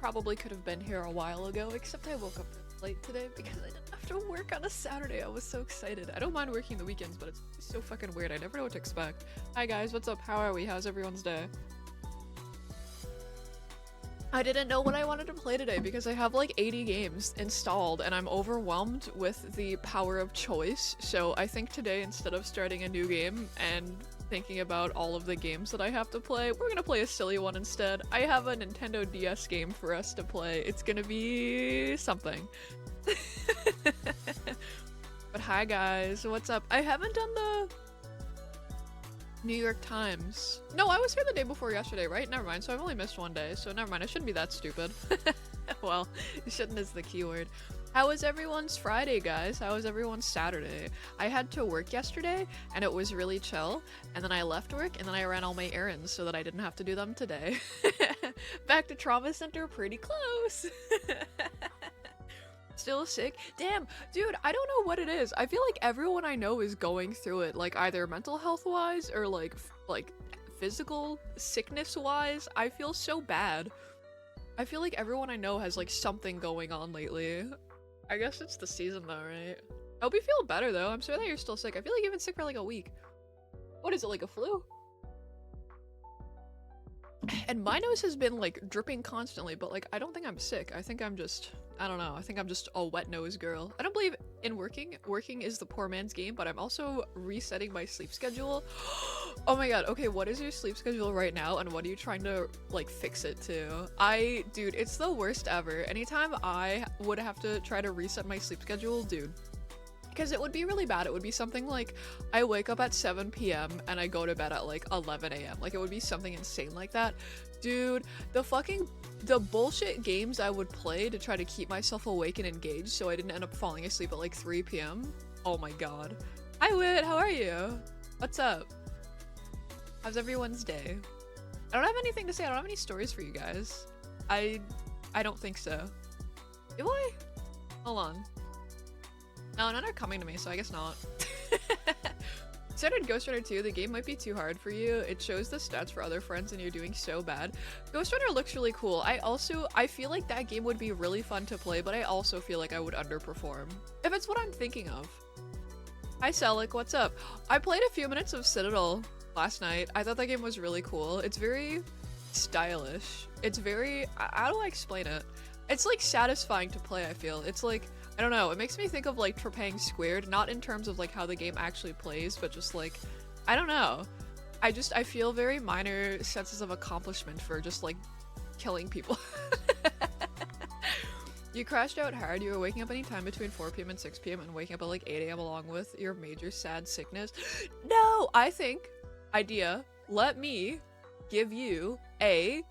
probably could have been here a while ago, except I woke up late today because I didn't have to work on a Saturday. I was so excited. I don't mind working the weekends, but it's so fucking weird. I never know what to expect. Hi guys, what's up? How are we? How's everyone's day? I didn't know what I wanted to play today because I have like 80 games installed and I'm overwhelmed with the power of choice. So I think today, instead of starting a new game and thinking about all of the games that I have to play, we're gonna play a silly one instead. I have a Nintendo DS game for us to play. It's gonna be something. But hi guys, what's up? I haven't done the New York Times. No, I was here the day before yesterday, right? Never mind, so I've only missed one day, so never mind, I shouldn't be that stupid. Well, shouldn't is the keyword. How was everyone's Friday, guys? How was everyone's Saturday? I had to work yesterday, and it was really chill, and then I left work, and then I ran all my errands so that I didn't have to do them today. Back to trauma center pretty close. Still sick? Damn, dude, I don't know what it is. I feel like everyone I know is going through it, like either mental health wise or like physical sickness wise. I feel so bad. I feel like everyone I know has like something going on lately. I guess it's the season though, right? I hope you feel better though. I'm sorry that you're still sick. I feel like you've been sick for like a week. What is it, like a flu? And my nose has been like dripping constantly, but like I don't think I'm sick. I think I'm just, I don't know, I think I'm just a wet nose girl. I don't believe in working. Working is the poor man's game, but I'm also resetting my sleep schedule. Oh my god, okay, what is your sleep schedule right now and what are you trying to like fix it to? Dude, it's the worst ever. Anytime I would have to try to reset my sleep schedule, dude, because it would be really bad. It would be something like I wake up at 7 p.m. and I go to bed at like 11 a.m. Like it would be something insane like that. Dude, the bullshit games I would play to try to keep myself awake and engaged so I didn't end up falling asleep at like 3 p.m. Oh my god. Hi Wit, how are you? What's up? How's everyone's day? I don't have anything to say. I don't have any stories for you guys. I don't think so. Do I? Hold on. No, none are coming to me, so I guess not. Started Ghost Runner 2, the game might be too hard for you. It shows the stats for other friends and you're doing so bad. Ghost Runner looks really cool. I feel like that game would be really fun to play, but I also feel like I would underperform. If it's what I'm thinking of. Hi Selic, what's up? I played a few minutes of Citadel last night. I thought that game was really cool. It's very stylish. It's very, how do I explain it? It's like satisfying to play, I feel. It's like, I don't know, it makes me think of like Trepang Squared, not in terms of like how the game actually plays, but just like, I don't know. I feel very minor senses of accomplishment for just like killing people. You crashed out hard. You were waking up anytime between 4 p.m. and 6 p.m. and waking up at like 8 a.m. along with your major sad sickness. No, I think, idea, let me give you a,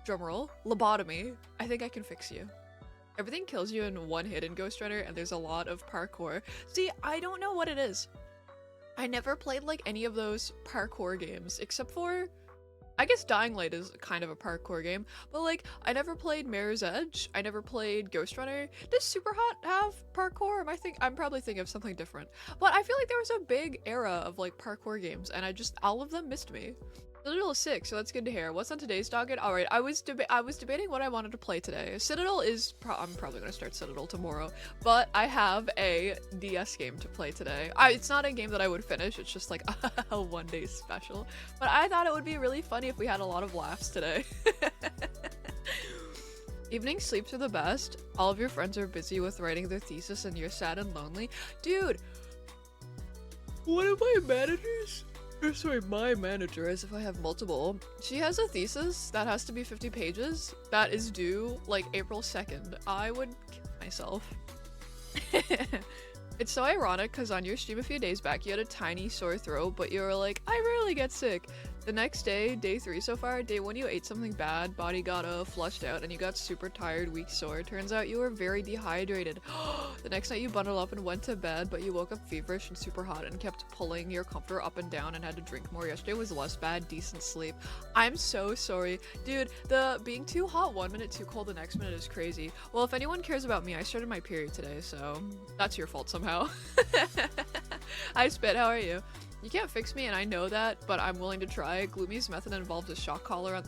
drumroll, lobotomy. I think I can fix you. Everything kills you in one hit in Ghost Runner, and there's a lot of parkour. See, I don't know what it is. I never played like any of those parkour games, except for, I guess Dying Light is kind of a parkour game, but like, I never played Mirror's Edge. I never played Ghost Runner. Does Superhot have parkour? I'm probably thinking of something different. But I feel like there was a big era of like parkour games, and all of them missed me. Citadel is sick, so that's good to hear. What's on today's docket? Alright, I was debating what I wanted to play today. Citadel is I'm probably gonna start Citadel tomorrow, but I have a DS game to play today. It's not a game that I would finish, it's just like a one-day special. But I thought it would be really funny if we had a lot of laughs today. Evening sleeps are the best. All of your friends are busy with writing their thesis and you're sad and lonely. Dude! One of my managers? Sorry, my manager, as if I have multiple. She has a thesis that has to be 50 pages that is due like April 2nd. I would kill myself. It's so ironic because on your stream a few days back you had a tiny sore throat, but you were like, I rarely get sick. The next day, day 3 so far, day 1 you ate something bad, body got flushed out, and you got super tired, weak, sore. Turns out you were very dehydrated. The next night you bundled up and went to bed, but you woke up feverish and super hot and kept pulling your comforter up and down and had to drink more. Yesterday was less bad, decent sleep. I'm so sorry. Dude, the being too hot 1 minute, too cold the next minute is crazy. Well, if anyone cares about me, I started my period today, so that's your fault somehow. Hi Spit, how are you? You can't fix me and I know that, but I'm willing to try. Gloomy's method involved a shock collar on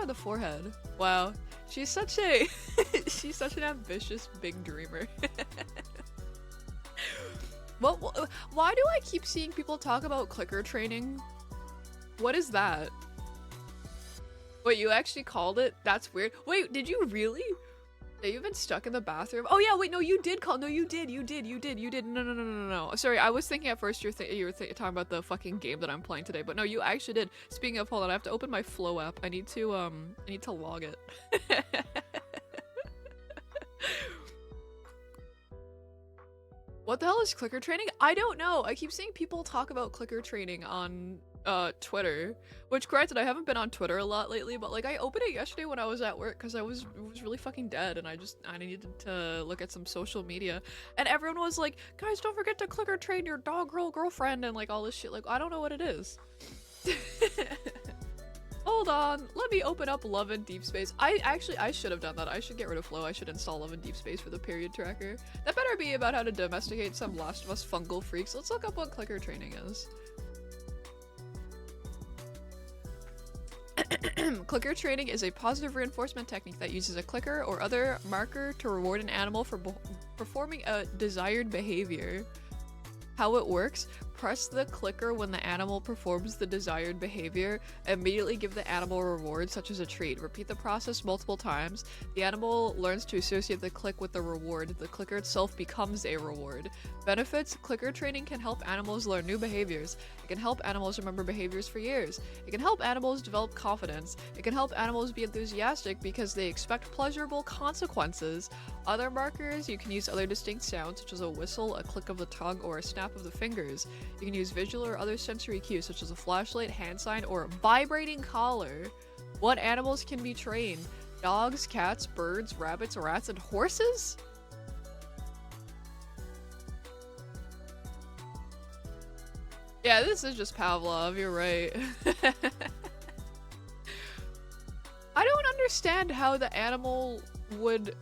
the forehead. Wow. She's such a she's such an ambitious big dreamer. Why do I keep seeing people talk about clicker training? What is that? Wait, you actually called it? That's weird. Wait, did you really? Yeah, you've been stuck in the bathroom. Oh yeah, wait, no, you did call. No, you did. No. Sorry, I was thinking at first you were talking about the fucking game that I'm playing today, but no, you actually did. Speaking of, hold on, I have to open my Flow app. I need to log it. What the hell is clicker training? I don't know. I keep seeing people talk about clicker training on Twitter, which granted I haven't been on Twitter a lot lately, but like I opened it yesterday when I was at work because I was really fucking dead and I needed to look at some social media, and everyone was like, guys, don't forget to clicker train your dog girlfriend and like all this shit. Like, I don't know what it is. Hold on, let me open up Love and Deep Space. I should have done that. I should get rid of Flow. I should install Love and Deep Space for the period tracker. That better be about how to domesticate some Last of Us fungal freaks. Let's look up what clicker training is. Clicker training is a positive reinforcement technique that uses a clicker or other marker to reward an animal for performing a desired behavior. How it works: press the clicker when the animal performs the desired behavior. Immediately give the animal a reward, such as a treat. Repeat the process multiple times. The animal learns to associate the click with the reward. The clicker itself becomes a reward. Benefits: clicker training can help animals learn new behaviors. It can help animals remember behaviors for years. It can help animals develop confidence. It can help animals be enthusiastic because they expect pleasurable consequences. Other markers: you can use other distinct sounds such as a whistle, a click of the tongue, or a snap of the fingers. You can use visual or other sensory cues such as a flashlight, hand sign, or a vibrating collar. What animals can be trained? Dogs, cats, birds, rabbits, rats, and horses? Yeah, this is just Pavlov, you're right. I don't understand how the animal would...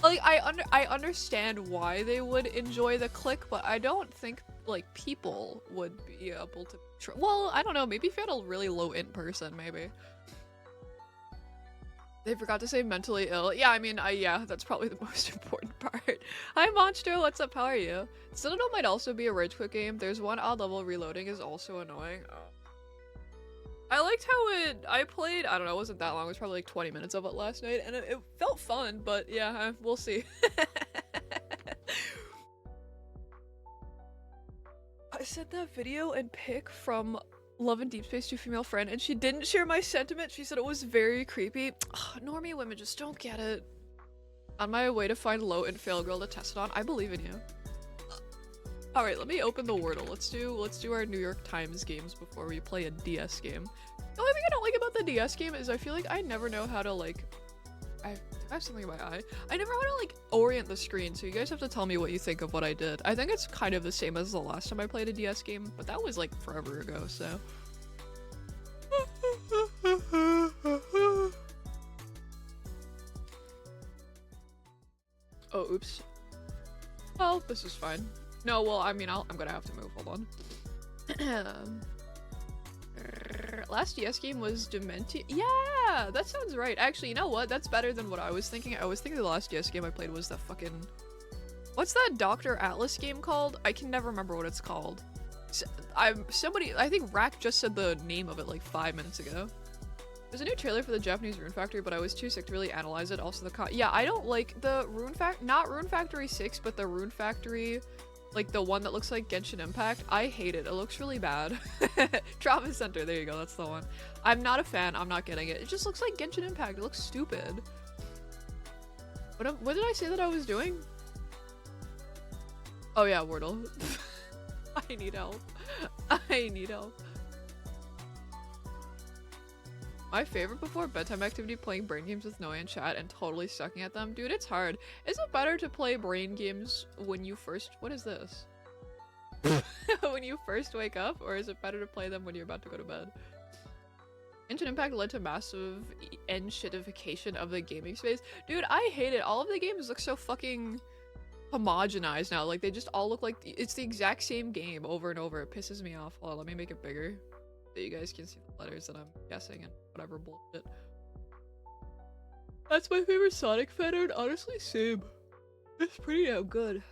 Like, I understand why they would enjoy the click, but I don't think, like, people would be able to... Well, I don't know, maybe if you had a really low-int person, maybe. They forgot to say mentally ill. Yeah, I mean, yeah, that's probably the most important part. Hi, Monstro, what's up? How are you? Citadel might also be a rage quit game. There's one odd level reloading is also annoying. Oh. I liked how I played, I don't know, it wasn't that long. It was probably like 20 minutes of it last night, and it felt fun, but yeah, we'll see. I sent that video and pic from Love and Deep Space to a female friend, and she didn't share my sentiment. She said it was very creepy. Ugh, normie women just don't get it. On my way to find low and fail girl to test it on. I believe in you. Alright, let me open the Wordle. Let's do our New York Times games before we play a DS game. The only thing I don't like about the DS game is I feel like I never know how to, like... I have something in my eye. I never know how to, like, orient the screen, so you guys have to tell me what you think of what I did. I think it's kind of the same as the last time I played a DS game, but that was, like, forever ago, so... Oh, oops. Well, this is fine. No, well, I mean, I'm gonna have to move. Hold on. Last DS game was Dementia. Yeah, that sounds right. Actually, you know what? That's better than what I was thinking. I was thinking the last DS game I played was the fucking... What's that Dr. Atlas game called? I can never remember what it's called. I think Rack just said the name of it like 5 minutes ago. There's a new trailer for the Japanese Rune Factory, but I was too sick to really analyze it. Also, yeah, I don't like the not Rune Factory 6, but the Rune Factory, like the one that looks like Genshin Impact. I hate it. It looks really bad. Travis Center, there you go, that's the one. I'm not a fan. I'm not getting it. It just looks like Genshin Impact. It looks stupid. What did I say that I was doing? Oh yeah, Wordle. I need help. I need help. My favorite before bedtime activity: playing brain games with Noe and chat and totally sucking at them. Dude, it's hard. Is it better to play brain games when you first— what is this? When you first wake up, or is it better to play them when you're about to go to bed? Genshin Impact led to massive shitification of the gaming space. Dude, I hate it. All of the games look so fucking homogenized now. Like, they just all look like it's the exact same game over and over. It pisses me off. Hold on, let me make it bigger so you guys can see the letters that I'm guessing and whatever bullshit. That's my favorite Sonic fan art. Honestly, same. It's pretty damn good.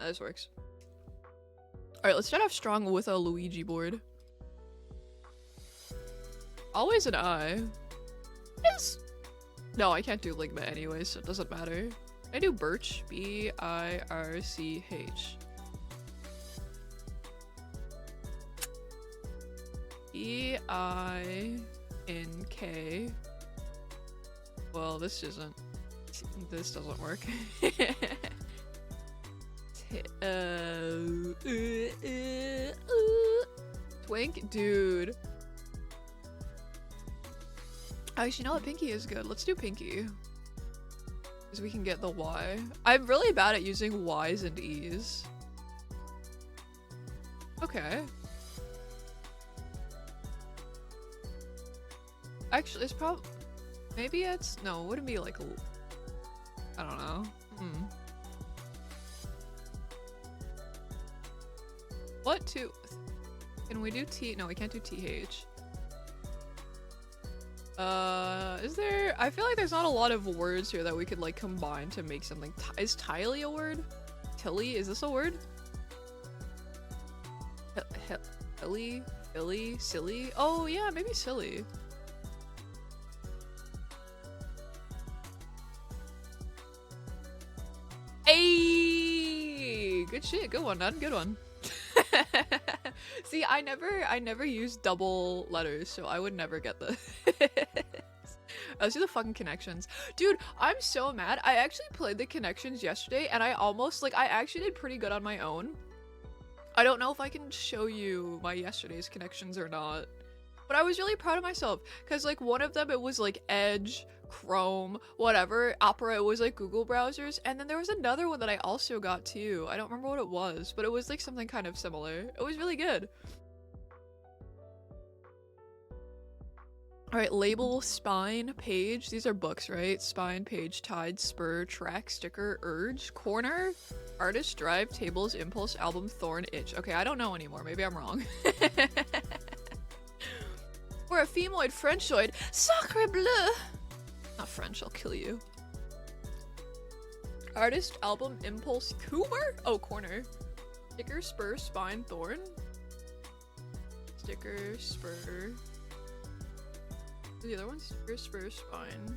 This works. Alright, let's start off strong with a Luigi board. Always an I. Yes! No, I can't do Ligma anyway, so it doesn't matter. I do Birch. B-I-R-C-H. E-I-N-K. Well, this doesn't work. Twink? Dude. Actually, you know what? Pinky is good. Let's do Pinky. Because we can get the Y. I'm really bad at using Ys and Es. Okay. Actually, it's probably... Maybe it's... No, it wouldn't be like... I don't know. What to... Can we do T? No, we can't do TH. Is there... I feel like there's not a lot of words here that we could, like, combine to make something. Is Tiley a word? Tilly? Is this a word? Hilly? Philly? Silly? Oh, yeah, maybe silly. Hey! Good shit. Good one, None. Good one. See, I never use double letters, so I would never get this. Let's do the fucking connections. Dude, I'm so mad. I actually played the connections yesterday, and I almost, like, I actually did pretty good on my own. I don't know if I can show you my yesterday's connections or not. But I was really proud of myself, because, like, one of them, it was, like, Edge, Chrome, whatever. Opera, it was, like, Google browsers. And then there was another one that I also got, too. I don't remember what it was, but it was, like, something kind of similar. It was really good. Alright, label, spine, page. These are books, right? Spine, page, tide, spur, track, sticker, urge, corner, artist, drive, tables, impulse, album, thorn, itch. Okay, I don't know anymore. Maybe I'm wrong. Or a femoid Frenchoid. Sacre bleu! Not French, I'll kill you. Artist, album, impulse, Coomer? Oh, corner. Sticker, spur, spine, thorn. Sticker, spur. The other one? Sticker, spur, spine.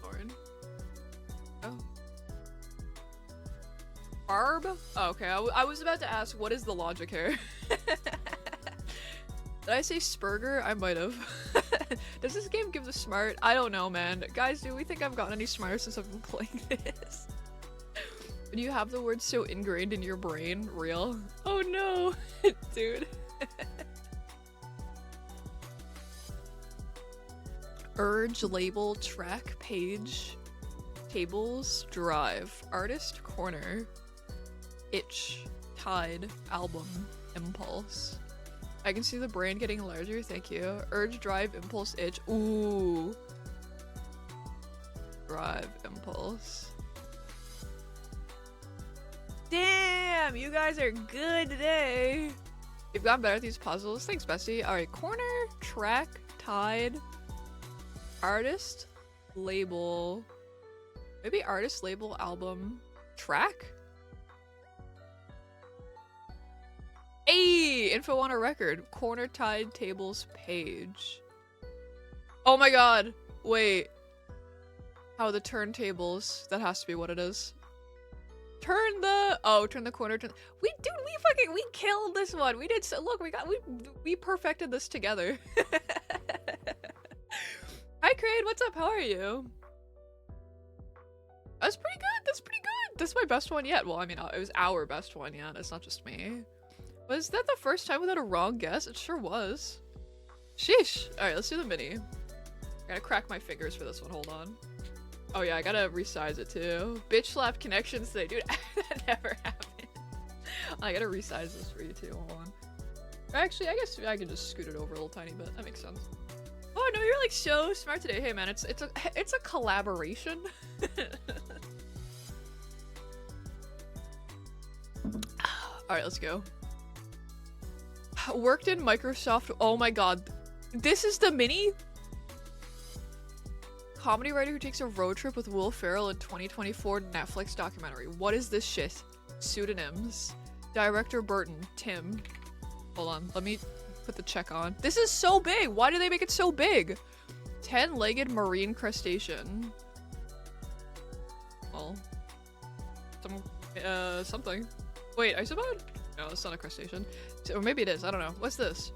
Thorn. Oh. Barb? Oh, okay, I was about to ask, what is the logic here? Did I say Spurger? I might have. Does this game give the smart? I don't know, man. Guys, do we think I've gotten any smarter since I've been playing this? Do you have the word so ingrained in your brain? Real? Oh no, dude. Urge, label, track, page, tables, drive, artist, corner, itch, tide, album, impulse. I can see the brain getting larger, thank you. Urge, drive, impulse, itch. Ooh. Drive, impulse. Damn, you guys are good today. You've gotten better at these puzzles. Thanks, bestie. Alright, corner, track, tide, artist, label. Maybe artist, label, album, track? Hey! Info on a record. Corner, tide, tables, page. Oh my god! Wait. How the turntables. That has to be what it is. Turn the... Oh, turn the corner. Dude, we killed this one. We did so... Look, we perfected this together. Hi, Crane. What's up? How are you? That's pretty good. That's pretty good. That's my best one yet. Well, I mean, it was our best one yet. It's not just me. Was that the first time without a wrong guess? It sure was. Sheesh. Alright, let's do the mini. I gotta crack my fingers for this one. Hold on. Oh yeah, I gotta resize it too. Bitch slap connections today. Dude, that never happened. I gotta resize this for you too. Hold on. Actually, I guess I can just scoot it over a little tiny bit. That makes sense. Oh no, you're like so smart today. Hey man, it's a collaboration. Alright, let's go. Worked in Microsoft. Oh my god. This is the mini? Comedy writer who takes a road trip with Will Ferrell in 2024 Netflix documentary. What is this shit? Pseudonyms. Director Burton. Tim. Hold on, let me put the check on. This is so big! Why do they make it so big? 10-legged marine crustacean. Well, something. Wait, isopod? No, it's not a crustacean. Or maybe it is, I don't know. What's this?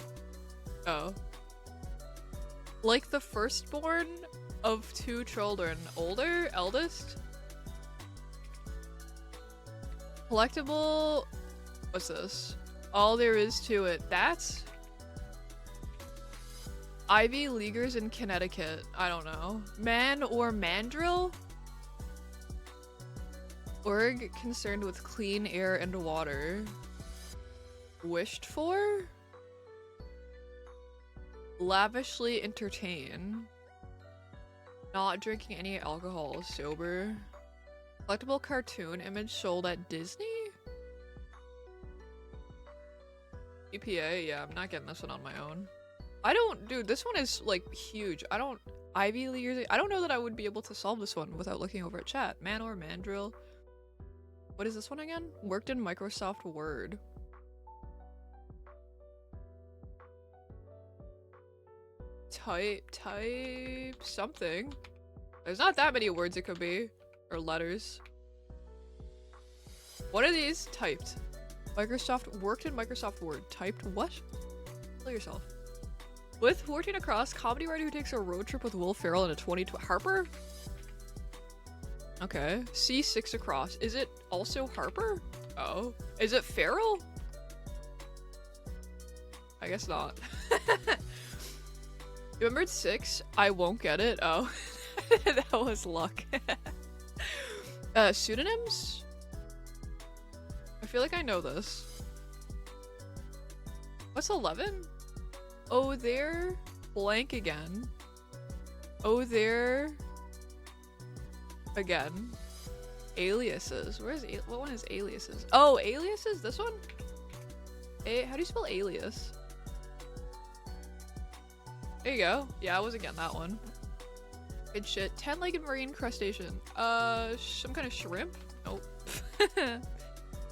Oh. Like the firstborn of 2 children. Older? Eldest? Collectible? What's this? All there is to it. That's Ivy Leaguers in Connecticut. I don't know. Man or mandrill? Org concerned with clean air and water. Wished for? Lavishly entertain. Not drinking any alcohol. Sober. Collectible cartoon image sold at Disney? EPA? Yeah, I'm not getting this one on my own. Dude, this one is like huge. Ivy Leaguers, I don't know that I would be able to solve this one without looking over at chat. Man or mandrill? What is this one again? Worked in Microsoft Word. Type something. There's not that many words it could be. Or letters. What are these? Typed. Worked in Microsoft Word. Typed what? Kill yourself. With 14 across, comedy writer who takes a road trip with Will Ferrell in a 2020 Harper? Okay. C6 across. Is it also Harper? Oh. Is it Ferrell? I guess not. Remembered 6? I won't get it. Oh. That was luck. Pseudonyms? I feel like I know this. What's 11? Oh, there. Blank again. Oh, there. Again. Aliases. What one is aliases? Oh, aliases? This one? How do you spell alias? There you go. Yeah, I wasn't getting that one. Good shit. 10-legged marine crustacean. Some kind of shrimp? Nope.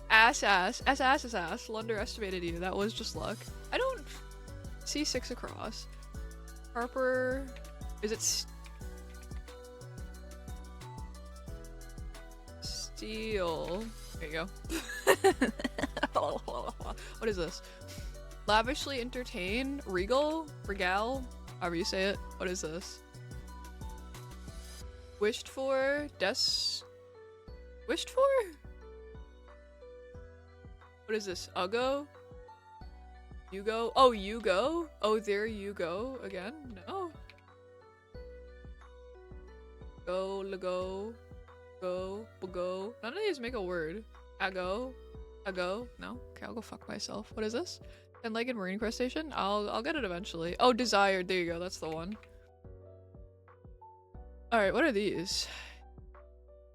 Ass. Underestimated you. That was just luck. I don't see 6 across. Harper. Is it steel? There you go. What is this? Lavishly entertain? Regal? Regal? However you say it. What is this? Wished for? Wished for? What is this? Uggo? You go? Oh, you go? Oh, there you go again? No. Go, go, go, go. None of these make a word. Ago. No? Okay, I'll go fuck myself. What is this? 10-legged marine crustacean? I'll get it eventually. Oh, desired. There you go. That's the one. Alright, what are these?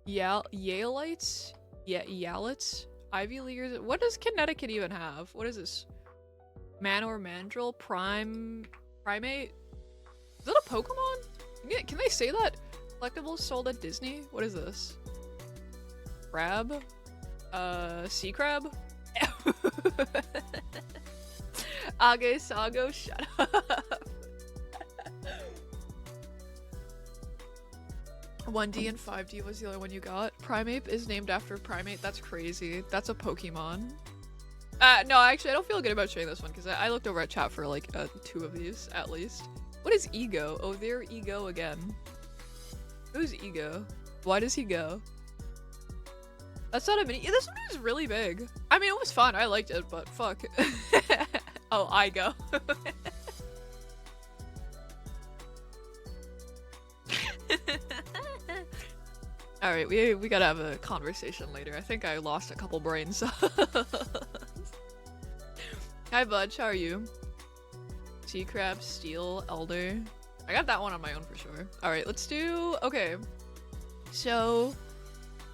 Yalites? Yeah, Yalits? Ivy Leaguers? What does Connecticut even have? What is this? Man or mandrill? Primate? Is that a Pokemon? Can they say that? Collectibles sold at Disney? What is this? Crab? Sea crab? Sago, shut up. 1D and 5D was the only one you got. Primeape is named after Primate. That's crazy. That's a Pokemon. No, actually, I don't feel good about sharing this one because I looked over at chat for like 2 of these at least. What is Ego? Oh, there Ego again. Who's Ego? Why does he go? That's not a mini. Yeah, this one is really big. I mean, it was fun. I liked it, but fuck. Oh, I go. All right, we gotta have a conversation later. I think I lost a couple brain cells. Hi, Budge. How are you? Sea crab, steel, elder. I got that one on my own for sure. All right, let's do. Okay, so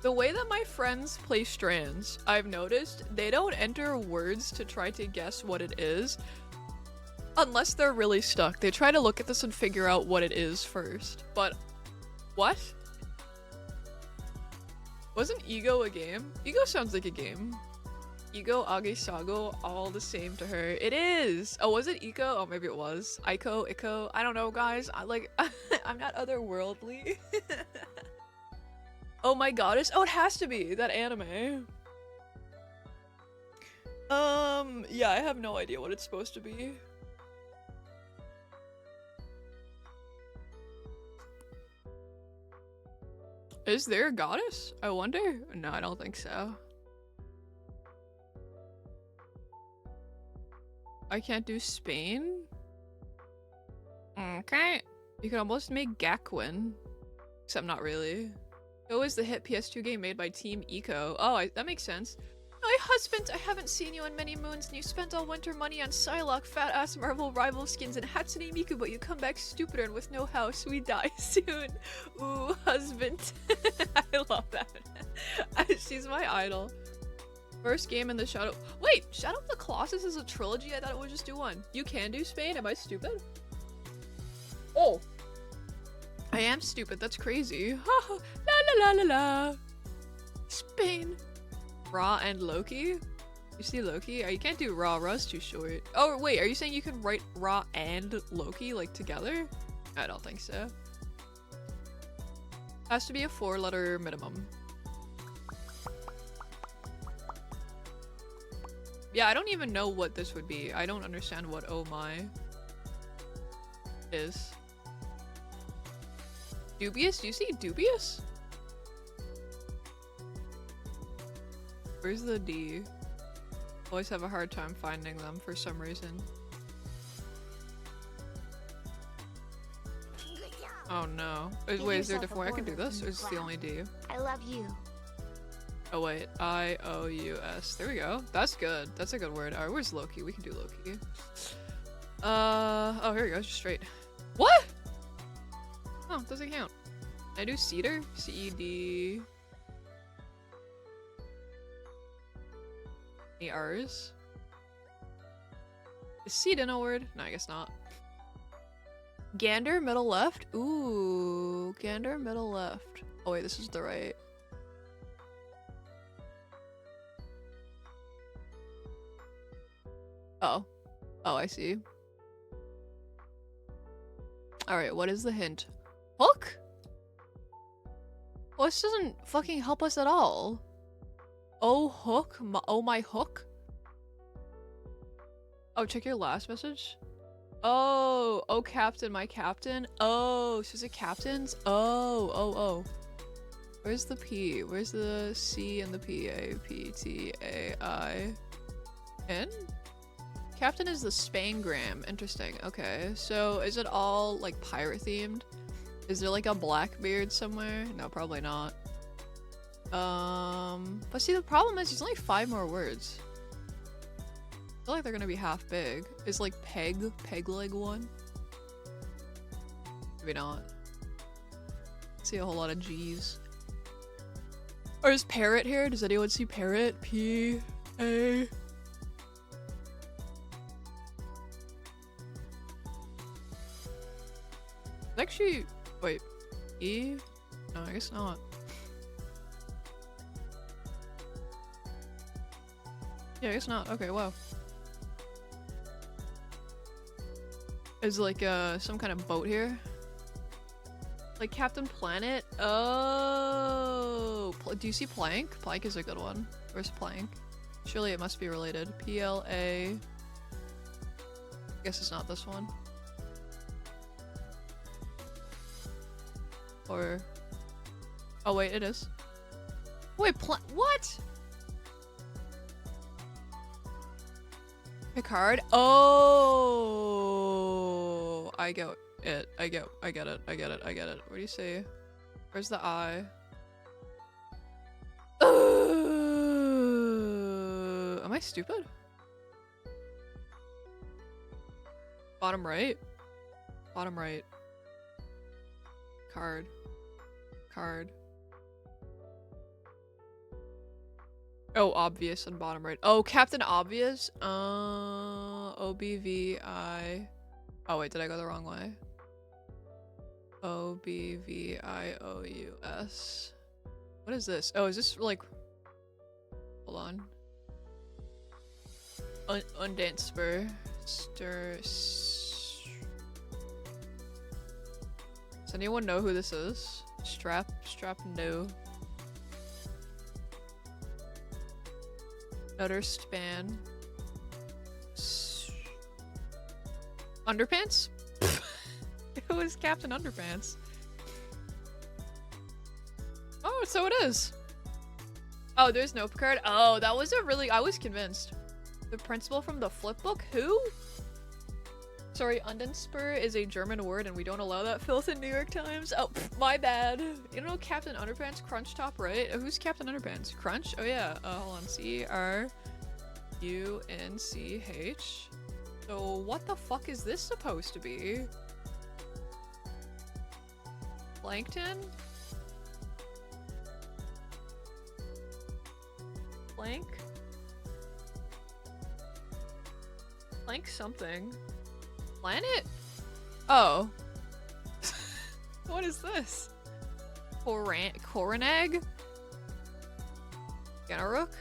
the way that my friends play Strands, I've noticed they don't enter words to try to guess what it is. Unless they're really stuck. They try to look at this and figure out what it is first. But What? Wasn't Ego a game? Ego sounds like a game. Ego, Age, Sago, all the same to her. It is! Oh, was it Eco? Oh, maybe it was. Ico, Ico. I don't know, guys. I'm not otherworldly. Oh my goddess. Oh, it has to be that anime. Yeah, I have no idea what it's supposed to be. Is there a goddess? I wonder? No, I don't think so. I can't do Spain? Okay. You could almost make Gakwin. Except not really. It was the hit PS2 game made by Team Eco. Oh, that makes sense. My husband, I haven't seen you in many moons, and you spent all winter money on Psylocke, fat-ass Marvel rival skins, and Hatsune Miku, but you come back stupider and with no house. We die soon. Ooh, husband. I love that. She's my idol. First game in the Shadow- Wait! Shadow of the Colossus is a trilogy? I thought it would just do one. You can do Spain? Am I stupid? Oh! I am stupid, that's crazy. La la la la la! Spain! Ra and Loki? You see Loki? Oh, you can't do Ra, Ra's too short. Oh wait, are you saying you can write Ra and Loki, like, together? I don't think so. Has to be a 4-letter minimum. Yeah, I don't even know what this would be. I don't understand what oh my is. Dubious? Do you see dubious? Where's the D? Always have a hard time finding them for some reason. Oh no. Wait, is there a different way I can do this? Or is this the only D? I love you. Oh wait, I-O-U-S. There we go. That's good. That's a good word. Alright, where's Loki? We can do Loki. Oh, here we go. Just straight. What? Oh, it doesn't count. Can I do cedar? C-E-D... Any R's? Is seed in a word? No, I guess not. Gander, middle left? Ooh, gander, middle left. Oh wait, this is the right. Oh. Oh, I see. Alright, what is the hint? Hook? Well, this doesn't fucking help us at all. Oh, hook? Oh, my hook? Oh, check your last message. Oh, oh, captain, my captain. Oh, so is it captains? Oh. Where's the P? Where's the C and the P? A, P, T, A, I, N? Captain is the Spangram. Interesting. Okay, so is it all, like, pirate themed? Is there, like, a Blackbeard somewhere? No, probably not. But see, the problem is there's only 5 more words. I feel like they're gonna be half big. Is like peg leg one? Maybe not. See a whole lot of G's. Or is parrot here? Does anyone see parrot? P-A... Actually, wait. E? No, I guess not. Yeah, I guess not. Okay, wow. Is like some kind of boat here? Like Captain Planet? Oh, do you see Plank? Plank is a good one. Where's Plank? Surely it must be related. P-L-A... Guess it's not this one. Or... Oh wait, it is. Wait, what? Picard? Oh, I get it. I get it. What do you say? Where's the I? Am I stupid? Bottom right? Bottom right. Card. Oh, obvious and bottom right. Oh, Captain Obvious? O-B-V-I... Oh wait, did I go the wrong way? Obvious. What is this? Oh, is this like... Hold on. Undance spur. Does anyone know who this is? Strap, no. Nutter span. Underpants? Who is Captain Underpants? Oh, so it is. Oh, there's no card. Oh, that was a really... I was convinced. The principal from the flip book? Who? Sorry, Undenspur is a German word and we don't allow that filth in New York Times. Oh, my bad. You know Captain Underpants? Crunch top, right? Who's Captain Underpants? Crunch? Oh yeah. Hold on. C-R-U-N-C-H. So what the fuck is this supposed to be? Plankton? Plank? Plank something. Planet? Oh. What is this? Coronag? Ganaruk?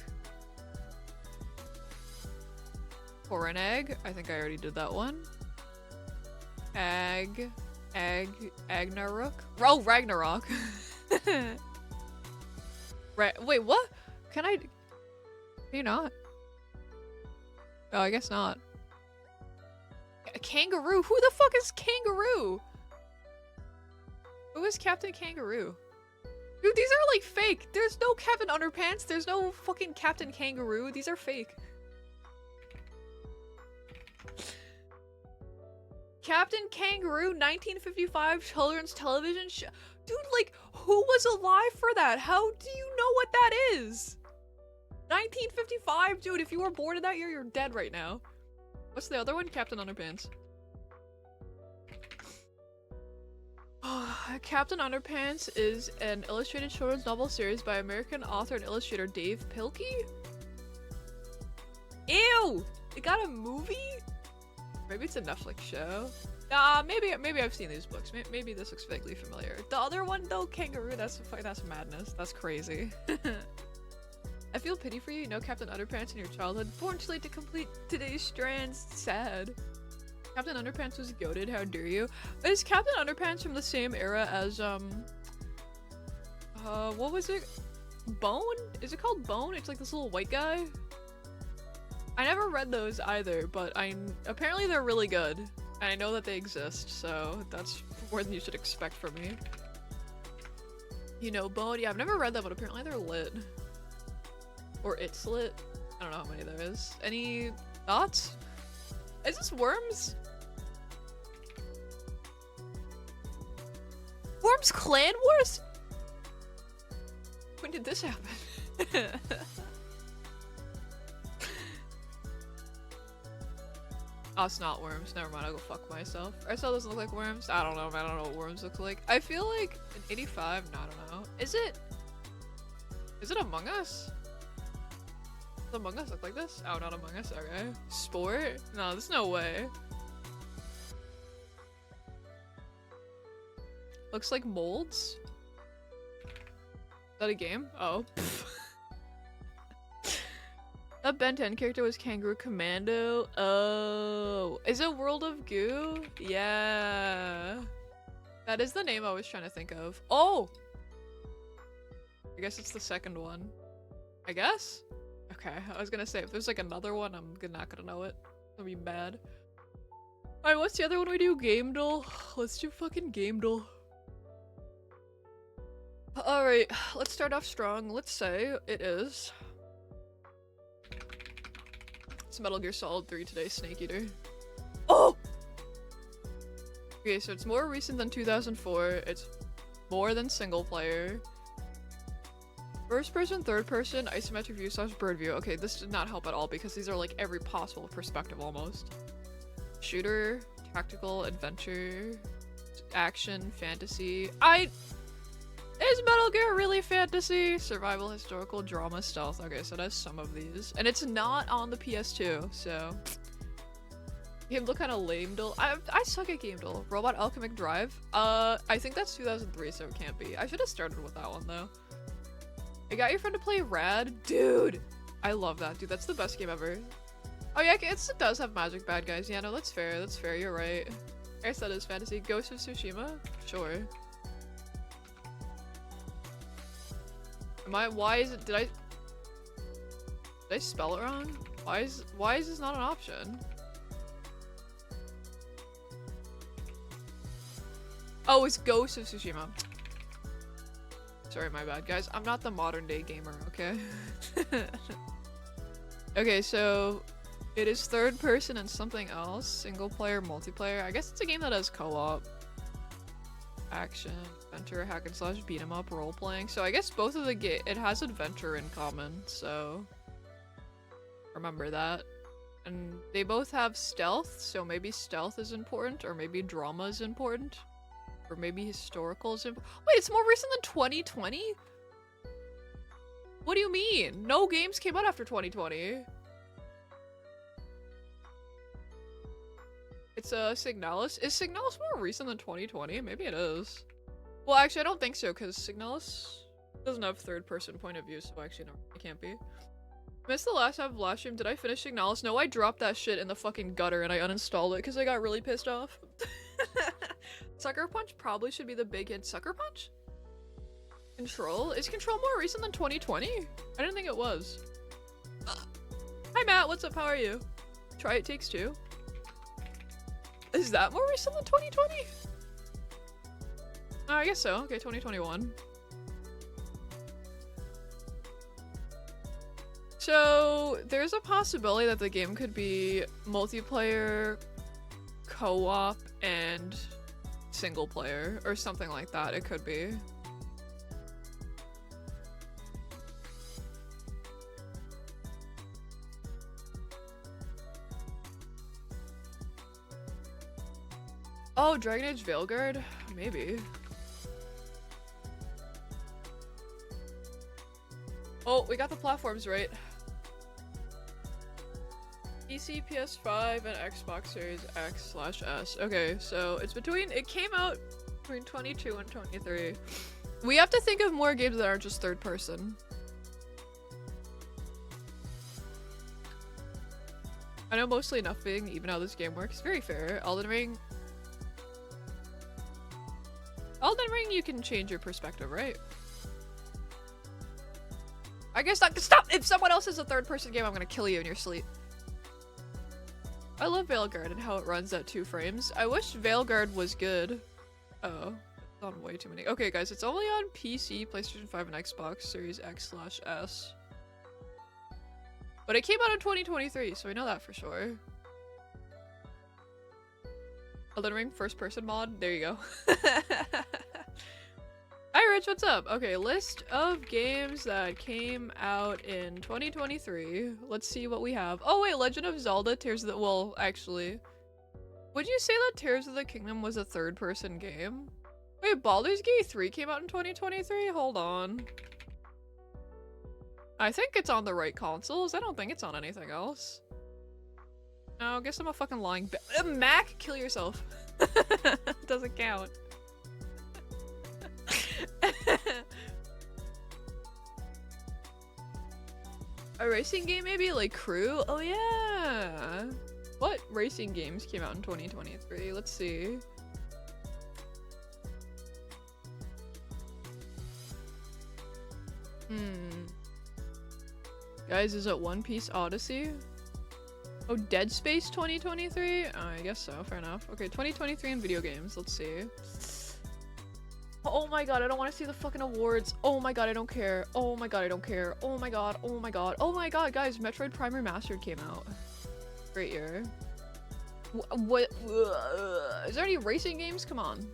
Coronag? I think I already did that one. Agnaruk? Oh, Ragnarok. Wait, what? Can you not? Oh, I guess not. A kangaroo? Who the fuck is Kangaroo? Who is Captain Kangaroo? Dude, these are like fake. There's no Captain Underpants. There's no fucking Captain Kangaroo. These are fake. Captain Kangaroo, 1955 children's television show. Dude, like, who was alive for that? How do you know what that is? 1955? Dude, if you were born in that year, you're dead right now. What's the other one? Captain Underpants. Captain Underpants is an illustrated children's novel series by American author and illustrator Dave Pilkey? Ew! It got a movie? Maybe it's a Netflix show. Maybe I've seen these books. Maybe this looks vaguely familiar. The other one though, Kangaroo, that's madness. That's crazy. I feel pity for you. You know Captain Underpants in your childhood. Born too late to complete today's strands. Sad. Captain Underpants was goated. How dare you? Is Captain Underpants from the same era as what was it? Bone? Is it called Bone? It's like this little white guy. I never read those either, but apparently they're really good. And I know that they exist, so that's more than you should expect from me. You know Bone? Yeah, I've never read them, but apparently they're lit. Or it's lit. I don't know how many there is. Any thoughts? Is this Worms? Worms Clan Wars? When did this happen? Oh, it's not Worms. Never mind, I'll go fuck myself. I saw those look like Worms. I don't know, man. I don't know what Worms looks like. I feel like in 85, no, I don't know. Is it Among Us? Does Among Us look like this? Oh, not Among Us, okay. Sport? No, there's no way. Looks like molds? Is that a game? Oh. That Ben 10 character was Kangaroo Commando. Oh. Is it World of Goo? Yeah. That is the name I was trying to think of. Oh! I guess it's the second one. I guess? Okay, I was gonna say, if there's like another one, I'm not gonna know it. It'll be bad. Alright, what's the other one we do? Game Duel? Let's do fucking Game Duel. Alright, let's start off strong. Let's say it is... It's Metal Gear Solid 3 today, Snake Eater. Oh! Okay, so it's more recent than 2004. It's more than single player. First person, third person, isometric view / bird view. Okay, this did not help at all because these are like every possible perspective almost. Shooter, tactical, adventure, action, fantasy. Is Metal Gear really fantasy? Survival, historical, drama, stealth. Okay, so it has some of these. And it's not on the PS2, so... Game look kind of lame. I suck at game duel. Robot Alchemic Drive. I think that's 2003, so it can't be. I should have started with that one though. I got your friend to play Rad, dude. I love that, dude. That's the best game ever. Oh yeah, it does have magic bad guys. Yeah, no, that's fair. That's fair. You're right. I guess that is fantasy. Ghost of Tsushima. Sure. Why is it? Did I spell it wrong? Why is this not an option? Oh, it's Ghost of Tsushima. Sorry, my bad, guys. I'm not the modern day gamer, okay? Okay, so it is third person and something else. Single player, multiplayer. I guess it's a game that has co-op. Action, adventure, hack and slash, beat 'em up, role playing. So I guess both of it has adventure in common, so remember that. And they both have stealth, so maybe stealth is important, or maybe drama is important. Or maybe historical is important. Wait, it's more recent than 2020? What do you mean? No games came out after 2020. It's Signalis. Is Signalis more recent than 2020? Maybe it is. Well, actually, I don't think so, because Signalis doesn't have third-person point of view, so actually, no, it can't be. Missed the last half of last stream. Did I finish Signalis? No, I dropped that shit in the fucking gutter and I uninstalled it because I got really pissed off. Sucker Punch probably should be the big hit. Sucker Punch? Control? Is Control more recent than 2020? I didn't think it was. Hi Matt, what's up? How are you? Try It Takes Two? Is that more recent than 2020? Oh, I guess so. Okay, 2021. So, there's a possibility that the game could be multiplayer, co-op, and single player, or something like that. It could be. Oh, Dragon Age Veilguard? Maybe. Oh, we got the platforms right. PC, PS5, and Xbox Series X/S. Okay, so it came out between 22 and 23. We have to think of more games that aren't just third person. I know mostly nothing, even how this game works. Very fair. Elden Ring, you can change your perspective, right? I guess not. Stop! If someone else is a third-person game, I'm gonna kill you in your sleep. I love Veilguard and how it runs at 2 frames. I wish Veilguard was good. Oh, it's on way too many. Okay, guys, it's only on PC, PlayStation 5, and Xbox Series X/S. But it came out in 2023, so we know that for sure. Elden Ring first-person mod. There you go. Hi Rich, what's up? Okay, list of games that came out in 2023. Let's see what we have. Oh wait, Legend of Zelda Tears of the— well, actually, would you say that Tears of the Kingdom was a third-person game? Wait, Baldur's Gate 3 came out in 2023? Hold on. I think it's on the right consoles. I don't think it's on anything else. No, I guess I'm a fucking lying Mac, kill yourself. Doesn't count. A racing game maybe? Like Crew? Oh yeah! What racing games came out in 2023? Let's see. Guys, is it One Piece Odyssey? Oh, Dead Space 2023? I guess so, fair enough. Okay, 2023 in video games, let's see. Oh my god, I don't want to see the fucking awards. Oh my god, I don't care. Oh my god, I don't care. Oh my god, oh my god. Oh my god, guys, Metroid Prime Remastered came out. Great year. What? Is there any racing games? Come on.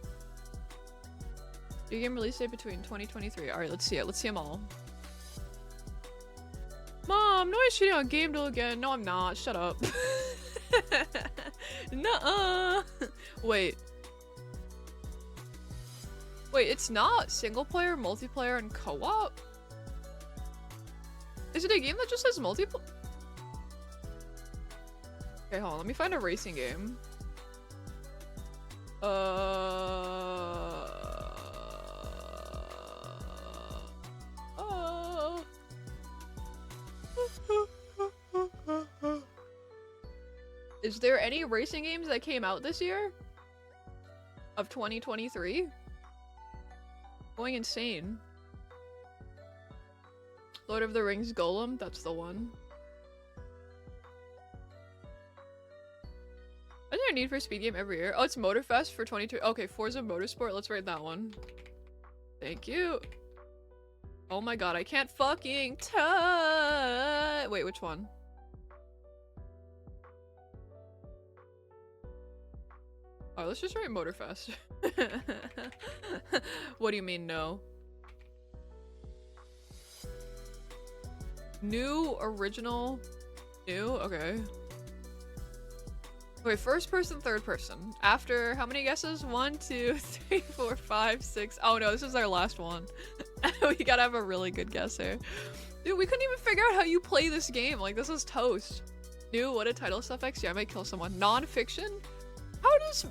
Video game release date between 2023. Alright, let's see it. Let's see them all. Mom, no, I'm shooting on Game Duel again. No, I'm not. Shut up. Nuh-uh. Wait. Wait, it's not single player, multiplayer, and co-op? Is it a game that just has multiplayer? Okay, hold on. Let me find a racing game. Is there any racing games that came out this year? Of 2023? Going insane. Lord of the Rings Golem, that's the one. Is there a Need for Speed game every year? Oh, it's Motorfest for 22. Okay, Forza Motorsport, let's rate that one. Thank you. Oh my god, I can't fucking wait, which one? Oh, let's just write Motorfest. What do you mean, no? New, original, new? Okay. Wait, first person, third person. After how many guesses? 1, 2, 3, 4, 5, 6. Oh no, this is our last one. We gotta have a really good guess here. Dude, we couldn't even figure out how you play this game. Like, this is toast. New, what a title suffix? Yeah, I might kill someone. Non-fiction?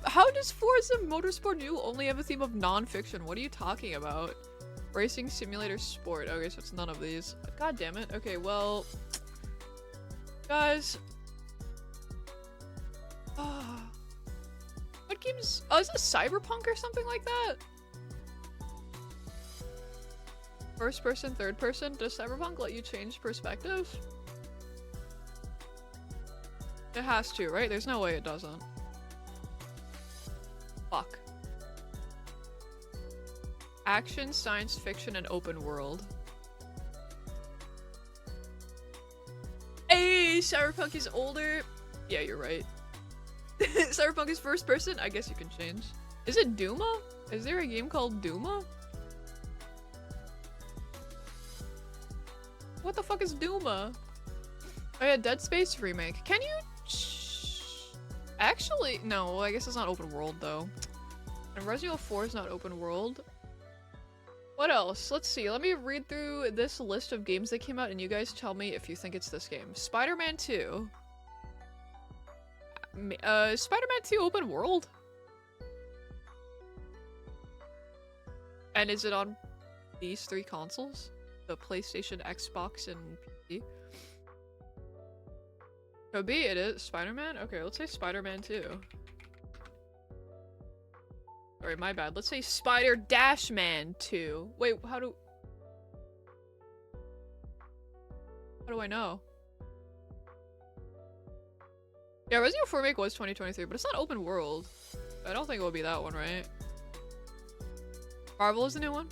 How does Forza Motorsport New only have a theme of non-fiction? What are you talking about? Racing simulator sport. Okay, so it's none of these. God damn it. Okay, well, guys. What games? Oh, is this Cyberpunk or something like that? First person, third person? Does Cyberpunk let you change perspective? It has to, right? There's no way it doesn't. Fuck. Action, science fiction, and open world. Hey, Cyberpunk is older. Yeah, you're right. Cyberpunk is first person? I guess you can change. Is it Duma? Is there a game called Duma? What the fuck is Duma? Oh yeah, Dead Space remake. Can you actually, no, I guess it's not open world though. And Resident Evil 4 is not open world. What else? Let's see. Let me read through this list of games that came out and you guys tell me if you think it's this game. Spider-Man 2. Spider-Man 2 open world? And is it on these 3 consoles? The PlayStation, Xbox, and PC? Could be, it is. Spider-Man? Okay, let's say Spider-Man 2. Sorry, my bad. Let's say Spider-Man 2. Wait, how do I know? Yeah, Resident Evil 4 Remake was 2023, but it's not open world. I don't think it will be that one, right? Marvel is the new one?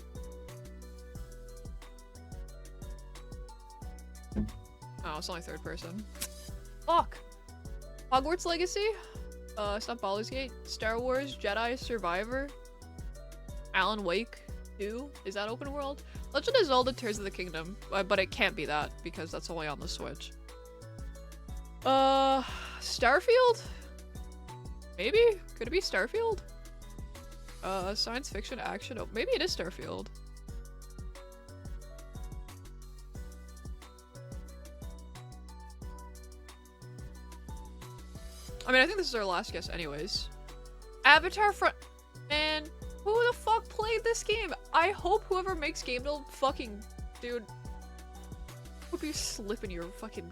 Oh, it's only third person. Fuck! Hogwarts Legacy? It's not Baldur's Gate. Star Wars Jedi Survivor? Alan Wake 2? Is that open world? Legend of Zelda Tears of the Kingdom. But it can't be that, because that's only on the Switch. Starfield? Maybe? Could it be Starfield? Science fiction action? Oh, maybe it is Starfield. I mean, I think this is our last guess anyways. Avatar front- Man, who the fuck played this game? I hope whoever makes game build fucking- Dude. Hope you slip in your fucking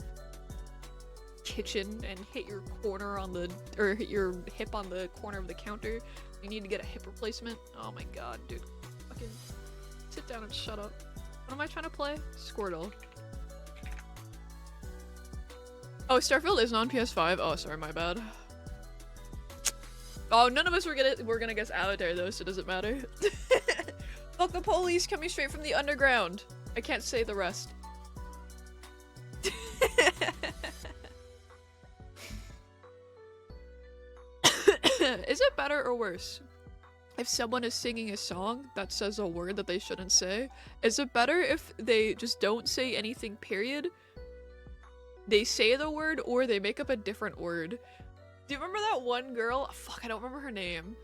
kitchen and hit your corner on the- or hit your hip on the corner of the counter. You need to get a hip replacement. Oh my god, dude. Fucking sit down and shut up. What am I trying to play? Squirtle. Oh, Starfield isn't on PS5? Oh, sorry, my bad. Oh, none of us were gonna guess Avatar though, so it doesn't matter. Fuck the police coming straight from the underground. I can't say the rest. Is it better or worse if someone is singing a song that says a word that they shouldn't say? Is it better if they just don't say anything, period? They say the word or they make up a different word. Do you remember that one girl? Fuck, I don't remember her name.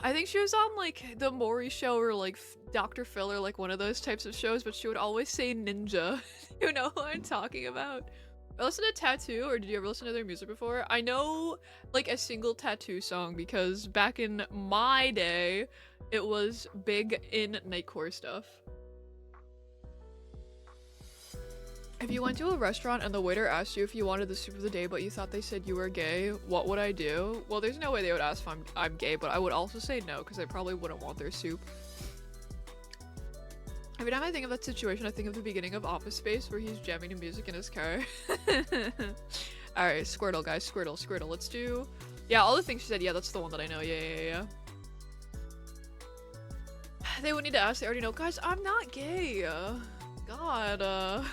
I think she was on like the Maury show or like Dr. Phil or like one of those types of shows, but she would always say ninja. You know who I'm talking about? I listened to Tattoo, or did you ever listen to their music before? I know like a single Tattoo song because back in my day, it was big in Nightcore stuff. If you went to a restaurant and the waiter asked you if you wanted the soup of the day but you thought they said you were gay, what would I do? Well, there's no way they would ask if I'm gay, but I would also say no because I probably wouldn't want their soup. Every time I think of that situation, I think of the beginning of Office Space where he's jamming to music in his car. Alright, Squirtle, guys. Squirtle. Let's do... Yeah, all the things she said. Yeah, that's the one that I know. Yeah. They would need to ask. They already know. Guys, I'm not gay. God, I'm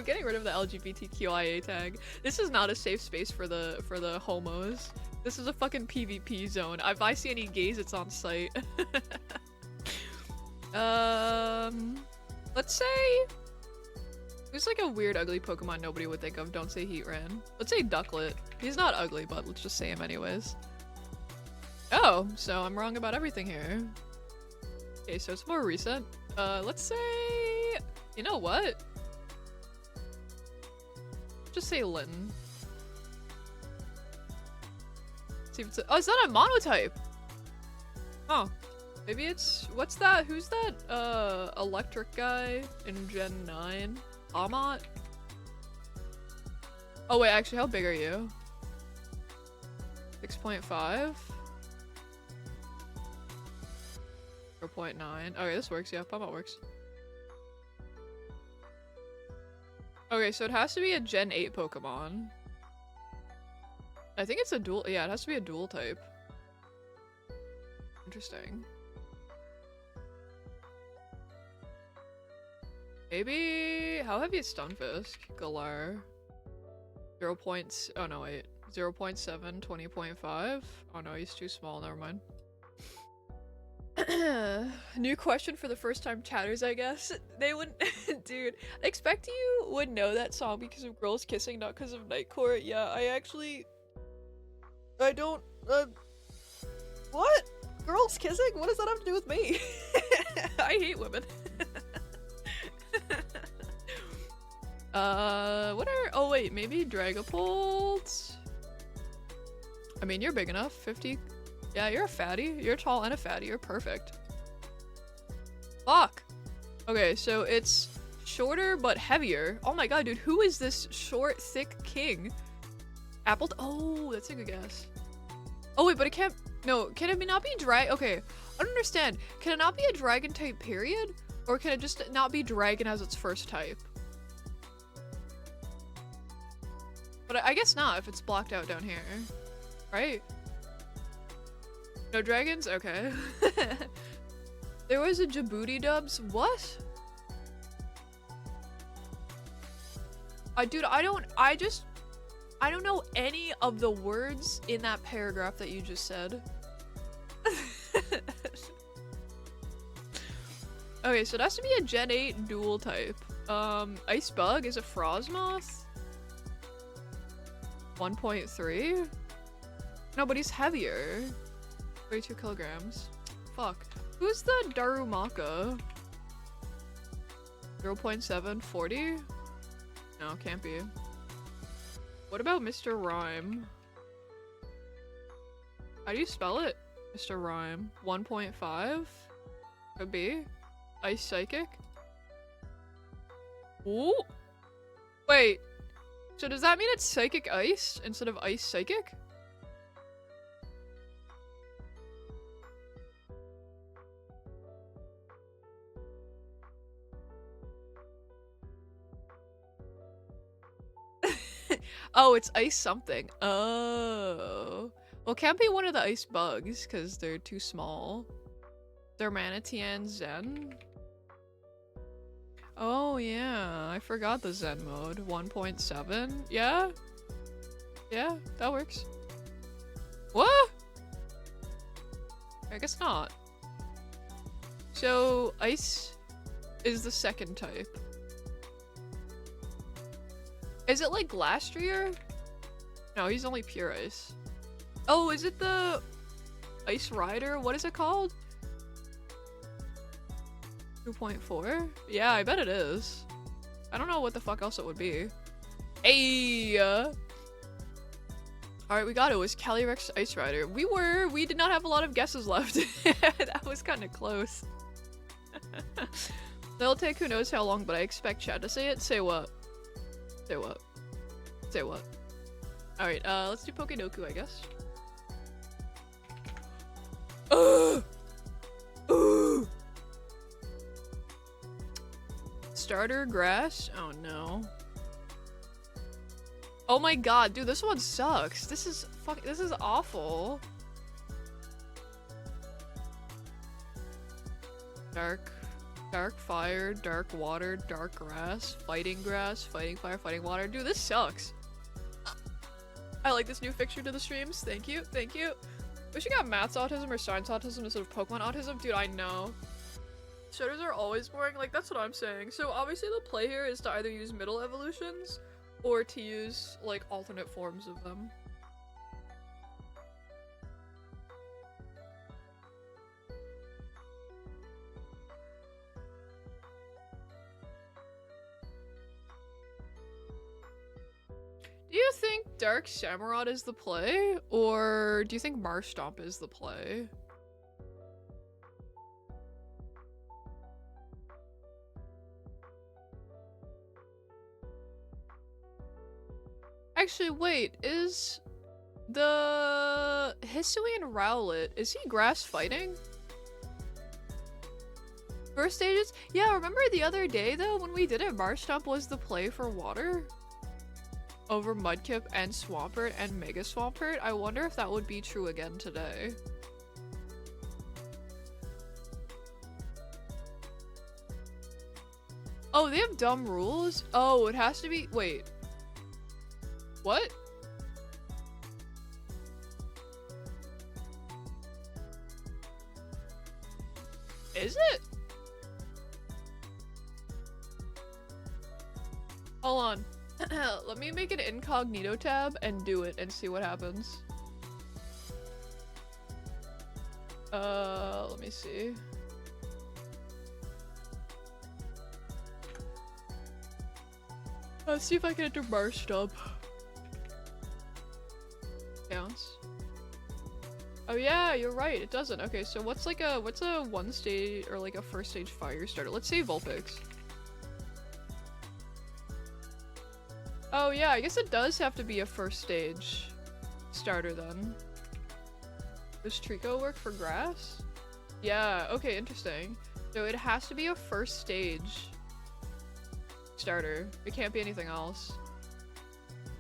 getting rid of the LGBTQIA tag. This is not a safe space for the homos. This is a fucking PvP zone. If I see any gays, it's on site. Let's say... Who's like a weird ugly Pokemon nobody would think of? Don't say Heatran. Let's say Ducklet. He's not ugly, but let's just say him anyways. Oh, so I'm wrong about everything here. Okay, so it's more recent. Let's say... You know what? Just say Litten. See if it's oh, it's not a monotype! Oh. Maybe it's... What's that? Who's that, electric guy in Gen 9? Amat? Oh wait, actually, how big are you? 6.5? 0.9. Okay, this works, yeah. Amat works. Okay, so it has to be a Gen 8 Pokemon. I think it's a dual- yeah, it has to be a dual type. Interesting. Maybe... How heavy is Stunfisk? Galar. 0. Oh no, wait. 0.7, 20.5? Oh no, he's too small, never mind. New question for the first time chatters, I guess. They wouldn't- Dude, I expect you would know that song because of girls kissing, not because of Nightcore. Yeah, I don't- What? Girls kissing? What does that have to do with me? I hate women. What are- oh wait, maybe Dragapult? I mean, you're big enough. 50- Yeah, you're a fatty. You're tall and a fatty. You're perfect. Fuck! Okay, so it's shorter but heavier. Oh my god, dude, who is this short, thick king? Apple- oh, that's a good guess. Oh wait, but it can't- no, can it not be okay, I don't understand. Can it not be a dragon type, period? Or can it just not be dragon as its first type? But I guess not if it's blocked out down here. Right? No dragons? Okay. There was a Djibouti dubs? What? Dude, I don't know any of the words in that paragraph that you just said. Okay, so it has to be a Gen 8 dual type. Ice Bug? Is it Frosmoth? 1.3? No, but he's heavier. 32 kilograms. Fuck. Who's the Darumaka? 0.7? 40? No, can't be. What about Mr. Rhyme? How do you spell it? Mr. Rhyme. 1.5? Could be. Ice Psychic? Ooh! Wait. So does that mean it's Psychic Ice instead of Ice Psychic? Oh, it's ice something. Oh. Well, can't be one of the ice bugs because they're too small. They're Manatian Zen. Oh, yeah. I forgot the Zen mode. 1.7. Yeah? Yeah, that works. What? I guess not. So, ice is the second type. Is it like Glastrier? No, he's only pure ice. Oh, is it the Ice Rider? What is it called? 2.4? Yeah, I bet it is. I don't know what the fuck else it would be. Hey! Alright, we got it. It was Calyrex Ice Rider. We did not have a lot of guesses left. That was kind of close. They'll take who knows how long, but I expect Chad to say it. Say what? Say what? Say what? Alright, let's do Pokédoku, I guess. Starter grass? Oh no. Oh my god, dude, this one sucks. This is awful. Dark fire, dark water, dark grass, fighting fire, fighting water. Dude, this sucks. I like this new fixture to the streams. Thank you, thank you. Wish you got maths autism or science autism instead of Pokemon autism. Dude, I know. Starters are always boring. Like, that's what I'm saying. So obviously the play here is to either use middle evolutions or to use, like, alternate forms of them. Do you think Dark Samurott is the play? Or do you think Marshtomp is the play? Actually, wait, is the Hisuian Rowlet, is he grass fighting? First stages? Yeah, remember the other day though when we did it, Marshtomp was the play for water? Over Mudkip and Swampert and Mega Swampert? I wonder if that would be true again today. Oh, they have dumb rules? Oh, it has to be- wait. What? Is it? Hold on. Let me make an incognito tab and do it and see what happens. Let me see. Let's see if I can enter Marshtomp. Counts. Oh yeah, you're right, it doesn't. Okay, so what's a one stage or like a first stage fire starter? Let's say Vulpix. Oh yeah, I guess it does have to be a first stage starter then. Does Trico work for grass? Yeah, okay, interesting. So it has to be a first stage starter. It can't be anything else.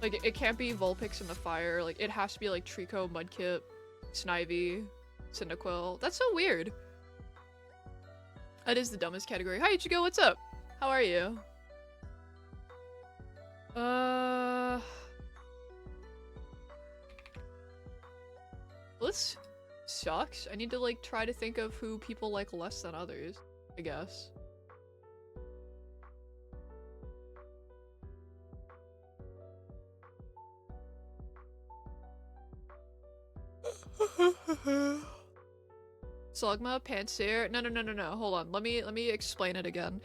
Like, it can't be Vulpix in the fire. Like, it has to be like Trico, Mudkip, Snivy, Cyndaquil. That's so weird. That is the dumbest category. Hi Ichigo, what's up? How are you? This sucks. I need to like try to think of who people like less than others, I guess. Slugma, Pansear. No. Hold on. Let me explain it again.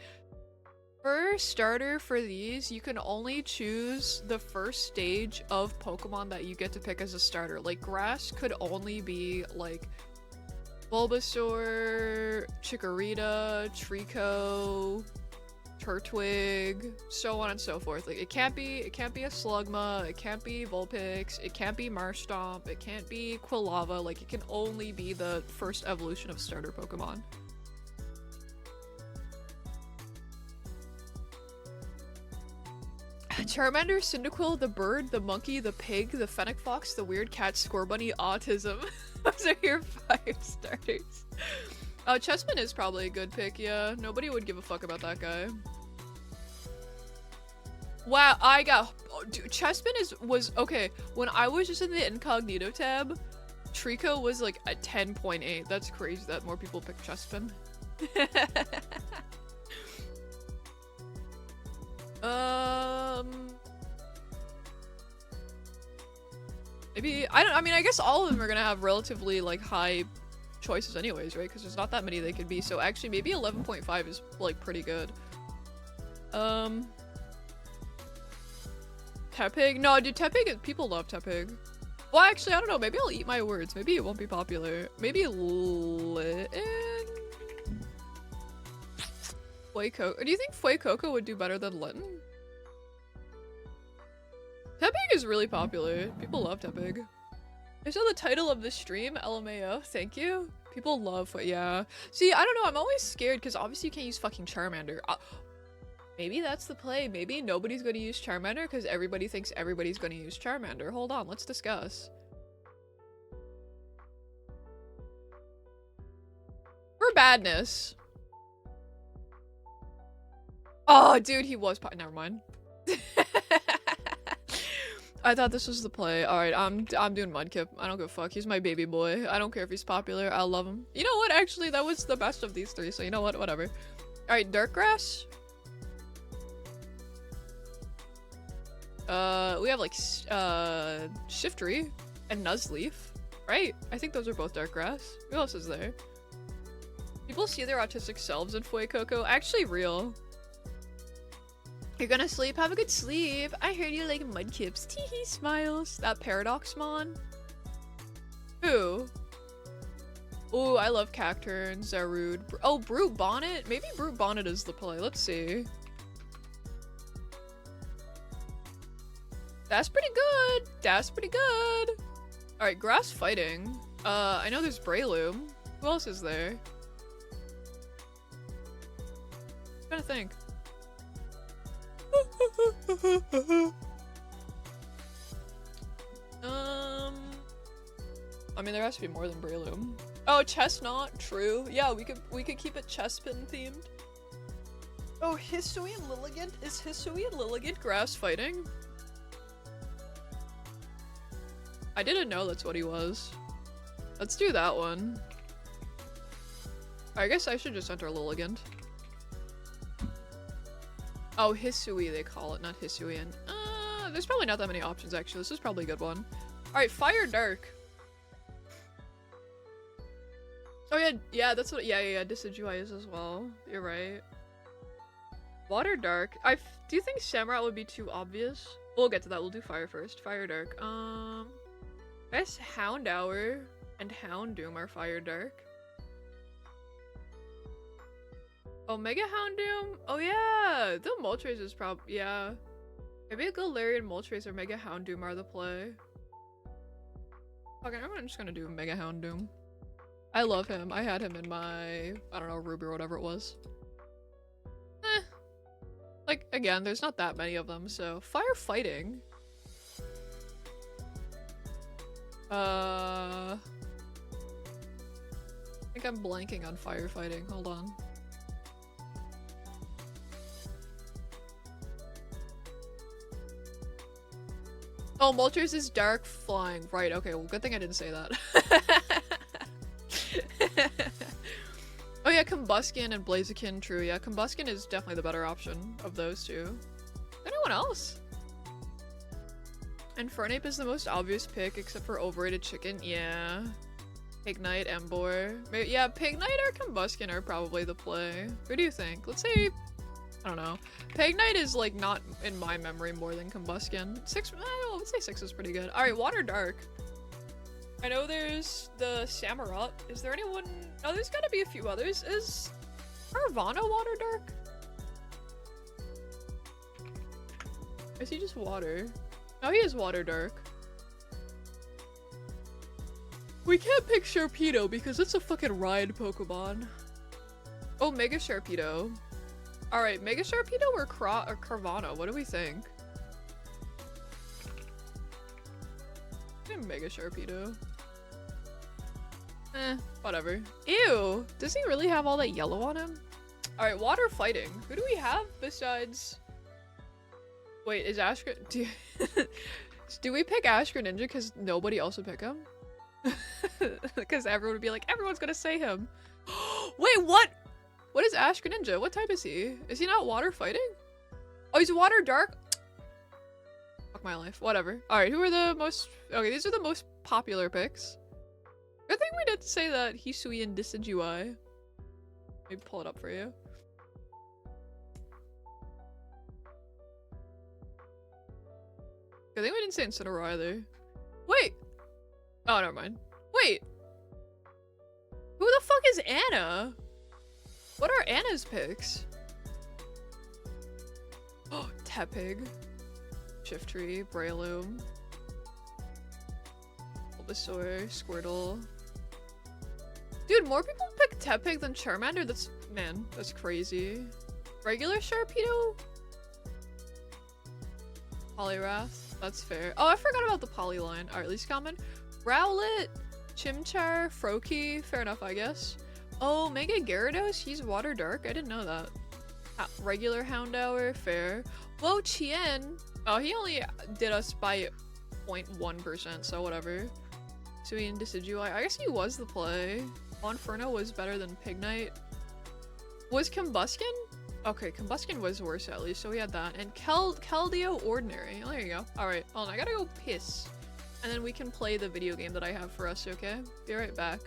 For starter for these, you can only choose the first stage of Pokemon that you get to pick as a starter. Like, grass could only be, like, Bulbasaur, Chikorita, Trico, Turtwig, so on and so forth. Like, it can't be a Slugma, it can't be Vulpix, it can't be Marshtomp, it can't be Quilava. Like, it can only be the first evolution of starter Pokemon. Charmander, Cyndaquil, the bird, the monkey, the pig, the fennec fox, the weird cat, Scorbunny, autism. Those are your 5 starters. Chessman is probably a good pick, yeah. Nobody would give a fuck about that guy. Wow, dude, Chessman was okay. When I was just in the incognito tab, Trico was like a 10.8. That's crazy that more people pick Chessman. Maybe, I mean, I guess all of them are gonna have relatively, like, high choices anyways, right? Because there's not that many they could be, so actually maybe 11.5 is, like, pretty good. Tepig? No, dude, Tepig, people love Tepig. Well, actually, I don't know. Maybe I'll eat my words. Maybe it won't be popular. Maybe Litten? Fuecoco. Do you think Fuecoco would do better than Litten? Tepig is really popular. People love Tepig. I saw the title of the stream, LMAO. Thank you. People love yeah. See, I don't know. I'm always scared because obviously you can't use fucking Charmander. Maybe that's the play. Maybe nobody's going to use Charmander because everybody thinks everybody's going to use Charmander. Hold on, let's discuss. For badness. Oh, dude, he was never mind. I thought this was the play. Alright, I'm doing Mudkip. I don't give a fuck. He's my baby boy. I don't care if he's popular. I love him. You know what? Actually, that was the best of these three. So you know what? Whatever. Alright, Darkgrass. We have like Shiftry and Nuzleaf, right? I think those are both Darkgrass. Who else is there? People see their autistic selves in Fuecoco. Actually real. You're gonna sleep? Have a good sleep. I heard you like Mudkips. Teehee smiles. That Paradoxmon. Who? Ooh, I love Cacturne, Zarude. Oh, Brute Bonnet? Maybe Brute Bonnet is the play. Let's see. That's pretty good. That's pretty good. Alright, Grass Fighting. I know there's Breloom. Who else is there? I'm trying to think. I mean, there has to be more than Breloom. Oh, Chestnut. True. Yeah, we could keep it Chespin themed. Oh, Hisuian Lilligant? Is Hisuian Lilligant Grass Fighting? I didn't know that's what he was. Let's do that one. I guess I should just enter Lilligant. Oh, Hisui they call it, not Hisuian. There's probably not that many options actually. This is probably a good one. Alright, Fire Dark. Oh yeah, that's what, yeah, Decidueye is as well. You're right. Water Dark. Do you think Samurott would be too obvious? We'll get to that. We'll do Fire first. Fire Dark. I guess Houndour and Houndoom are Fire Dark. Oh, Mega Houndoom? Oh yeah! The Moltres is yeah. Maybe a Galarian Moltres or Mega Houndoom are the play. Okay, I'm just gonna do Mega Houndoom. I love him. I had him in my, I don't know, Ruby or whatever it was. Like, again, there's not that many of them, so Firefighting. I think I'm blanking on Firefighting. Hold on. Oh, Moltres is Dark Flying. Right, okay, well, good thing I didn't say that. Oh yeah, Combuskin and Blaziken, true. Yeah, Combuskin is definitely the better option of those two. Anyone else? And Fernape is the most obvious pick, except for Overrated Chicken. Yeah. Pignite, Embor. Maybe, yeah, Pignite or Combuskin are probably the play. Who do you think? Let's say, I don't know. Pignite is like not in my memory more than Combuskin. 6, I don't know, let's say 6 is pretty good. Alright, Water Dark. I know there's the Samurott. Is there anyone? Oh, there's gotta be a few others. Is Carvana Water Dark? Is he just water? No, he is Water Dark. We can't pick Sharpedo because it's a fucking ride Pokemon. Oh, Mega Sharpedo. Alright, Mega Sharpedo or Carvana? What do we think? Mega Sharpedo. Whatever. Ew! Does he really have all that yellow on him? Alright, Water Fighting. Who do we have besides... Wait, is Ashka... Do we pick Ash Greninja because nobody else would pick him? Because everyone would be like, everyone's gonna say him. Wait, what? What is Ash Greninja? What type is he? Is he not Water Fighting? Oh, he's Water Dark? Fuck my life. Whatever. Alright, who are the most... Okay, these are the most popular picks. Good thing we didn't say that Hisui and Decidueye. Let me pull it up for you. I think we didn't say Incineroar either. Wait! Oh, never mind. Wait! Who the fuck is Anna? What are Anna's picks? Oh, Tepig. Shiftry, Breloom. Bulbasaur, Squirtle. Dude, more people pick Tepig than Charmander? That's- man, that's crazy. Regular Sharpedo? Poliwrath, that's fair. Oh, I forgot about the Poly line. Alright, least common. Rowlet, Chimchar, Froakie, fair enough, I guess. Oh, Mega Gyarados, he's Water Dark? I didn't know that. Regular Houndour, fair. Whoa, Chien! Oh, he only did us by 0.1%, so whatever. Suin Decidueye, I guess he was the play. Monferno was better than Pignite. Was Combuskin? Okay, Combuskin was worse at least, so we had that. And Keldeo Ordinary. Oh, there you go. Alright, hold on, I gotta go piss. And then we can play the video game that I have for us, okay? Be right back.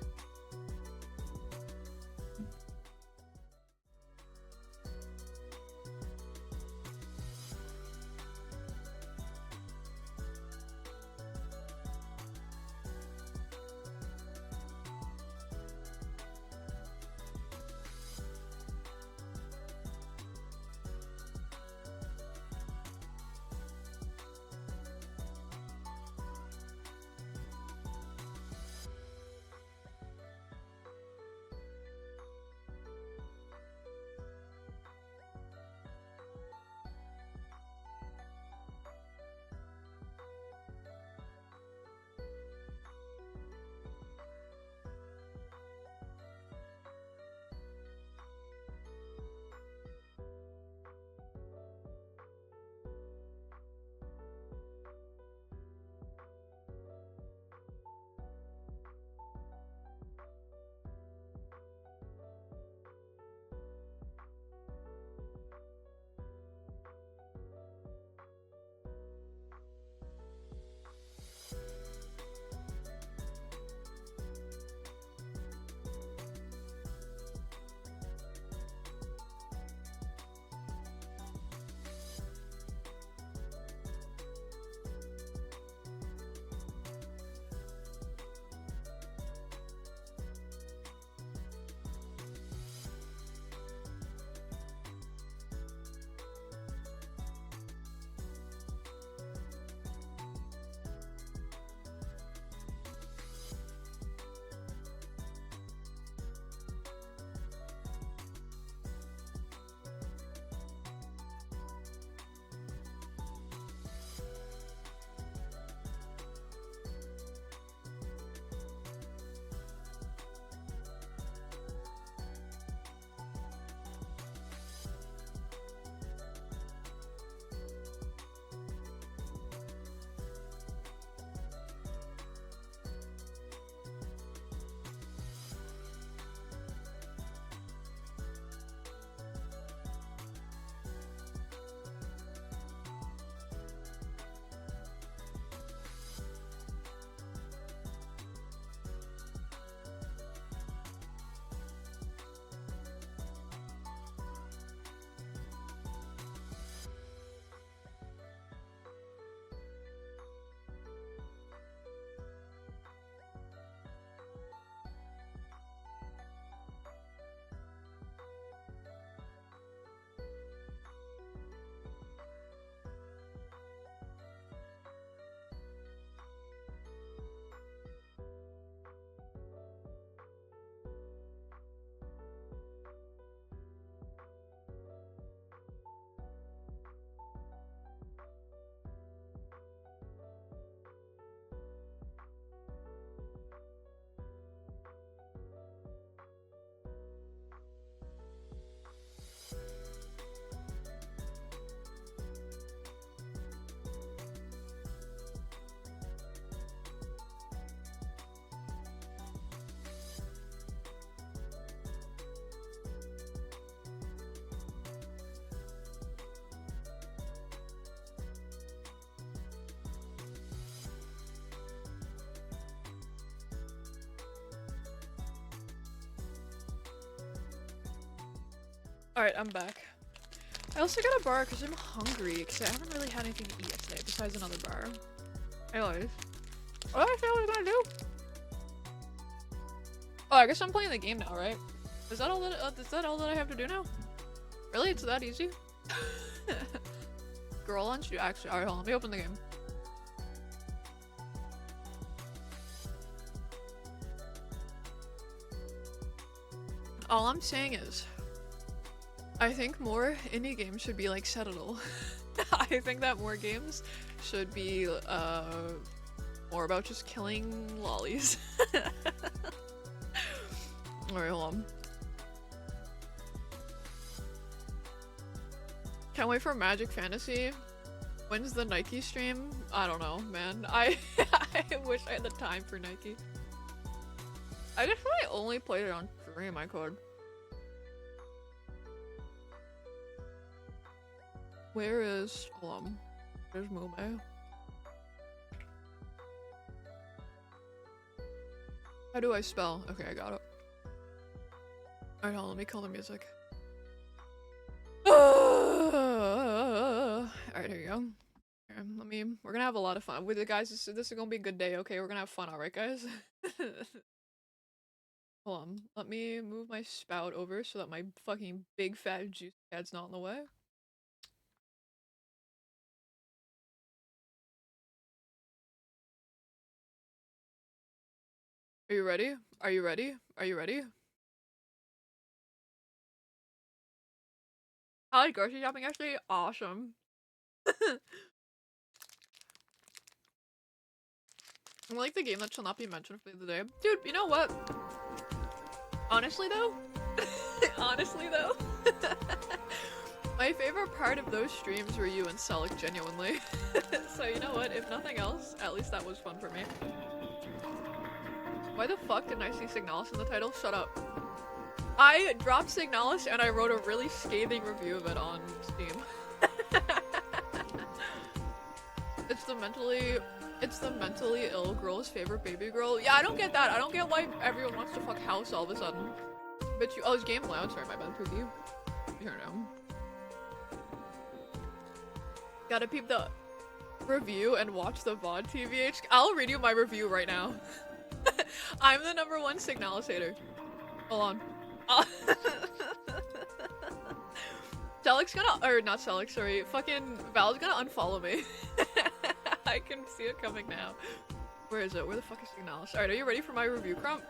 Alright, I'm back. I also got a bar because I'm hungry because I haven't really had anything to eat yet today besides another bar. Anyways, what did I say I was gonna do? Oh, I guess I'm playing the game now, right? Is that all that I have to do now? Really? It's that easy? Girl lunch? Actually, alright, hold on. Let me open the game. All I'm saying is, I think more indie games should be like Citadel. I think that more games should be more about just killing lollies. Alright, hold on. Can't wait for Magic Fantasy. When's the Nike stream? I don't know, man. I wish I had the time for Nike. I guess I only played it on stream, I could. Where is... hold on. Where's Mume? How do I spell? Okay, I got it. Alright, hold on, let me kill the music. Alright, here you go. Here, we're gonna have a lot of fun. With the guys, this is gonna be a good day, okay? We're gonna have fun, alright guys? Hold on, let me move my spout over so that my fucking big fat juice head's not in the way. Are you ready? Are you ready? Are you ready? I like grocery shopping actually. Awesome. I like the game that shall not be mentioned for the day. Dude, you know what? Honestly though, my favorite part of those streams were you and Selic, genuinely. So you know what? If nothing else, at least that was fun for me. Why the fuck didn't I see Signalis in the title? Shut up. I dropped Signalis and I wrote a really scathing review of it on Steam. It's the mentally ill girl's favorite baby girl. Yeah, I don't get that. I don't get why everyone wants to fuck House all of a sudden. Bitch, oh, it's gameplay. I'm sorry, my bad, Pookie. Here now. Gotta peep the review and watch the VOD TVH. I'll read you my review right now. I'm the #1 Signalis hater. Hold on. Selic's gonna- or not Selic, sorry. Fucking Val's gonna unfollow me. I can see it coming now. Where is it? Where the fuck is Signalis? Alright, are you ready for my review, Crump?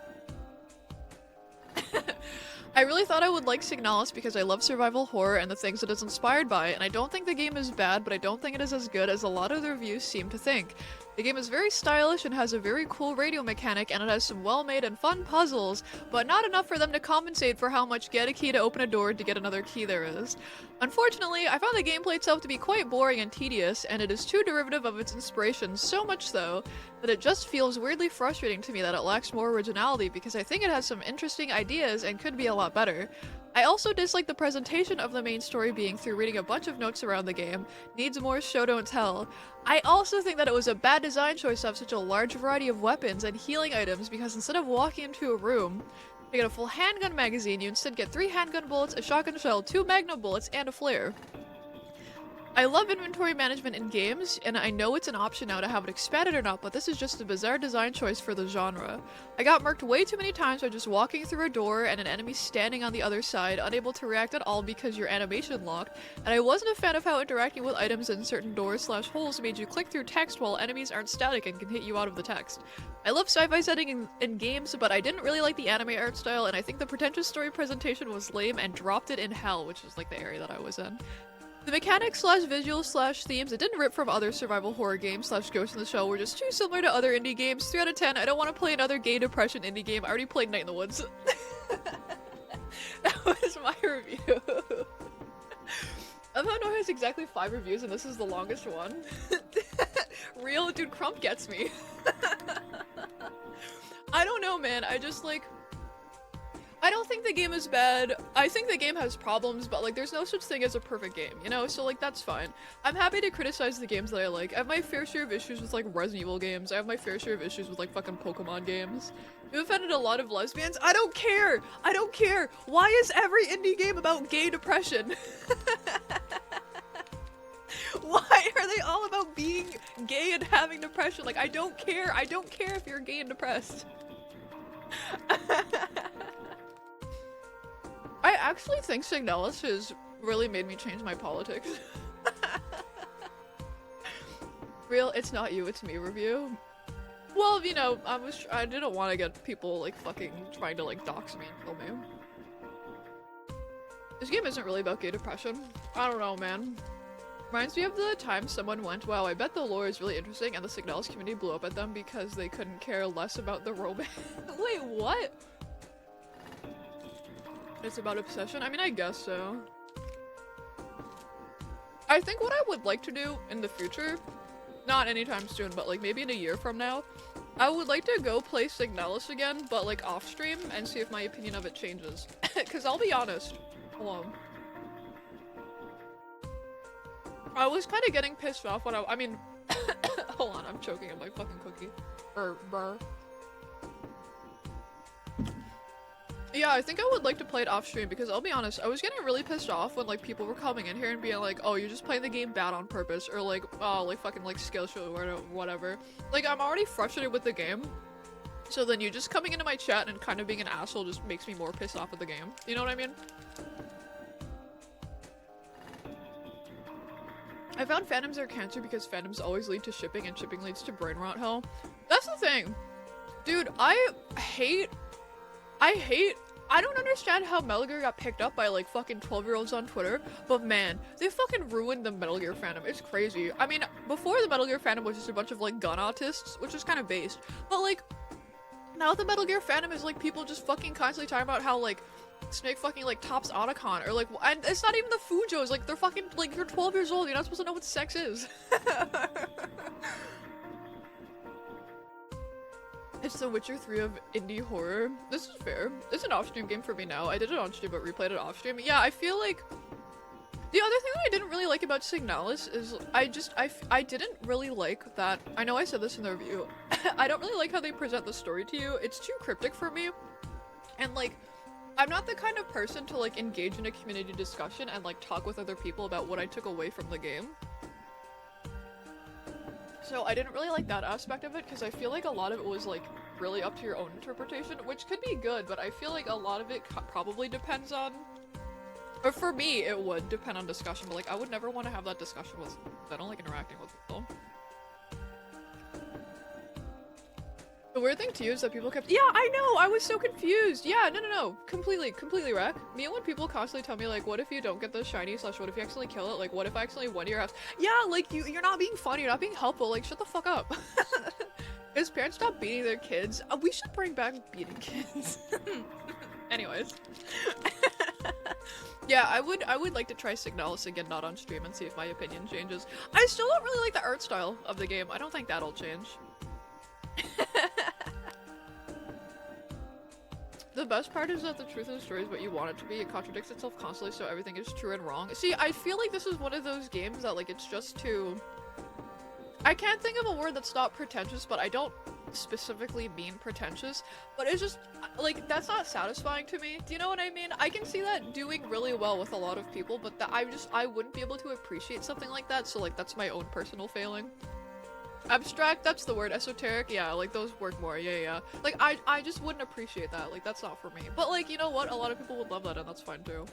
I really thought I would like Signalis because I love survival horror and the things it is inspired by, and I don't think the game is bad, but I don't think it is as good as a lot of the reviews seem to think. The game is very stylish and has a very cool radio mechanic, and it has some well-made and fun puzzles, but not enough for them to compensate for how much get a key to open a door to get another key there is. Unfortunately, I found the gameplay itself to be quite boring and tedious, and it is too derivative of its inspiration, so much so that it just feels weirdly frustrating to me that it lacks more originality because I think it has some interesting ideas and could be a lot better. I also dislike the presentation of the main story being through reading a bunch of notes around the game, needs more show don't tell. I also think that it was a bad design choice to have such a large variety of weapons and healing items because instead of walking into a room to get a full handgun magazine, you instead get 3 handgun bullets, a shotgun shell, 2 magnum bullets, and a flare. I love inventory management in games, and I know it's an option now to have it expanded or not, but this is just a bizarre design choice for the genre. I got murked way too many times by just walking through a door and an enemy standing on the other side, unable to react at all because your animation locked, and I wasn't a fan of how interacting with items in certain doors/holes made you click through text while enemies aren't static and can hit you out of the text. I love sci-fi setting in games, but I didn't really like the anime art style, and I think the pretentious story presentation was lame and dropped it in hell, which is like the area that I was in. The mechanics/visuals/themes it didn't rip from other survival horror games/Ghost in the Shell were just too similar to other indie games. 3 out of 10. I don't want to play another gay depression indie game. I already played Night in the Woods. That was my review. I thought no has exactly 5 reviews and this is the longest one. Real dude, Crump gets me. I don't know, man. I just like... I don't think the game is bad. I think the game has problems, but like there's no such thing as a perfect game, you know? So like that's fine. I'm happy to criticize the games that I like. I have my fair share of issues with like Resident Evil games. I have my fair share of issues with like fucking Pokemon games. You offended a lot of lesbians? I don't care! I don't care! Why is every indie game about gay depression? Why are they all about being gay and having depression? Like, I don't care. I don't care if you're gay and depressed. I actually think Signalis has really made me change my politics. Real, it's not you, it's me review. Well, you know, I didn't want to get people like fucking trying to like dox me and kill me. This game isn't really about gay depression. I don't know, man. Reminds me of the time someone went, wow, I bet the lore is really interesting, and the Signalis community blew up at them because they couldn't care less about the romance. Wait, what? It's about obsession? I mean, I guess so. I think what I would like to do in the future, not anytime soon, but like maybe in a year from now, I would like to go play Signalis again, but like off stream, and see if my opinion of it changes. Cause I'll be honest, hold on. I was kind of getting pissed off when I mean, hold on, I'm choking on my fucking cookie. Burr. Yeah, I think I would like to play it off stream because I'll be honest, I was getting really pissed off when like people were coming in here and being like, oh, you're just playing the game bad on purpose, or like, oh, like fucking like Skillshare or whatever. Like, I'm already frustrated with the game, so then you just coming into my chat and kind of being an asshole just makes me more pissed off with the game. You know what I mean? I found fandoms are cancer because fandoms always lead to shipping and shipping leads to brain rot hell. That's the thing. Dude, I don't understand how Metal Gear got picked up by like fucking 12-year-olds on Twitter, but man, they fucking ruined the Metal Gear fandom. It's crazy. I mean, before the Metal Gear fandom was just a bunch of like gun autists, which is kind of based, but like, now the Metal Gear fandom is like people just fucking constantly talking about how like Snake fucking like tops Otacon, or like, and it's not even the Fujos, like they're fucking, like, you're 12 years old, you're not supposed to know what sex is. It's the Witcher 3 of indie horror. This is fair. It's an off-stream game for me now. I did it on stream but replayed it off-stream. Yeah, I feel like the other thing that I didn't really like about Signalis is I didn't really like that. I know I said this in the review. I don't really like how they present the story to you. It's too cryptic for me. And like, I'm not the kind of person to like engage in a community discussion and like talk with other people about what I took away from the game. So I didn't really like that aspect of it because I feel like a lot of it was like really up to your own interpretation, which could be good, but I feel like a lot of it probably depends on, or for me it would depend on discussion, but like I would never want to have that discussion with, I don't like interacting with people. The weird thing too is that people kept- yeah, I know! I was so confused! Yeah, no. Completely wreck. Me and when people constantly tell me like, what if you don't get the shiny / what if you accidentally kill it? Like, what if I accidentally went to your house? Yeah, like, you're not being funny, you're not being helpful, like, shut the fuck up. His parents stop beating their kids. We should bring back beating kids. Anyways. Yeah, I would like to try Signalis again, not on stream, and see if my opinion changes. I still don't really like the art style of the game. I don't think that'll change. The best part is that the truth of the story is what you want it to be. It contradicts itself constantly, so everything is true and wrong. See, I feel like this is one of those games that, like, it's just too... I can't think of a word that's not pretentious, but I don't specifically mean pretentious. But it's just, like, that's not satisfying to me. Do you know what I mean? I can see that doing really well with a lot of people, but that I wouldn't be able to appreciate something like that, so, like, that's my own personal failing. Abstract, that's the word. Esoteric, yeah, like those work more, yeah. Like, I just wouldn't appreciate that, like, that's not for me. But like, you know what, a lot of people would love that and that's fine too.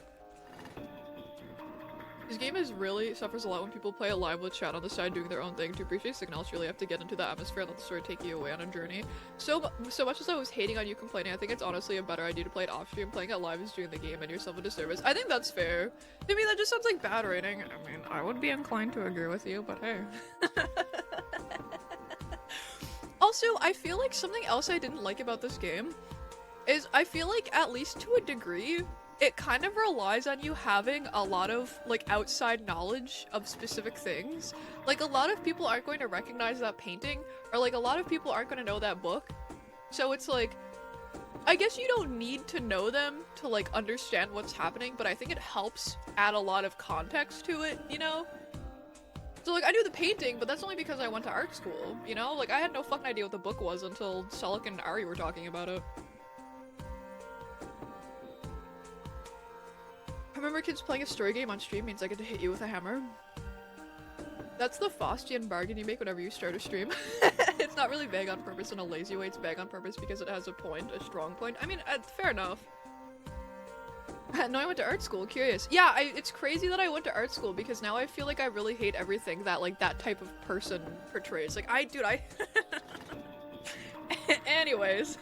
This game really suffers a lot when people play it live with chat on the side doing their own thing. To appreciate Signalis, you really have to get into the atmosphere and let the story take you away on a journey. So much as I was hating on you complaining, I think it's honestly a better idea to play it off stream. Playing it live is doing the game and yourself a disservice. I think that's fair. To me, that just sounds like bad rating. I mean, I would be inclined to agree with you, but hey. Also, I feel like something else I didn't like about this game is I feel like, at least to a degree, it kind of relies on you having a lot of, like, outside knowledge of specific things. Like, a lot of people aren't going to recognize that painting, or, like, a lot of people aren't going to know that book. So it's like, I guess you don't need to know them to, like, understand what's happening, but I think it helps add a lot of context to it, you know? So, like, I knew the painting, but that's only because I went to art school, you know? Like, I had no fucking idea what the book was until Selleck and Ari were talking about it. I remember kids playing a story game on stream means I get to hit you with a hammer. That's the Faustian bargain you make whenever you start a stream. It's not really vague on purpose in a lazy way, it's vague on purpose because it has a point, a strong point. I mean, fair enough. No, I went to art school, curious. Yeah, it's crazy that I went to art school because now I feel like I really hate everything that, like, that type of person portrays. Like, dude, Anyways.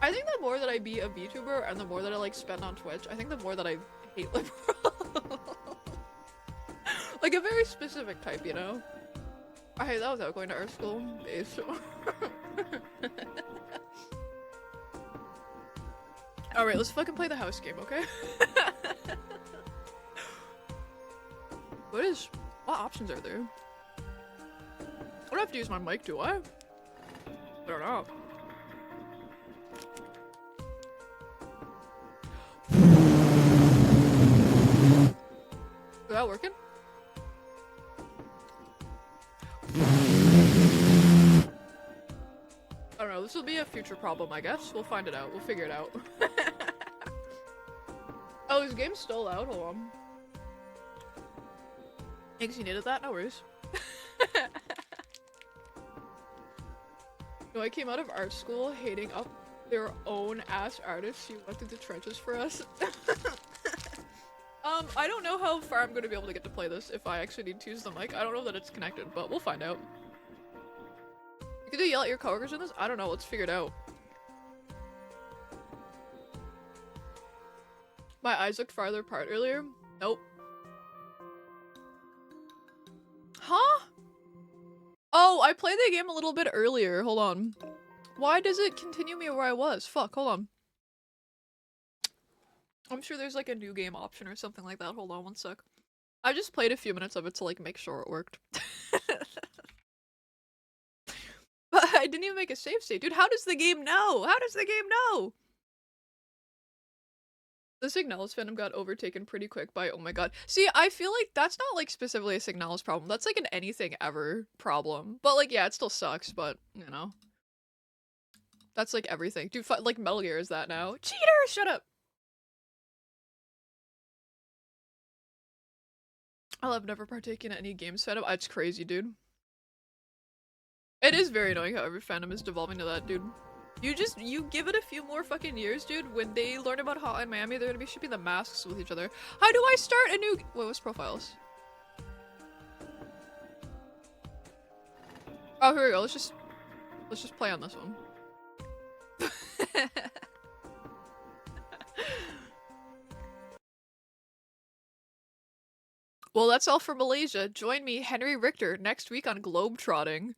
I think the more that I be a VTuber and the more that I, like, spend on Twitch, I think the more that I hate liberal. Like, a very specific type, you know? I hate that without going to art school. Alright, let's fucking play the house game, okay? What options are there? I don't have to use my mic, do I? I don't know. Is that working? I don't know, this will be a future problem, I guess. We'll find it out. We'll figure it out. Oh, this game's still out. Hold on. Thanks, you needed that? No worries. No, I came out of art school hating up their own ass artists who went through the trenches for us. I don't know how far I'm going to be able to get to play this if I actually need to use the mic. I don't know that it's connected, but we'll find out. You can yell at your coworkers in this? I don't know, let's figure it out. My eyes looked farther apart earlier. Nope. Huh? Oh, I played the game a little bit earlier. Hold on. Why does it continue me where I was? Fuck, hold on. I'm sure there's like a new game option or something like that. Hold on one sec. I just played a few minutes of it to like make sure it worked. But I didn't even make a save state. Dude, how does the game know? How does the game know? The Signalis fandom got overtaken pretty quick by, oh my god. See, I feel like that's not like specifically a Signalis problem. That's like an anything ever problem. But like, yeah, it still sucks, but you know. That's like everything. Dude, like Metal Gear is that now. Cheater! Shut up! I'll have never partaken in any games fandom. It's crazy, dude. It is very annoying how every fandom is devolving to that, dude. You give it a few more fucking years, dude. When they learn about Hotline Miami, they're gonna be shipping the masks with each other. How do I start a new— wait, what's profiles? Oh, here we go. Let's just play on this one. Well, that's all for Malaysia. Join me, Henry Richter, next week on Globetrotting.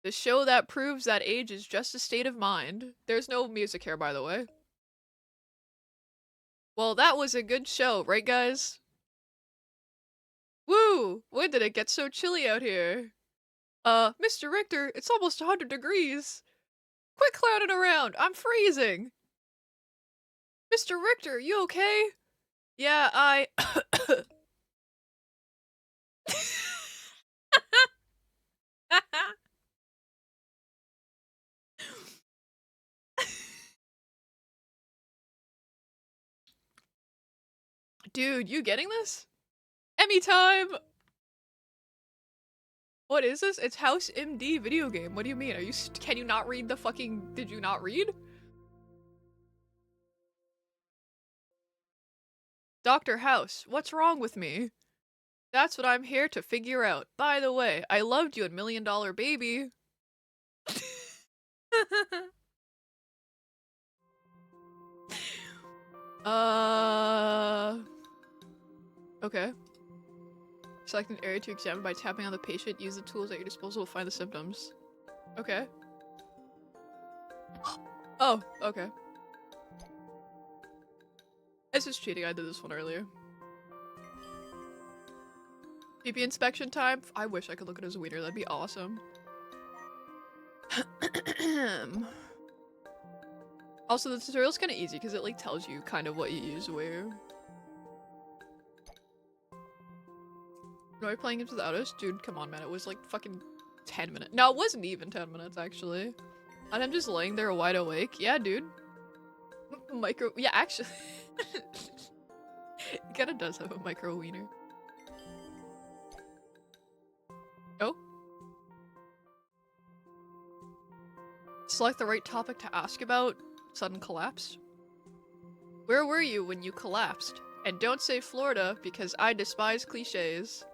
The show that proves that age is just a state of mind. There's no music here, by the way. Well, that was a good show, right guys? Woo! When did it get so chilly out here? Mr. Richter, it's almost 100 degrees. Quit clowning around, I'm freezing. Mr. Richter, you okay? Yeah, Dude, you getting this? Emmy time! What is this? It's House MD video game. What do you mean? Can you not read the fucking— did you not read? Dr. House, what's wrong with me? That's what I'm here to figure out. By the way, I loved you in $1 Million Baby. Okay. Select an area to examine by tapping on the patient. Use the tools at your disposal to find the symptoms. Okay. Oh, okay. This is cheating. I did this one earlier. PP inspection time? I wish I could look at his wiener. That'd be awesome. Also, the tutorial's kind of easy because it like tells you kind of what you use where. Am I playing games without us? Dude, come on, man. It was like fucking 10 minutes. No, it wasn't even 10 minutes, actually. And I'm just laying there wide awake. Yeah, dude. Yeah, actually. It kinda does have a micro wiener. Oh. Select the right topic to ask about. Sudden collapse. Where were you when you collapsed? And don't say Florida, because I despise cliches.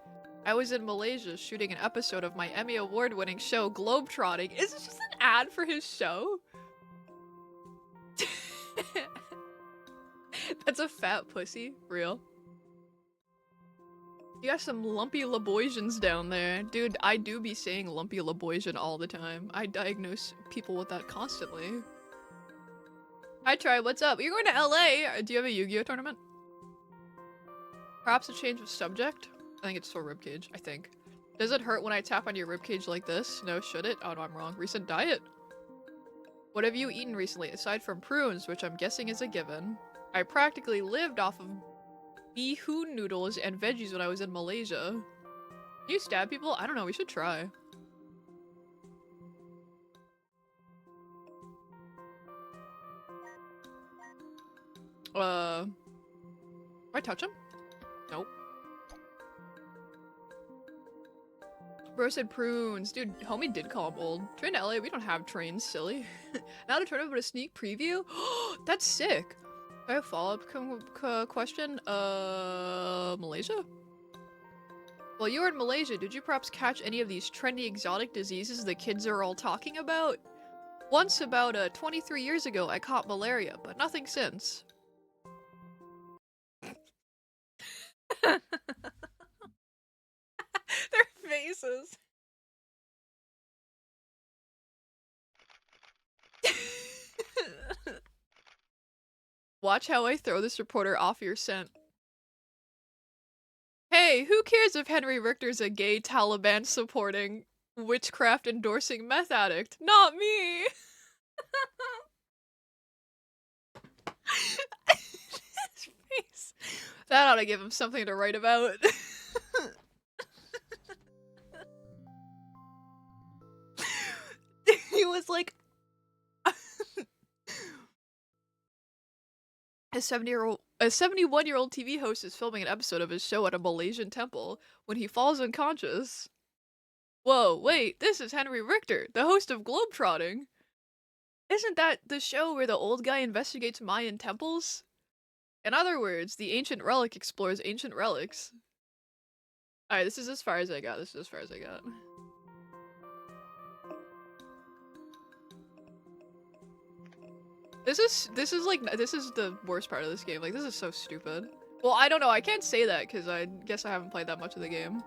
I was in Malaysia shooting an episode of my Emmy Award-winning show Globetrotting. Is this just an ad for his show? That's a fat pussy. Real. You got some lumpy Laboisians down there. Dude, I do be saying lumpy Laboisian all the time. I diagnose people with that constantly. Hi, Tri, what's up? You're going to LA! Do you have a Yu-Gi-Oh tournament? Perhaps a change of subject? I think it's for ribcage, I think. Does it hurt when I tap on your ribcage like this? No, should it? Oh no, I'm wrong. Recent diet. What have you eaten recently, aside from prunes, which I'm guessing is a given? I practically lived off of bihun noodles and veggies when I was in Malaysia. Can you stab people? I don't know, we should try. Do I touch him? Nope. Bro said prunes. Dude, homie did call him old. Train to LA, we don't have trains, silly. Not a tournament, but a sneak preview? That's sick. I have a follow-up question. Malaysia? While you were in Malaysia, did you perhaps catch any of these trendy exotic diseases the kids are all talking about? Once, about 23 years ago, I caught malaria, but nothing since. Their faces. Watch how I throw this reporter off your scent. Hey, who cares if Henry Richter's a gay Taliban supporting, witchcraft endorsing meth addict? Not me! His face. That ought to give him something to write about. He was like... A 71-year-old TV host is filming an episode of his show at a Malaysian temple when he falls unconscious. Whoa, wait, this is Henry Richter, the host of Globetrotting. Isn't that the show where the old guy investigates Mayan temples? In other words, the ancient relic explores ancient relics. Alright, this is as far as I got. This is the worst part of this game. Like, this is so stupid. Well, I don't know. I can't say that because I guess I haven't played that much of the game.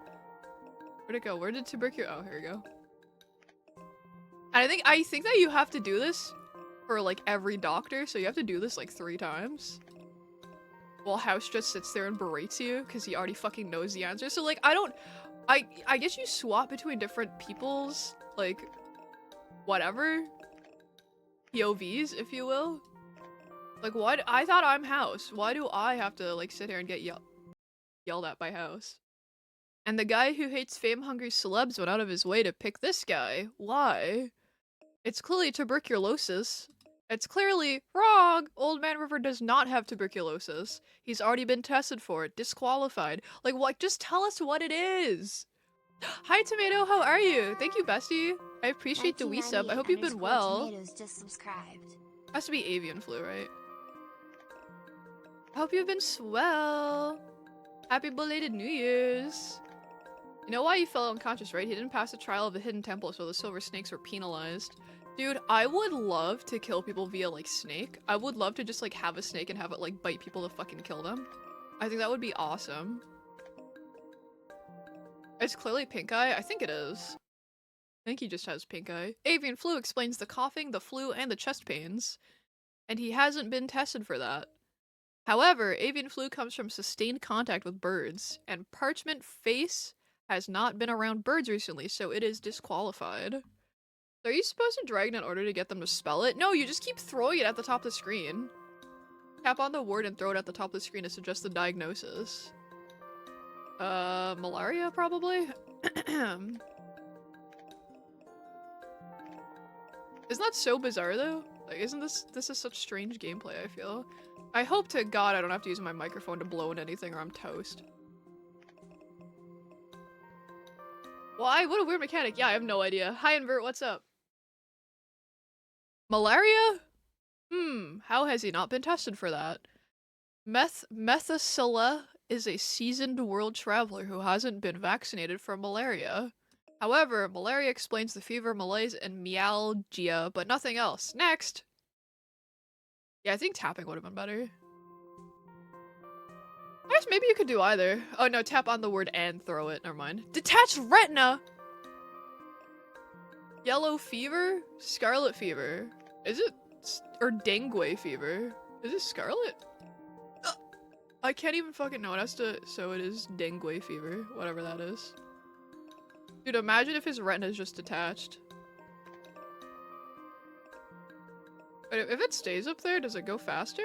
Where'd it go? Where did tuberculosis? Oh, here we go. And I think that you have to do this for like every doctor, so you have to do this like 3 times. While House just sits there and berates you because he already fucking knows the answer. So like, I guess you swap between different people's like whatever POVs, if you will. Like, what? I thought I'm House. Why do I have to like sit here and get yelled at by House? And the guy who hates fame-hungry celebs went out of his way to pick this guy. Why? It's clearly tuberculosis. It's clearly wrong. Old Man River does not have tuberculosis. He's already been tested for it. Disqualified. Like, what? Just tell us what it is. Hi, Tomato. How are you? Thank you, bestie. I appreciate the Wii sub. I hope you've been well. Tomatoes just subscribed. Has to be avian flu, right? I hope you've been swell. Happy belated New Year's. You know why he fell unconscious, right? He didn't pass the trial of the hidden temple, so the silver snakes were penalized. Dude, I would love to kill people via, like, snake. I would love to just, like, have a snake and have it, like, bite people to fucking kill them. I think that would be awesome. It's clearly pink eye. I think it is. I think he just has pink eye. Avian flu explains the coughing, the flu, and the chest pains. And he hasn't been tested for that. However, avian flu comes from sustained contact with birds, and parchment face has not been around birds recently, so it is disqualified. Are you supposed to drag it in order to get them to spell it? No, you just keep throwing it at the top of the screen. Tap on the word and throw it at the top of the screen to suggest the diagnosis. Malaria, probably? Isn't that so bizarre, though? Like, isn't this is such strange gameplay, I feel. I hope to God I don't have to use my microphone to blow in anything or I'm toast. Why? What a weird mechanic. Yeah, I have no idea. Hi, Invert, what's up? Malaria? How has he not been tested for that? Methuselah is a seasoned world traveler who hasn't been vaccinated for malaria. However, malaria explains the fever, malaise, and myalgia, but nothing else. Next! Yeah, I think tapping would have been better. I guess maybe you could do either. Oh no, tap on the word and throw it. Never mind. Detached retina! Yellow fever? Scarlet fever. Is it? Or dengue fever. Is it scarlet? I can't even fucking know. It has to. So it is dengue fever. Whatever that is. Dude, imagine if his retina is just detached. But if it stays up there, does it go faster?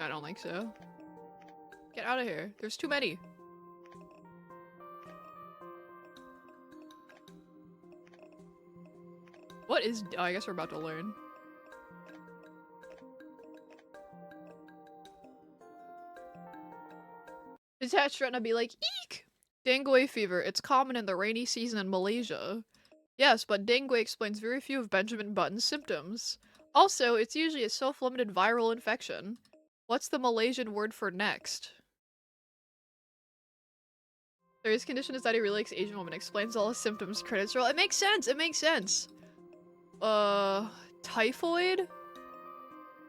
I don't think so. Get out of here. There's too many. What is... Oh, I guess we're about to learn. Detached retina be like, eek! Dengue fever. It's common in the rainy season in Malaysia. Yes, but dengue explains very few of Benjamin Button's symptoms. Also, it's usually a self-limited viral infection. What's the Malaysian word for next? His condition is that he really likes Asian women. Explains all his symptoms. Credits roll. It makes sense. It makes sense. Typhoid?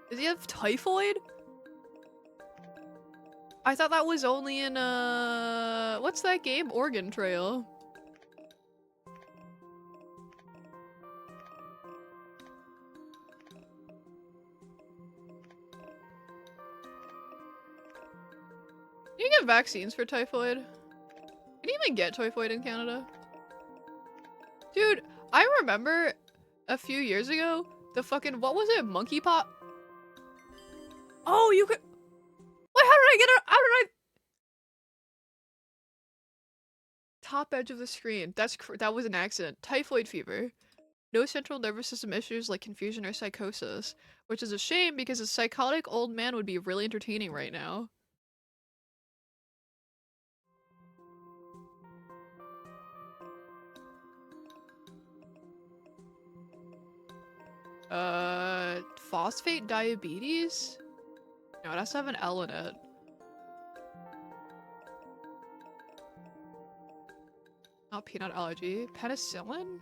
Does he have typhoid? I thought that was only in, what's that game? Oregon Trail. Can you get vaccines for typhoid? Can you even get typhoid in Canada? Dude, I remember a few years ago, the fucking, what was it? Monkeypox? Oh, you could- Wait, how did I get it? How did I- Top edge of the screen. That was an accident. Typhoid fever. No central nervous system issues like confusion or psychosis. Which is a shame because a psychotic old man would be really entertaining right now. Phosphate diabetes? No, it has to have an L in it. Not peanut allergy. Penicillin?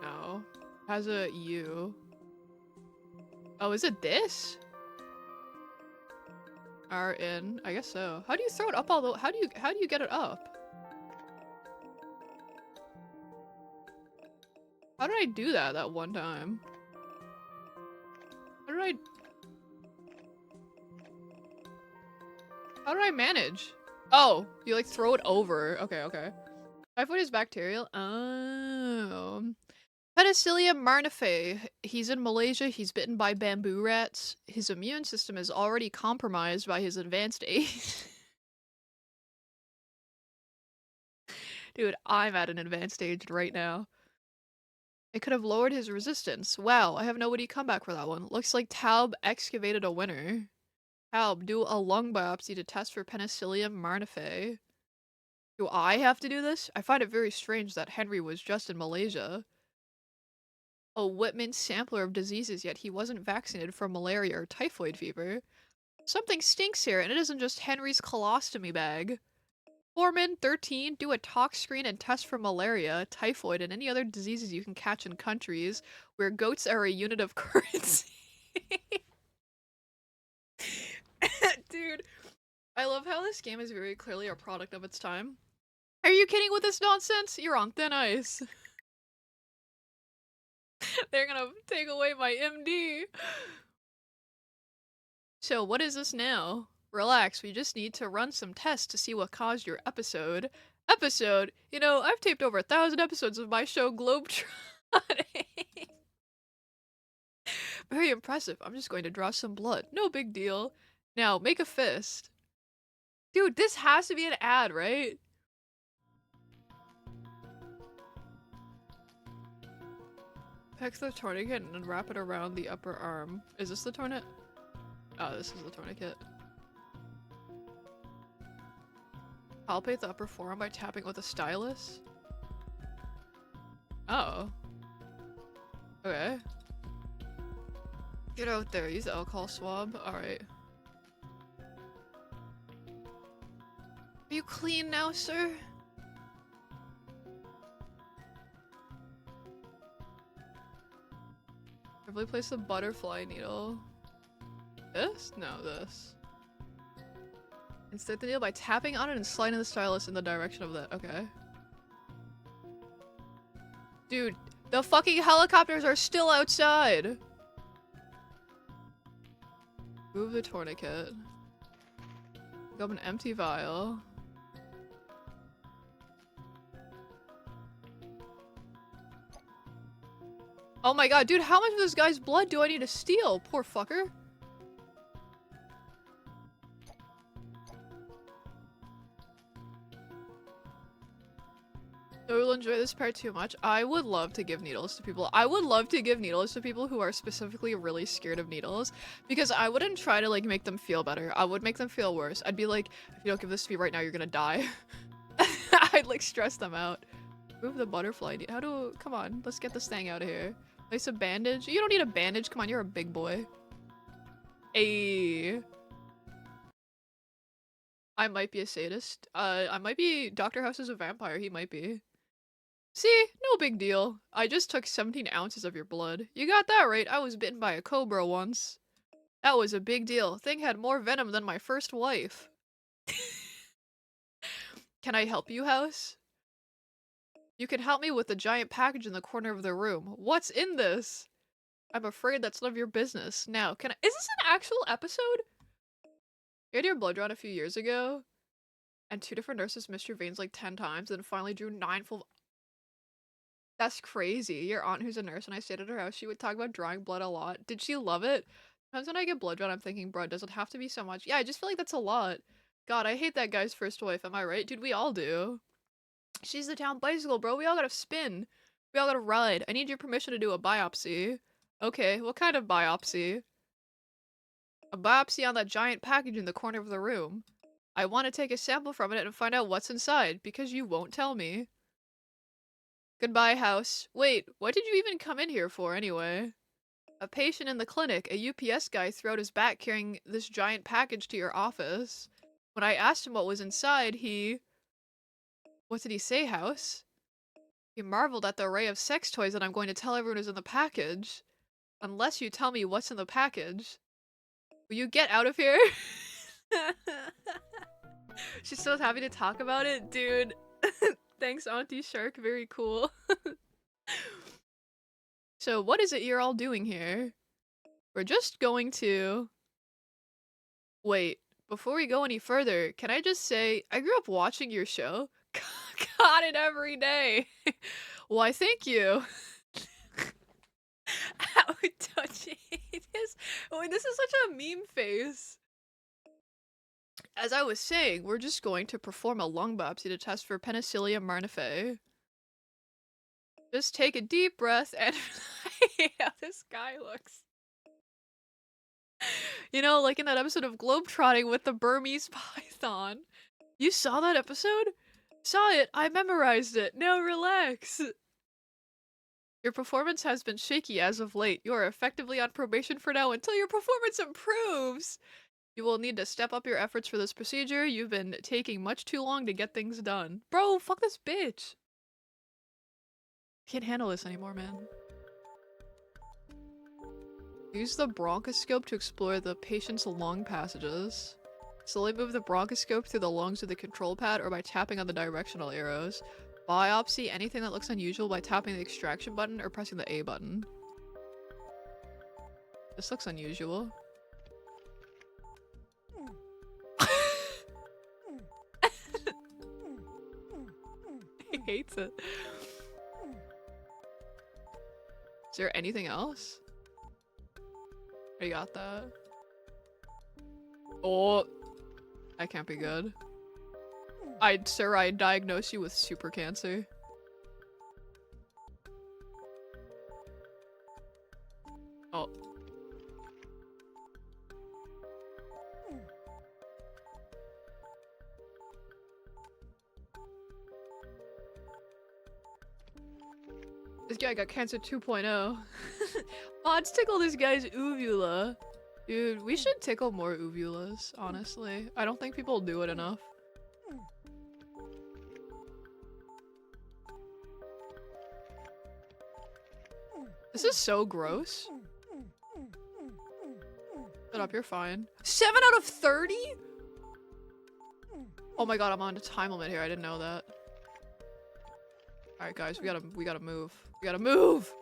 No. Has a U. Oh, is it this? RN? I guess so. How do you throw it up all the- how do you get it up? How did I do that one time? How did I manage? Oh, you like throw it over. Okay, okay. Typhoid is bacterial. Oh. Penicillium marnifae. He's in Malaysia. He's bitten by bamboo rats. His immune system is already compromised by his advanced age. Dude, I'm at an advanced age right now. It could have lowered his resistance. Wow, I have nobody come back for that one. Looks like Taub excavated a winner. Taub, do a lung biopsy to test for Penicillium marnifae. Do I have to do this? I find it very strange that Henry was just in Malaysia. A Whitman sampler of diseases, yet he wasn't vaccinated for malaria or typhoid fever. Something stinks here, and it isn't just Henry's colostomy bag. Foreman, 13, do a tox screen and test for malaria, typhoid, and any other diseases you can catch in countries where goats are a unit of currency. Dude, I love how this game is very clearly a product of its time. Are you kidding with this nonsense? You're on thin ice. They're gonna take away my MD. So what is this now? Relax, we just need to run some tests to see what caused your episode. Episode? You know, I've taped over 1,000 episodes of my show Globetrotting. Very impressive. I'm just going to draw some blood. No big deal. Now, make a fist. Dude, this has to be an ad, right? Pick the tourniquet and wrap it around the upper arm. Is this the tourniquet? Oh, this is the tourniquet. Palpate the upper forearm by tapping with a stylus. Oh. Okay. Get out there, use the alcohol swab. Alright. Are you clean now, sir? Carefully place the butterfly needle. This? No, this. Insert the needle by tapping on it and sliding the stylus in the direction of that. Okay. Dude, the fucking helicopters are still outside! Move the tourniquet. Pick up an empty vial. Oh my god, dude, how much of this guy's blood do I need to steal? Poor fucker. I will enjoy this part too much. I would love to give needles to people. I would love to give needles to people who are specifically really scared of needles, because I wouldn't try to like make them feel better. I would make them feel worse. I'd be like, if you don't give this to me right now, you're gonna die. I'd like stress them out. Move the butterfly. How do? Come on, let's get this thing out of here. Place a bandage. You don't need a bandage. Come on, you're a big boy. Ayy. I might be a sadist. I might be. Dr. House is a vampire. He might be. See? No big deal. I just took 17 ounces of your blood. You got that right. I was bitten by a cobra once. That was a big deal. Thing had more venom than my first wife. Can I help you, House? You can help me with the giant package in the corner of the room. What's in this? I'm afraid that's none of your business. Now, can I- Is this an actual episode? You had your blood drawn a few years ago, and 2 different nurses missed your veins like 10 times, and finally drew 9 full- That's crazy. Your aunt who's a nurse, when I stayed at her house, she would talk about drawing blood a lot. Did she love it? Sometimes when I get blood drawn, I'm thinking, bro, does it have to be so much? Yeah, I just feel like that's a lot. God, I hate that guy's first wife, am I right? Dude, we all do. She's the town bicycle, bro. We all gotta spin. We all gotta ride. I need your permission to do a biopsy. Okay, what kind of biopsy? A biopsy on that giant package in the corner of the room. I want to take a sample from it and find out what's inside, because you won't tell me. Goodbye, House. Wait, what did you even come in here for, anyway? A patient in the clinic, a UPS guy threw out his back carrying this giant package to your office. When I asked him what was inside, he... What did he say, House? He marveled at the array of sex toys that I'm going to tell everyone is in the package. Unless you tell me what's in the package. Will you get out of here? She's so happy to talk about it? Dude. Thanks, Auntie Shark. Very cool. So, what is it you're all doing here? We're just going to... Wait, before we go any further, can I just say, I grew up watching your show. Got it every day. Why, thank you. How touching it is. Oh, this is such a meme face. As I was saying, we're just going to perform a lung biopsy to test for Penicillium marnifae. Just take a deep breath and I hate how this guy looks. You know, like in that episode of Globetrotting with the Burmese python. You saw that episode? Saw it. I memorized it. Now relax. Your performance has been shaky as of late. You are effectively on probation for now until your performance improves. You will need to step up your efforts for this procedure. You've been taking much too long to get things done. Bro, fuck this bitch. Can't handle this anymore, man. Use the bronchoscope to explore the patient's lung passages. Slowly move the bronchoscope through the lungs with the control pad or by tapping on the directional arrows. Biopsy anything that looks unusual by tapping the extraction button or pressing the A button. This looks unusual. He hates it. Is there anything else? I got that. Oh, that can't be good. Sir, I diagnose you with super cancer. Oh. This guy got cancer 2.0. Mods tickle this guy's uvula. Dude, we should tickle more uvulas, honestly. I don't think people do it enough. This is so gross. Shut up, you're fine. 7 out of 30? Oh my god, I'm on a time limit here. I didn't know that. Alright guys, we gotta move. We gotta move!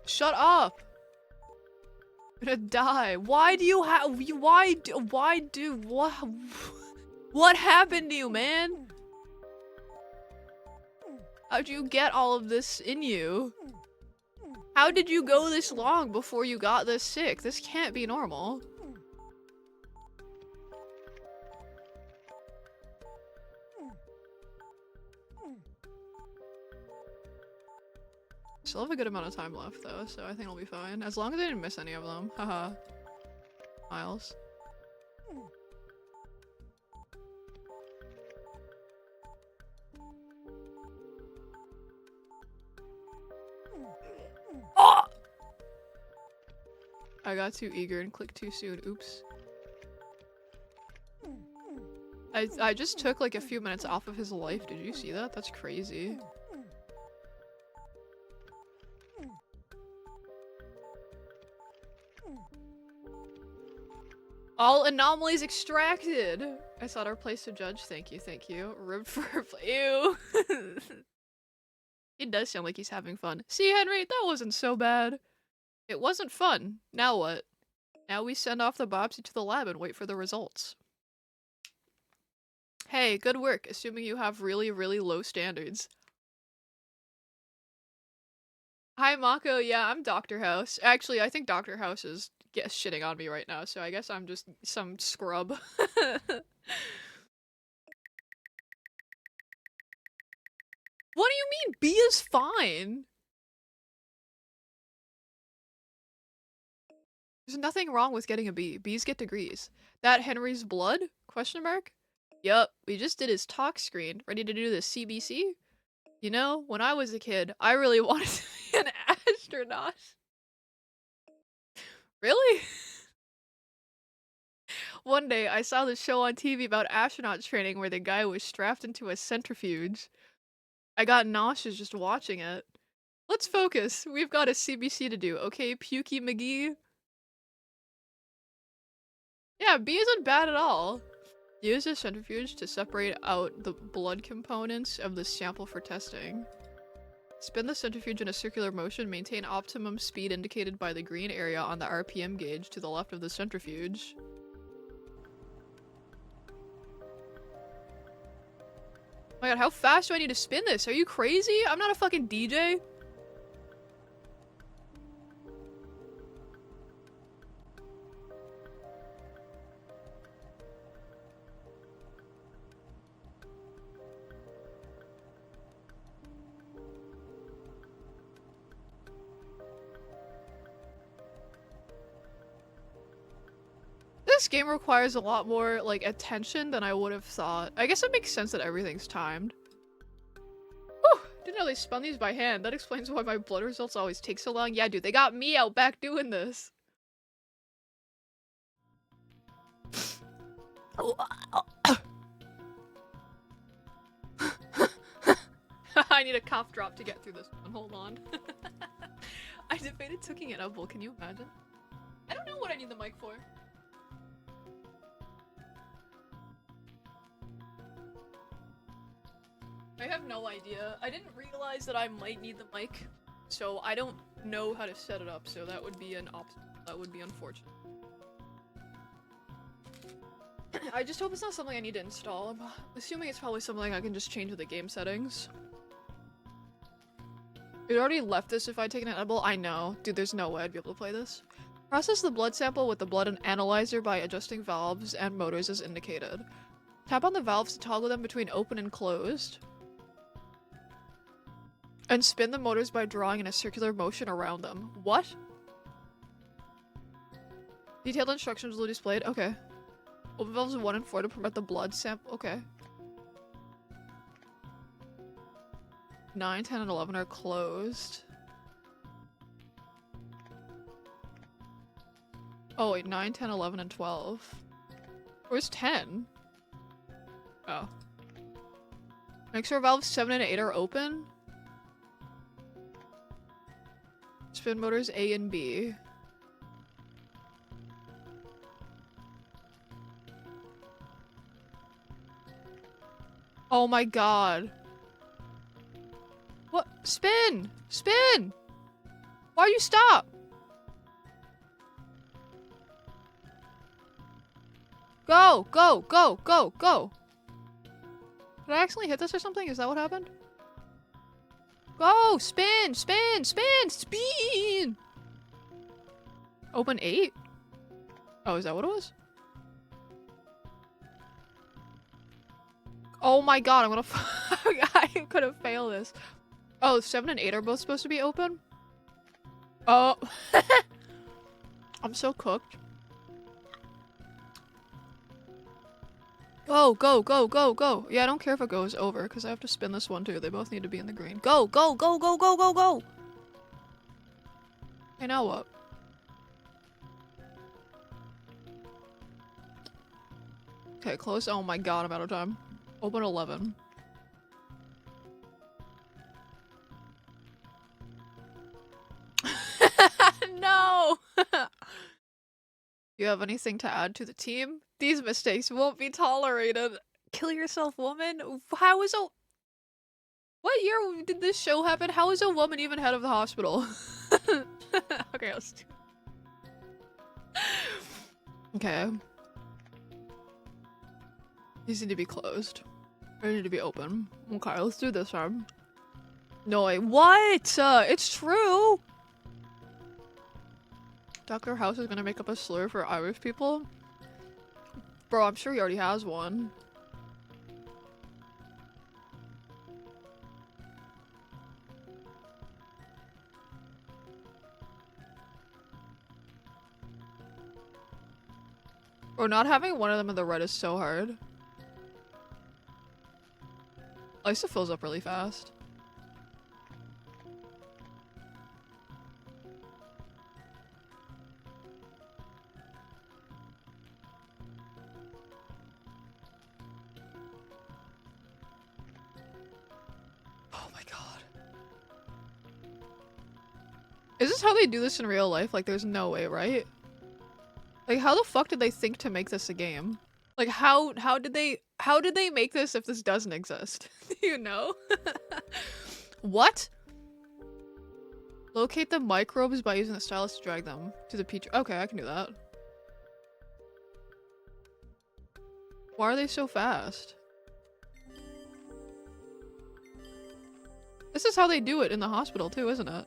Shut up! I'm gonna die. Why do you have- what happened to you, man? How'd you get all of this in you? How did you go this long before you got this sick? This can't be normal. Still have a good amount of time left though, so I think I'll be fine. As long as I didn't miss any of them. Haha. Miles. Oh! I got too eager and clicked too soon. Oops. I just took like a few minutes off of his life. Did you see that? That's crazy. All anomalies extracted! I sought our place to judge. Thank you, thank you. Ribbed for- ew! It does sound like he's having fun. See, Henry, that wasn't so bad. It wasn't fun. Now what? Now we send off the biopsy to the lab and wait for the results. Hey, good work, assuming you have really, really low standards. Hi, Mako. Yeah, I'm Dr. House. Actually, I think Dr. House is shitting on me right now, so I guess I'm just some scrub. What do you mean? B is fine. There's nothing wrong with getting a B. B's get degrees. That Henry's blood? Question mark? Yup, we just did his talk screen. Ready to do the CBC? You know, when I was a kid, I really wanted to be an astronaut. Really? One day, I saw this show on TV about astronaut training where the guy was strapped into a centrifuge. I got nauseous just watching it. Let's focus. We've got a CBC to do, okay, Pukey McGee? Yeah, B isn't bad at all. Use a centrifuge to separate out the blood components of the sample for testing. Spin the centrifuge in a circular motion. Maintain optimum speed indicated by the green area on the RPM gauge to the left of the centrifuge. Oh my god, how fast do I need to spin this? Are you crazy? I'm not a fucking DJ. This game requires a lot more, like, attention than I would have thought. I guess it makes sense that everything's timed. Whew! Didn't know they spun these by hand. That explains why my blood results always take so long. Yeah, dude, they got me out back doing this. I need a cough drop to get through this one. Hold on. I debated taking an edible. Can you imagine? I don't know what I need the mic for. I have no idea. I didn't realize that I might need the mic, so I don't know how to set it up, so that would be an that would be unfortunate. I just hope it's not something I need to install. I'm assuming it's probably something I can just change with the game settings. It already left this if I'd taken an edible. I know. Dude, there's no way I'd be able to play this. Process the blood sample with the blood analyzer by adjusting valves and motors as indicated. Tap on the valves to toggle them between open and closed. And spin the motors by drawing in a circular motion around them. What? Detailed instructions will be displayed. Okay. Open valves 1 and 4 to permit the blood sample. Okay. 9, 10, and 11 are closed. Oh wait, 9, 10, 11, and 12. Where's 10? Oh. Make sure valves 7 and 8 are open. Spin motors A and B. Oh my god. What? Spin! Spin! Why'd you stop? Go! Go! Go! Go! Go! Did I accidentally hit this or something? Is that what happened? Go! Spin! Spin! Spin! Spin! Open 8? Oh, is that what it was? Oh my god, I'm gonna I couldn't fail this. Oh, 7 and 8 are both supposed to be open? Oh. I'm so cooked. Go, go, go, go, go. Yeah, I don't care if it goes over, because I have to spin this one too. They both need to be in the green. Go, go, go, go, go, go, go! Okay, now what? Okay, close. Oh my god, I'm out of time. Open 11. No! You have anything to add to the team? These mistakes won't be tolerated. Kill yourself, woman? How is a... What year did this show happen? How is a woman even head of the hospital? Okay, let's do... Okay. These need to be closed. They need to be open. Okay, let's do this one. No way. What? It's true! Dr. House is gonna make up a slur for Irish people? Bro, I'm sure he already has one. Or not having one of them in the red is so hard. At least it fills up really fast. Oh my god. Is this how they do this in real life? Like, there's no way, right? Like, how the fuck did they think to make this a game? Like, how did they make this if this doesn't exist? You know? What? Locate the microbes by using the stylus to drag them to the petri- Okay, I can do that. Why are they so fast? This is how they do it in the hospital too, isn't it?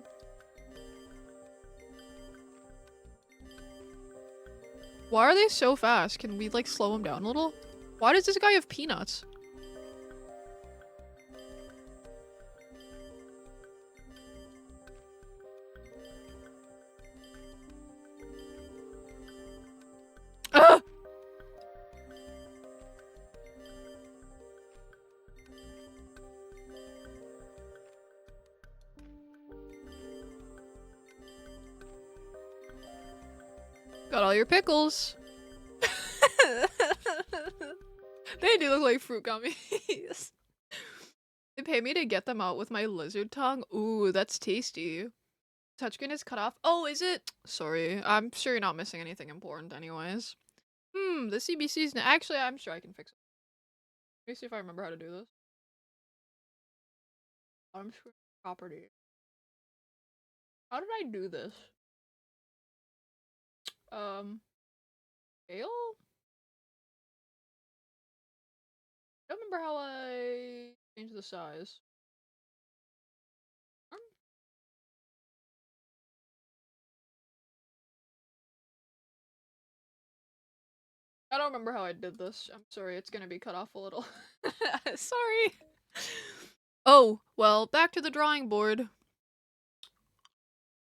Why are they so fast? Can we, like, slow them down a little? Why does this guy have peanuts? Ah! Got all your pickles. They do look like fruit gummies. They pay me to get them out with my lizard tongue. Ooh, that's tasty. Touchscreen is cut off. Oh, is it? Sorry. I'm sure you're not missing anything important anyways. The CBC's actually, I'm sure I can fix it. Let me see if I remember how to do this. I'm sure property. How did I do this? Scale? I don't remember how I changed the size. I don't remember how I did this. I'm sorry, it's gonna be cut off a little. Sorry. Oh, well, back to the drawing board.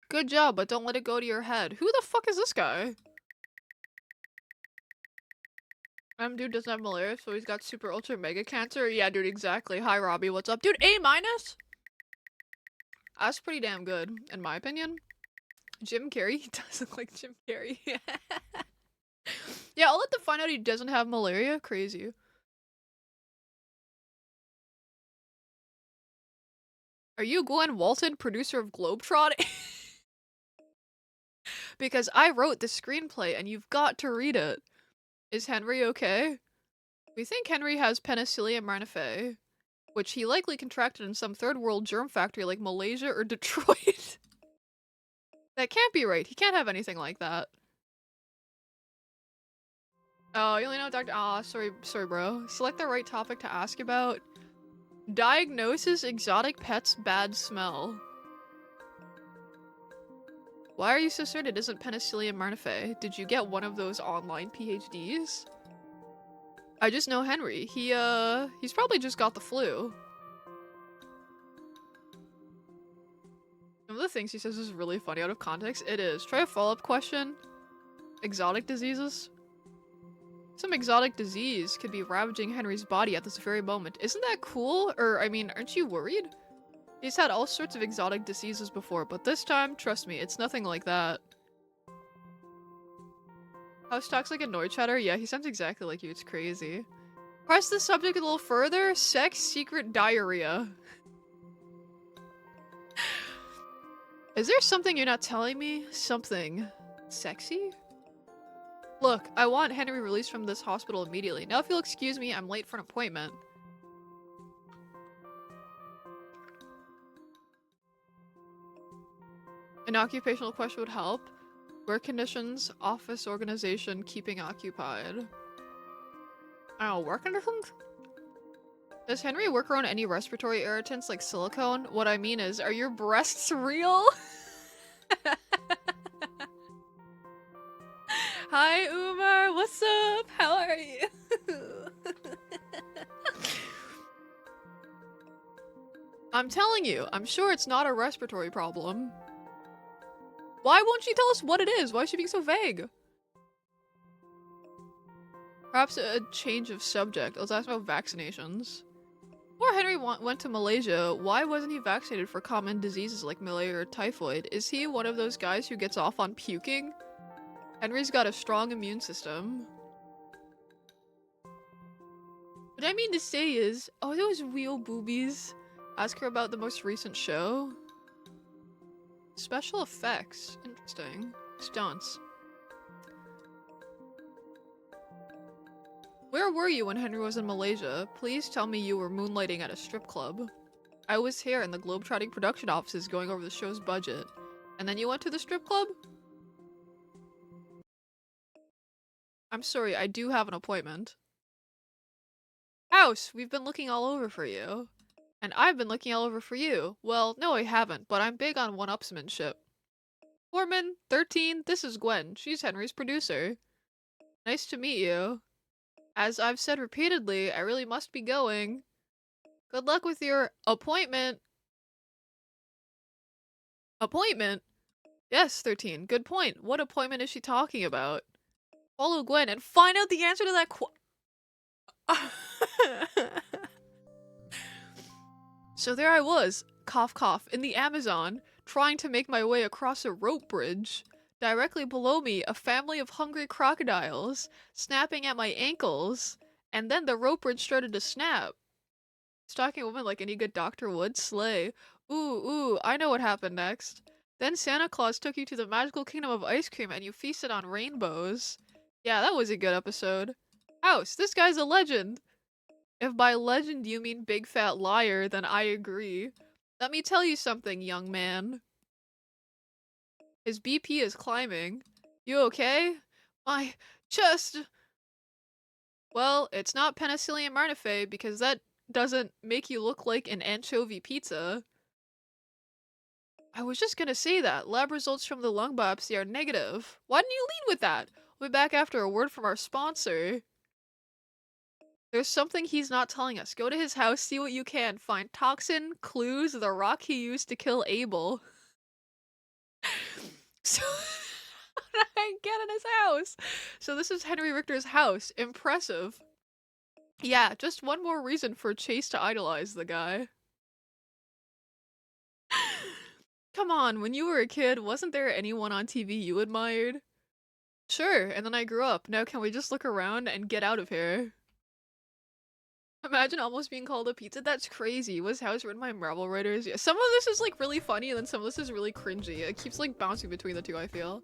Good job, but don't let it go to your head. Who the fuck is this guy? Dude doesn't have malaria, so he's got super ultra mega cancer? Yeah, dude, exactly. Hi, Robbie, what's up? Dude, A-? That's pretty damn good, in my opinion. Jim Carrey? He does look like Jim Carrey. Yeah, I'll let them find out he doesn't have malaria. Crazy. Are you Gwen Walton, producer of Globetrotting? Because I wrote the screenplay and you've got to read it. Is Henry okay? We think Henry has Penicillium rhinifae, which he likely contracted in some third world germ factory like Malaysia or Detroit. That can't be right. He can't have anything like that. Oh, you only know Dr. Ah, sorry, bro. Select the right topic to ask about. Diagnosis: exotic pets bad smell. Why are you so certain it isn't Penicillium rhinifae? Did you get one of those online PhDs? I just know Henry. He's probably just got the flu. Some of the things he says is really funny out of context. It is. Try a follow-up question. Exotic diseases? Some exotic disease could be ravaging Henry's body at this very moment. Isn't that cool? Or, I mean, aren't you worried? He's had all sorts of exotic diseases before, but this time, trust me, it's nothing like that. House talks like a Noid chatter? Yeah, he sounds exactly like you. It's crazy. Press the subject a little further. Sex, secret, diarrhea. Is there something you're not telling me? Something sexy? Look, I want Henry released from this hospital immediately. Now if you'll excuse me, I'm late for an appointment. An occupational question would help. Work conditions, office organization, keeping occupied. I don't know, work conditions? Does Henry work around any respiratory irritants like silicone? What I mean is, are your breasts real? Hi, Umar. What's up? How are you? I'm telling you, I'm sure it's not a respiratory problem. Why won't she tell us what it is? Why is she being so vague? Perhaps a change of subject. Let's ask about vaccinations. Before Henry went to Malaysia, why wasn't he vaccinated for common diseases like malaria or typhoid? Is he one of those guys who gets off on puking? Henry's got a strong immune system. What I mean to say is, oh, those real boobies. Ask her about the most recent show. Special effects. Interesting. Stunts. Where were you when Henry was in Malaysia? Please tell me you were moonlighting at a strip club. I was here in the Globetrotting production offices going over the show's budget. And then you went to the strip club? I'm sorry, I do have an appointment. House, we've been looking all over for you. And I've been looking all over for you. Well, no I haven't, but I'm big on one-upsmanship. Foreman, 13, this is Gwen. She's Henry's producer. Nice to meet you. As I've said repeatedly, I really must be going. Good luck with your appointment. Appointment? Yes, 13. Good point. What appointment is she talking about? Follow Gwen and find out the answer to that So there I was, cough cough, in the Amazon, trying to make my way across a rope bridge. Directly below me, a family of hungry crocodiles, snapping at my ankles, and then the rope bridge started to snap. Stalking a woman like any good doctor would, slay. Ooh, I know what happened next. Then Santa Claus took you to the magical kingdom of ice cream and you feasted on rainbows. Yeah, that was a good episode. House, this guy's a legend! If by legend you mean big fat liar, then I agree. Let me tell you something, young man. His BP is climbing. You okay? My chest! Well, it's not Penicillium rhinifae because that doesn't make you look like an anchovy pizza. I was just gonna say that. Lab results from the lung biopsy are negative. Why didn't you lead with that? We'll be back after a word from our sponsor. There's something he's not telling us. Go to his house, see what you can. Find toxin, clues, the rock he used to kill Abel. So, what did I get in his house? So this is Henry Richter's house. Impressive. Yeah, just one more reason for Chase to idolize the guy. Come on, when you were a kid, wasn't there anyone on TV you admired? Sure, and then I grew up. Now can we just look around and get out of here? Imagine almost being called a pizza. That's crazy. Was house written by Marvel writers? Yeah, some of this is like really funny and then some of this is really cringy. It keeps like bouncing between the two, I feel.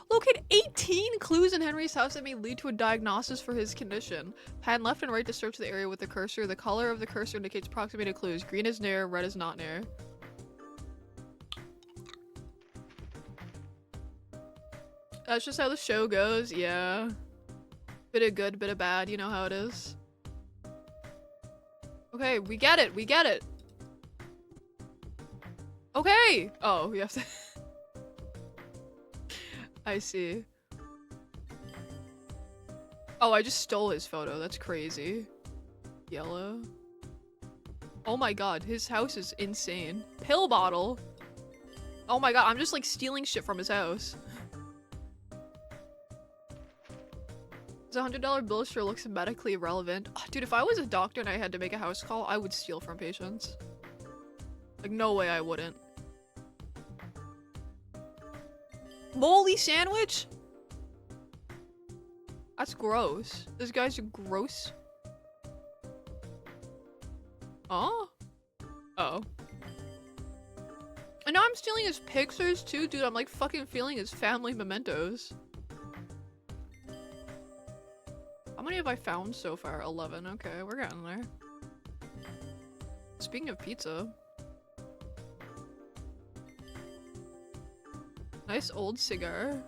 Locate 18 clues in Henry's house that may lead to a diagnosis for his condition. Pan left and right to search the area with the cursor. The color of the cursor indicates proximity to clues. Green is near, red is not near. That's just how the show goes, yeah. Bit of good, bit of bad, you know how it is. Okay, we get it, we get it. Okay! Oh, we have to... I see. Oh, I just stole his photo, that's crazy. Yellow. Oh my god, his house is insane. Pill bottle? Oh my god, I'm just like stealing shit from his house. This $100 bill sure looks medically relevant. Oh, dude, if I was a doctor and I had to make a house call, I would steal from patients. Like, no way I wouldn't. Moldy sandwich? That's gross. This guy's gross. Oh? Oh. And now I'm stealing his pictures too, dude. I'm like fucking feeling his family mementos. How many have I found so far? 11. Okay, we're getting there. Speaking of pizza. Nice old cigar.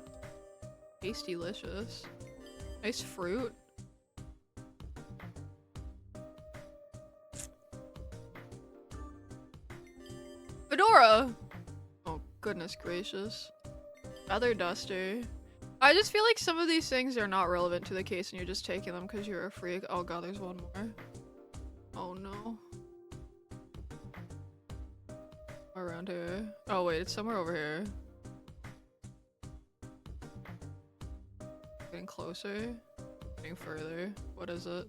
Tasty delicious. Nice fruit. Fedora! Oh, goodness gracious. Feather duster. I just feel like some of these things are not relevant to the case and you're just taking them because you're a freak. Oh god, there's one more. Oh no. Around here. Oh wait, it's somewhere over here. Getting closer. Getting further. What is it?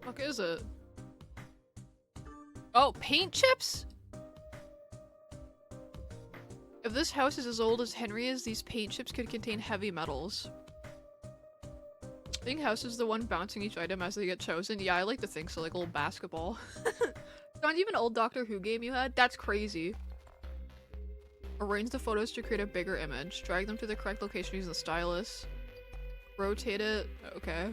What is it? Oh, paint chips? If this house is as old as Henry is, these paint chips could contain heavy metals. I think house is the one bouncing each item as they get chosen. Yeah, I like to think so, like a little basketball. Sounds even old Doctor Who game you had? That's crazy. Arrange the photos to create a bigger image. Drag them to the correct location using the stylus. Rotate it. Okay.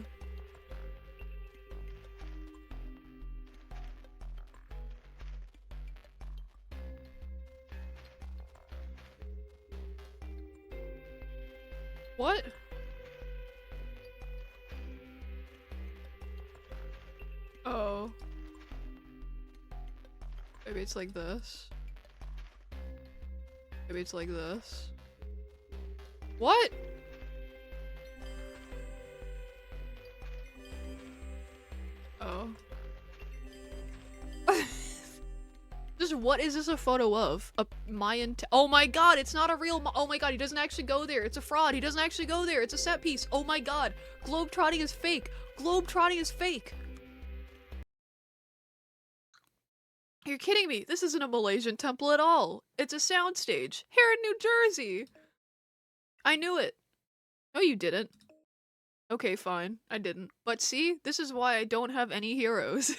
What? Oh. Maybe it's like this. Maybe it's like this. What? Oh. Just what is this a photo of? A Mayan oh my god, it's not a real oh my god, he doesn't actually go there. It's a fraud. He doesn't actually go there. It's a set piece. Oh my god. Globetrotting is fake. Globetrotting is fake. You're kidding me. This isn't a Malaysian temple at all. It's a soundstage. Here in New Jersey. I knew it. No, you didn't. Okay, fine. I didn't. But see, this is why I don't have any heroes.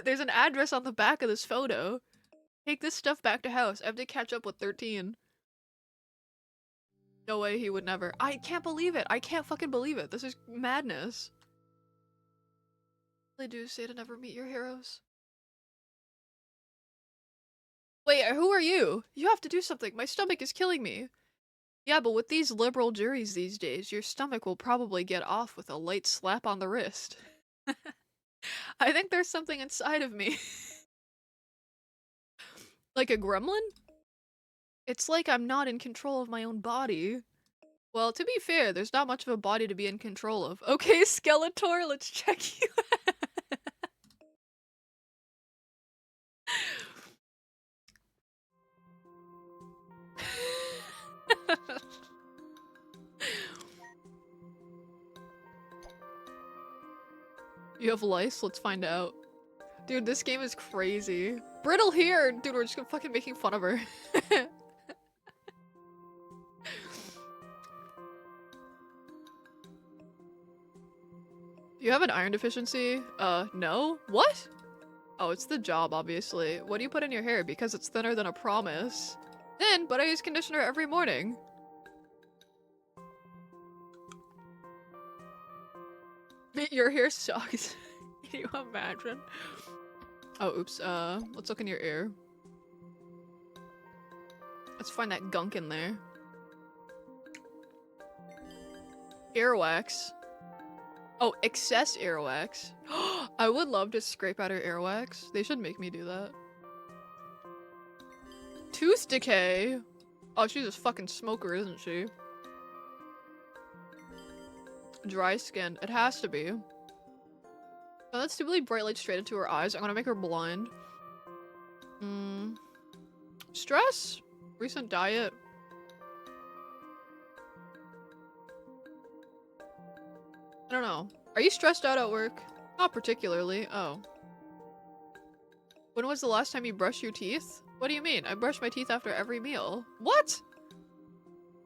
There's an address on the back of this photo. Take this stuff back to house. I have to catch up with 13. No way, he would never. I can't believe it. I can't fucking believe it. This is madness. They do say to never meet your heroes. Wait, who are you? You have to do something. My stomach is killing me. Yeah, but with these liberal juries these days, your stomach will probably get off with a light slap on the wrist. I think there's something inside of me. Like a gremlin? It's like I'm not in control of my own body. Well, to be fair, there's not much of a body to be in control of. Okay, Skeletor, let's check you out. You have lice? Let's find out. Dude, this game is crazy. Brittle here! Dude, we're just fucking making fun of her. You have an iron deficiency? No? What? Oh, it's the job, obviously. What do you put in your hair? Because it's thinner than a promise. Thin, but I use conditioner every morning. Your hair sucks. Can you imagine? Oh, oops. Let's look in your ear. Let's find that gunk in there. Earwax. Oh, excess earwax. I would love to scrape out her earwax. They should make me do that. Tooth decay. Oh, she's a fucking smoker, isn't she? Dry skin. It has to be. Oh, that's stupidly bright light straight into her eyes. I'm gonna make her blind. Stress? Recent diet? I don't know. Are you stressed out at work? Not particularly. Oh. When was the last time you brushed your teeth? What do you mean? I brush my teeth after every meal. What?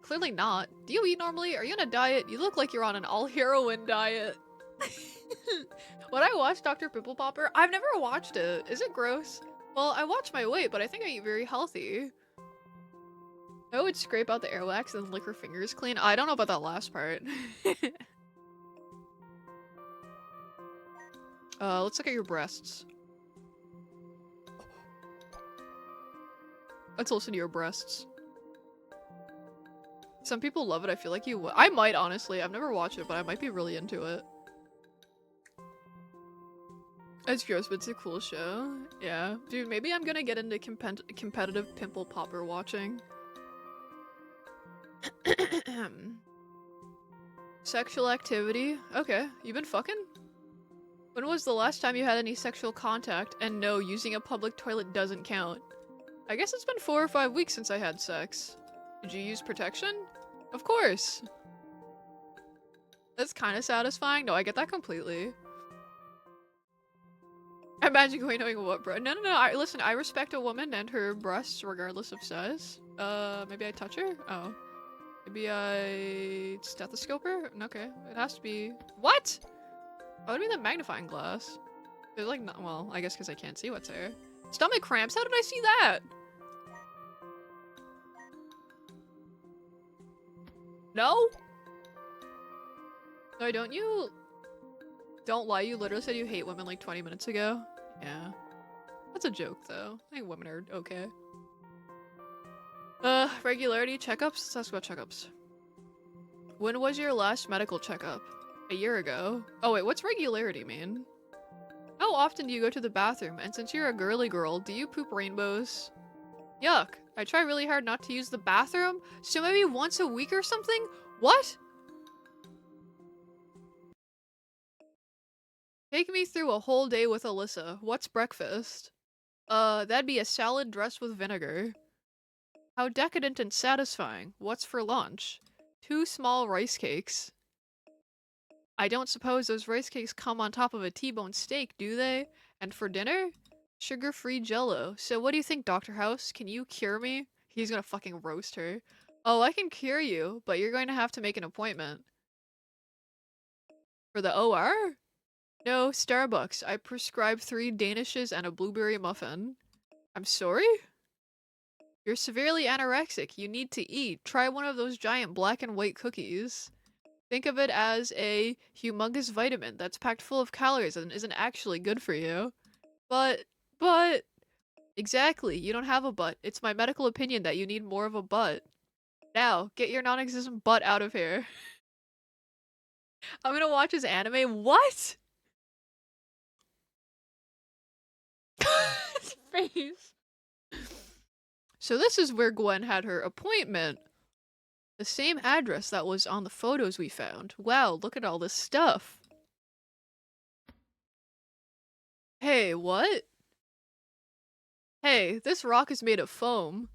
Clearly not. Do you eat normally? Are you on a diet? You look like you're on an all-heroin diet. When I watched Dr. Pimple Popper, I've never watched it. Is it gross? Well, I watch my weight, but I think I eat very healthy. I would scrape out the earwax and lick her fingers clean. I don't know about that last part. Let's look at your breasts. Let's listen to your breasts. Some people love it. I feel like you would. I might, honestly. I've never watched it, but I might be really into it. It's gross, but it's a cool show. Yeah. Dude, maybe I'm gonna get into competitive pimple popper watching. Sexual activity? Okay. You been fucking? When was the last time you had any sexual contact? And no, using a public toilet doesn't count. I guess it's been 4 or 5 weeks since I had sex. Did you use protection? Of course. That's kind of satisfying. No, I get that completely. Imagine going knowing what bro. No. Listen, I respect a woman and her breasts regardless of size. Maybe I touch her? Oh. Maybe I stethoscope her? Okay. It has to be. What? Oh, it'd be the magnifying glass. There's like not. Well, I guess because I can't see what's there. Stomach cramps? How did I see that? No? No, don't you? Don't lie, you literally said you hate women like 20 minutes ago. Yeah. That's a joke, though. I think women are okay. Regularity checkups? Let's ask about checkups. When was your last medical checkup? A year ago. Oh wait, what's regularity mean? How often do you go to the bathroom? And since you're a girly girl, do you poop rainbows? Yuck. I try really hard not to use the bathroom, so maybe once a week or something? What? Take me through a whole day with Alyssa. What's breakfast? That'd be a salad dressed with vinegar. How decadent and satisfying. What's for lunch? 2 small rice cakes. I don't suppose those rice cakes come on top of a T-bone steak, do they? And for dinner? Sugar-free jello. So what do you think, Dr. House? Can you cure me? He's gonna fucking roast her. Oh, I can cure you, but you're going to have to make an appointment. For the OR? No, Starbucks. I prescribe 3 Danishes and a blueberry muffin. I'm sorry? You're severely anorexic. You need to eat. Try one of those giant black and white cookies. Think of it as a humongous vitamin that's packed full of calories and isn't actually good for you. But... Exactly, you don't have a butt. It's my medical opinion that you need more of a butt. Now, get your non-existent butt out of here. I'm gonna watch his anime. What? His face. So this is where Gwen had her appointment. The same address that was on the photos we found. Wow, look at all this stuff. Hey, what? Hey, this rock is made of foam.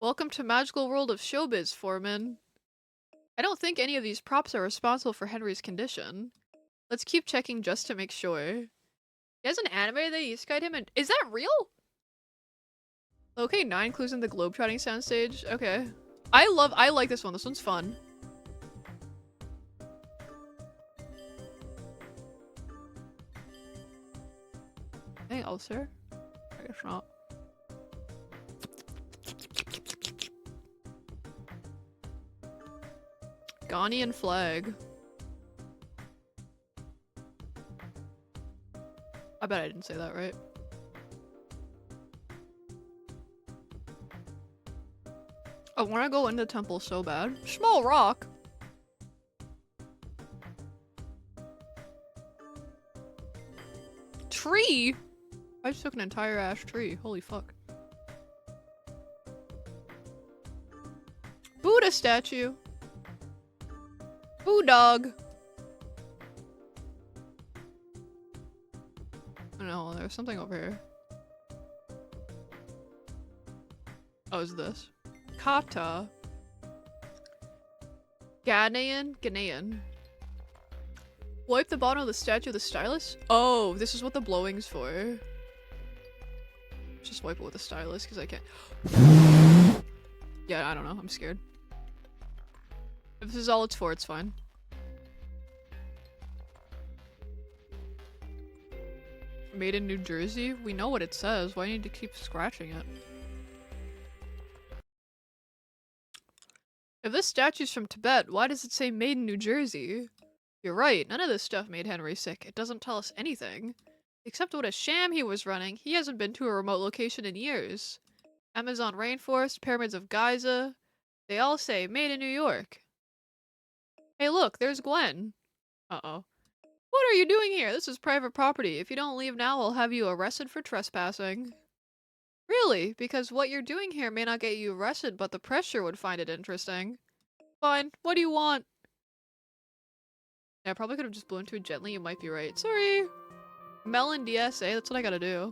Welcome to magical world of showbiz, Foreman. I don't think any of these props are responsible for Henry's condition. Let's keep checking just to make sure. He has an anime that Isekai'd him and- Is that real? Okay, 9 clues in the globetrotting soundstage. Okay. I like this one. This one's fun. Anything else here? I guess not. Ghanaian flag. I bet I didn't say that right. I want to go in the temple so bad. Small rock. Tree? I just took an entire ash tree. Holy fuck. Buddha statue. Boo dog. Oh no, there's something over here. Oh, is this? Kata. Ghanaian. Wipe the bottom of the statue with the stylus? Oh, this is what the blowing's for. Just wipe it with a stylus because I can't. Yeah, I don't know. I'm scared. If this is all it's for, it's fine. Made in New Jersey? We know what it says. Why do you need to keep scratching it? If this statue's from Tibet, why does it say made in New Jersey? You're right, none of this stuff made Henry sick. It doesn't tell us anything. Except what a sham he was running. He hasn't been to a remote location in years. Amazon rainforest, pyramids of Giza. They all say made in New York. Hey look, there's Gwen. Uh-oh. What are you doing here? This is private property. If you don't leave now, I'll have you arrested for trespassing. Really? Because what you're doing here may not get you arrested, but the pressure would find it interesting. Fine. What do you want? Yeah, I probably could have just blown to it gently. You might be right. Sorry. Melon DSA. That's what I gotta do.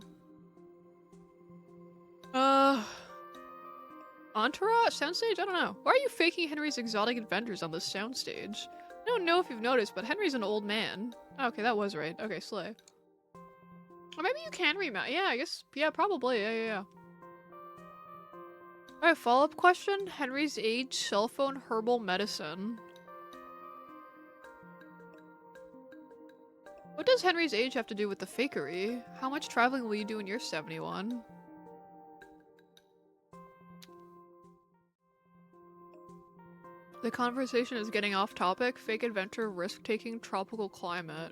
Entourage? Soundstage? I don't know. Why are you faking Henry's exotic adventures on this soundstage? I don't know if you've noticed, but Henry's an old man. Oh, okay, that was right. Okay, slay. Or maybe you can remount. Yeah, I guess. Yeah, probably. Yeah. Alright, follow-up question. Henry's age, cell phone, herbal medicine. What does Henry's age have to do with the fakery? How much traveling will you do when you're 71? The conversation is getting off topic. Fake adventure, risk-taking, tropical climate.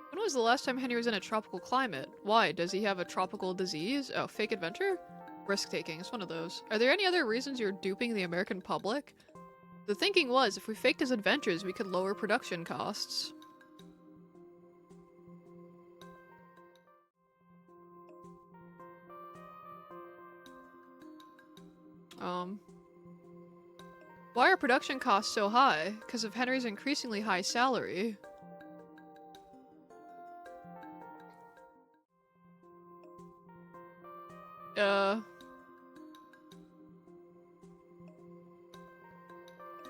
When was the last time Henry was in a tropical climate? Why? Does he have a tropical disease? Oh, fake adventure? Risk-taking. It's one of those. Are there any other reasons you're duping the American public? The thinking was, if we faked his adventures, we could lower production costs. Why are production costs so high? Because of Henry's increasingly high salary.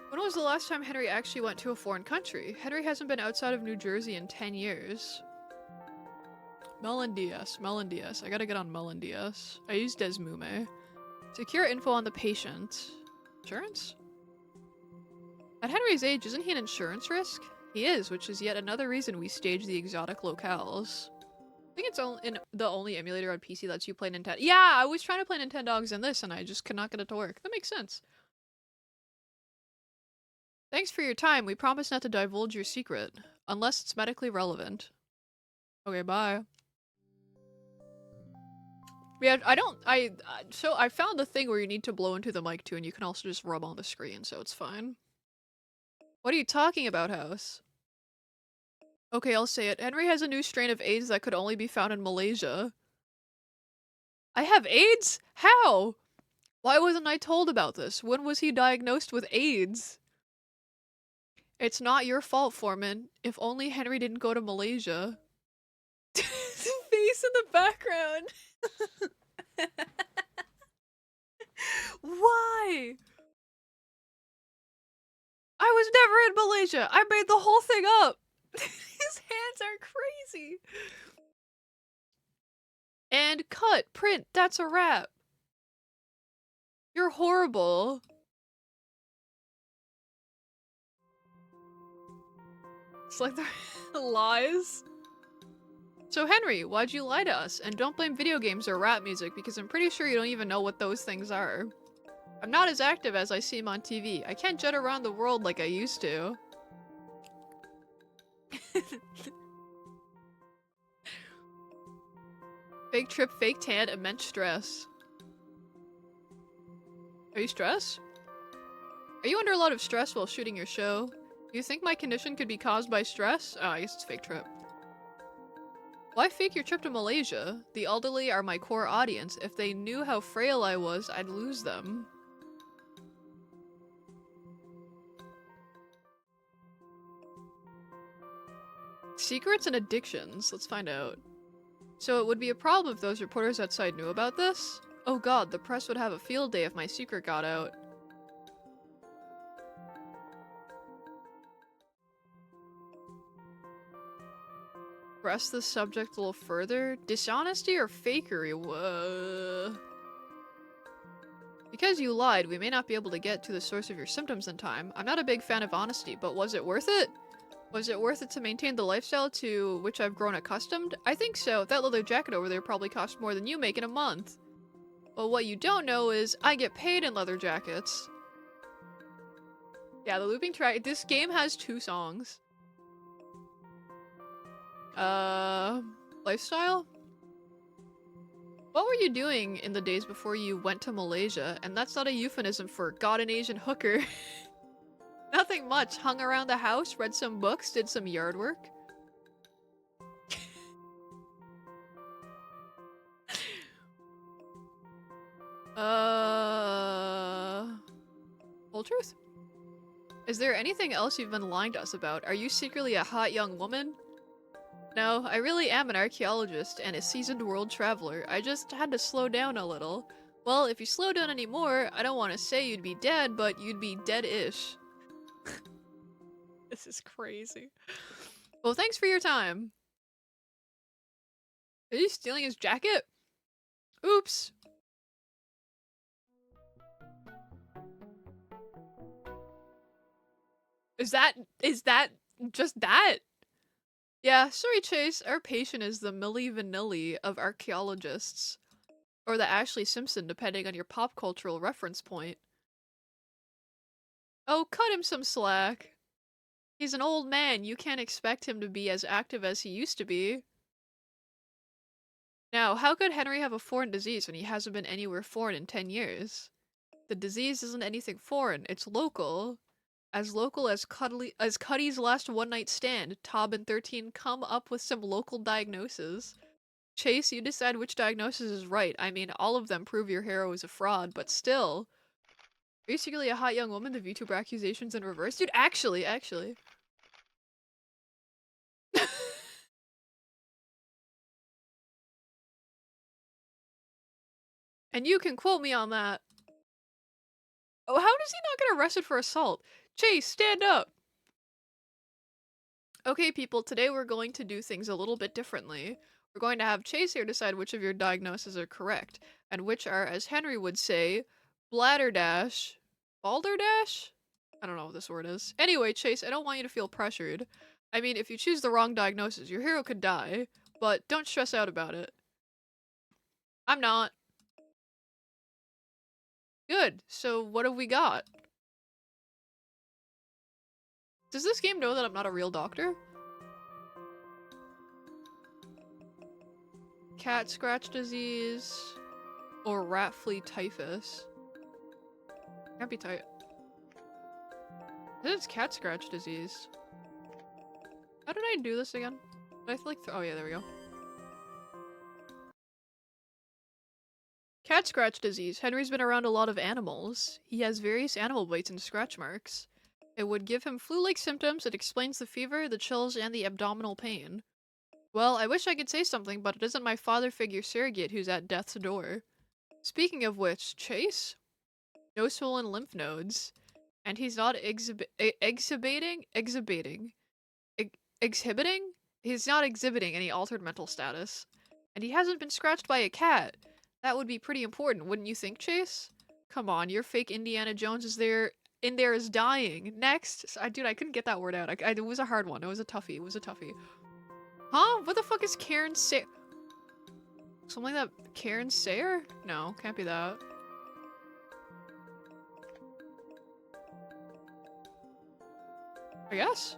When was the last time Henry actually went to a foreign country? Henry hasn't been outside of New Jersey in 10 years. Melon DS. I gotta get on Melon DS. I use Desmume. Secure info on the patient. Insurance? At Henry's age, isn't he an insurance risk? He is, which is yet another reason we stage the exotic locales. I think it's the only emulator on PC that lets you play Nintendo. Yeah, I was trying to play Nintendogs in this and I just could not get it to work. That makes sense. Thanks for your time. We promise not to divulge your secret. Unless it's medically relevant. Okay, bye. Yeah, so I found the thing where you need to blow into the mic too, and you can also just rub on the screen, so it's fine. What are you talking about, House? Okay, I'll say it. Henry has a new strain of AIDS that could only be found in Malaysia. I have AIDS? How? Why wasn't I told about this? When was he diagnosed with AIDS? It's not your fault, Foreman. If only Henry didn't go to Malaysia. His face in the background. Why? I was never in Malaysia. I made the whole thing up. His hands are crazy. And cut, print, that's a wrap. You're horrible. It's like the lies. So Henry, why'd you lie to us? And don't blame video games or rap music because I'm pretty sure you don't even know what those things are. I'm not as active as I seem on TV. I can't jet around the world like I used to. Fake trip, fake tan, immense stress. Are you stressed? Are you under a lot of stress while shooting your show? Do you think my condition could be caused by stress? Oh, I guess it's fake trip. Why fake your trip to Malaysia? The elderly are my core audience. If they knew how frail I was, I'd lose them. Secrets and addictions. Let's find out. So it would be a problem if those reporters outside knew about this? Oh god, the press would have a field day if my secret got out. Press the subject a little further. Dishonesty or fakery? Whoa. Because you lied, we may not be able to get to the source of your symptoms in time. I'm not a big fan of honesty, but was it worth it? Was it worth it to maintain the lifestyle to which I've grown accustomed? I think so. That leather jacket over there probably cost more than you make in a month. Well, what you don't know is I get paid in leather jackets. Yeah, the looping track. This game has 2 songs. Lifestyle? What were you doing in the days before you went to Malaysia? And that's not a euphemism for got an Asian hooker. Nothing much. Hung around the house, read some books, did some yard work. Whole truth? Is there anything else you've been lying to us about? Are you secretly a hot young woman? No, I really am an archaeologist and a seasoned world traveler. I just had to slow down a little. Well, if you slow down anymore, I don't want to say you'd be dead, but you'd be dead-ish. This is crazy. Well, thanks for your time. Is he stealing his jacket? Oops. Is that just that? Yeah, sorry Chase, our patient is the Milli Vanilli of archaeologists. Or the Ashley Simpson, depending on your pop cultural reference point. Oh, cut him some slack. He's an old man, you can't expect him to be as active as he used to be. Now, how could Henry have a foreign disease when he hasn't been anywhere foreign in 10 years? The disease isn't anything foreign, it's local. As local as Cuddy's last one-night stand, Tob and 13 come up with some local diagnosis. Chase, you decide which diagnosis is right. I mean, all of them prove your hero is a fraud, but still. Are you secretly a hot young woman? The VTuber accusations in reverse? Dude, actually. And you can quote me on that. Oh, how does he not get arrested for assault? Chase, stand up! Okay, people, today we're going to do things a little bit differently. We're going to have Chase here decide which of your diagnoses are correct, and which are, as Henry would say, bladderdash, balderdash? I don't know what this word is. Anyway, Chase, I don't want you to feel pressured. I mean, if you choose the wrong diagnosis, your hero could die, but don't stress out about it. I'm not. Good, so what have we got? Does this game know that I'm not a real doctor? Cat scratch disease or rat flea typhus. Can't be tight. This is cat scratch disease. How did I do this again? Did I feel like oh yeah, there we go. Cat scratch disease. Henry's been around a lot of animals. He has various animal bites and scratch marks. It would give him flu-like symptoms. It explains the fever, the chills, and the abdominal pain. Well, I wish I could say something, but it isn't my father figure surrogate who's at death's door. Speaking of which, Chase? No swollen lymph nodes. And he's not exhibiting? He's not exhibiting any altered mental status. And he hasn't been scratched by a cat. That would be pretty important, wouldn't you think, Chase? Come on, your fake Indiana Jones is there in there is dying. Next. Dude, I couldn't get that word out. It was a hard one. It was a toughie. It was a toughie. Huh? What the fuck is Karen say? Something like that Karen Sayer? No, can't be that. I guess.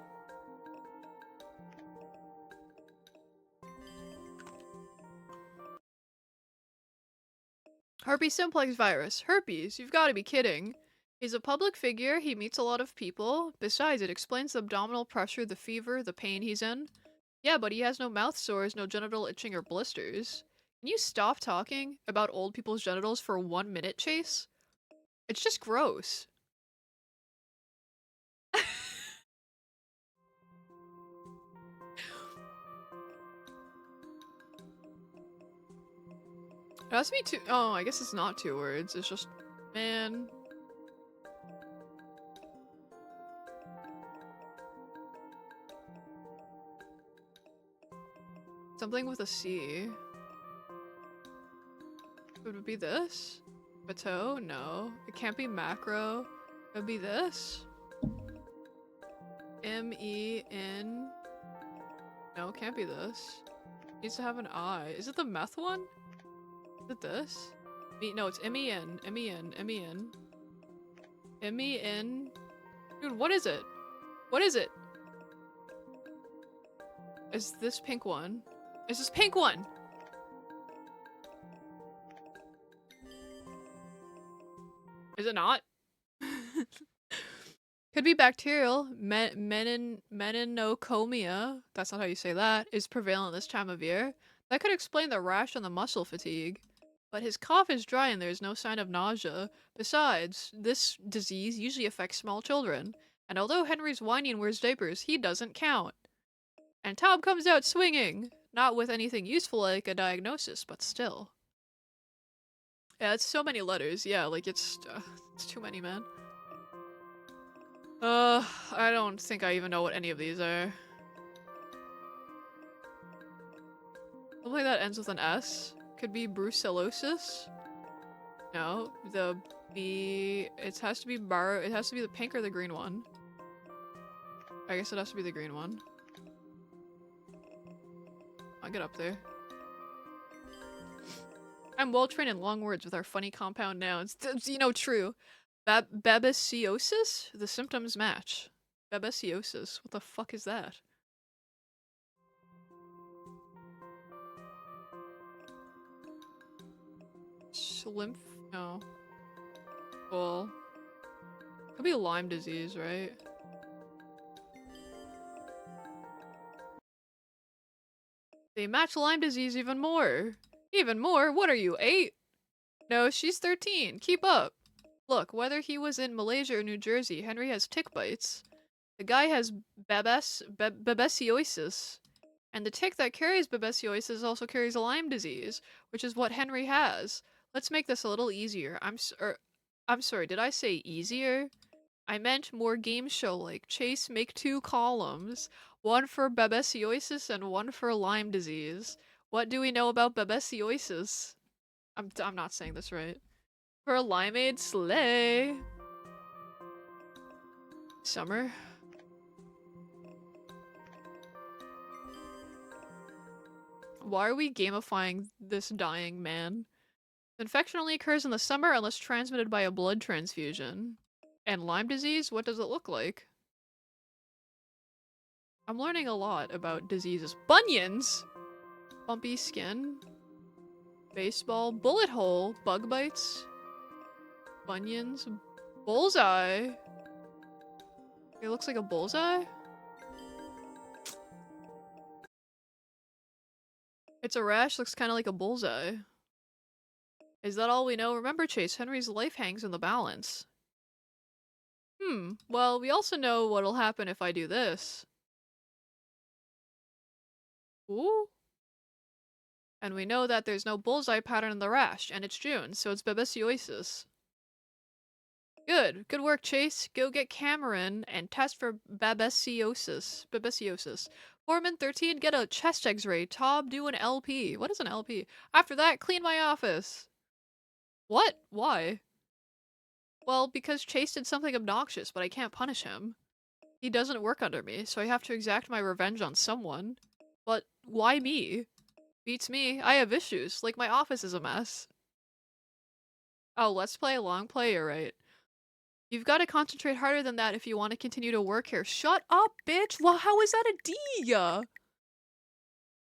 Herpes simplex virus. Herpes? You've got to be kidding. He's a public figure, he meets a lot of people. Besides, it explains the abdominal pressure, the fever, the pain he's in. Yeah, but he has no mouth sores, no genital itching or blisters. Can you stop talking about old people's genitals for 1 minute, Chase? It's just gross. It has to be two- oh, I guess it's not 2 words. It's just, man. Something with a C. Would it be this? Bateau? No. It can't be macro. It would be this. M-E-N. No, it can't be this. It needs to have an I. Is it the meth one? Is it this? No, it's M-E-N. M-E-N. M-E-N. M-E-N. Dude, what is it? What is it? Is this pink one? Is this pink one? Is it not? Could be bacterial. Meningocomia, that's not how you say that, is prevalent this time of year. That could explain the rash and the muscle fatigue. But his cough is dry and there is no sign of nausea. Besides, this disease usually affects small children. And although Henry's whiny and wears diapers, he doesn't count. And Tom comes out swinging. Not with anything useful like a diagnosis, but still. Yeah, it's so many letters. Yeah, like it's too many, man. I don't think I even know what any of these are. Something that ends with an S. Could be brucellosis. No, the B. It has to be it has to be the pink or the green one. I guess it has to be the green one. I'll get up there. I'm well trained in long words with our funny compound nouns. You know, true. Babesiosis? The symptoms match. Babesiosis. What the fuck is that? Lymph? No. Well, could be Lyme disease, right? They match Lyme disease even more. Even more? What are you, 8? No, she's 13. Keep up. Look, whether he was in Malaysia or New Jersey, Henry has tick bites. The guy has babesiosis. And the tick that carries babesiosis also carries Lyme disease, which is what Henry has. Let's make this a little easier. I'm sorry, did I say easier? I meant more game show-like. Chase, make 2 columns. One for babesiosis and one for Lyme disease. What do we know about babesiosis? I'm not saying this right. For limeade slay. Summer. Why are we gamifying this dying man? Infection only occurs in the summer unless transmitted by a blood transfusion. And Lyme disease? What does it look like? I'm learning a lot about diseases. Bunions! Bumpy skin. Baseball. Bullet hole. Bug bites. Bunions. Bullseye. It looks like a bullseye? It's a rash, looks kind of like a bullseye. Is that all we know? Remember, Chase, Henry's life hangs in the balance. Well, we also know what'll happen if I do this. Ooh. And we know that there's no bullseye pattern in the rash, and it's June, so it's babesiosis. Good work, Chase. Go get Cameron and test for babesiosis. Foreman 13, get a chest x-ray. Tob, do an LP. What is an LP? After that, clean my office. What? Why? Well, because Chase did something obnoxious, but I can't punish him. He doesn't work under me, so I have to exact my revenge on someone. But why me? Beats me. I have issues. Like, my office is a mess. Oh, let's play a long play, you're right. You've got to concentrate harder than that if you want to continue to work here. Shut up, bitch! Well, how is that a D?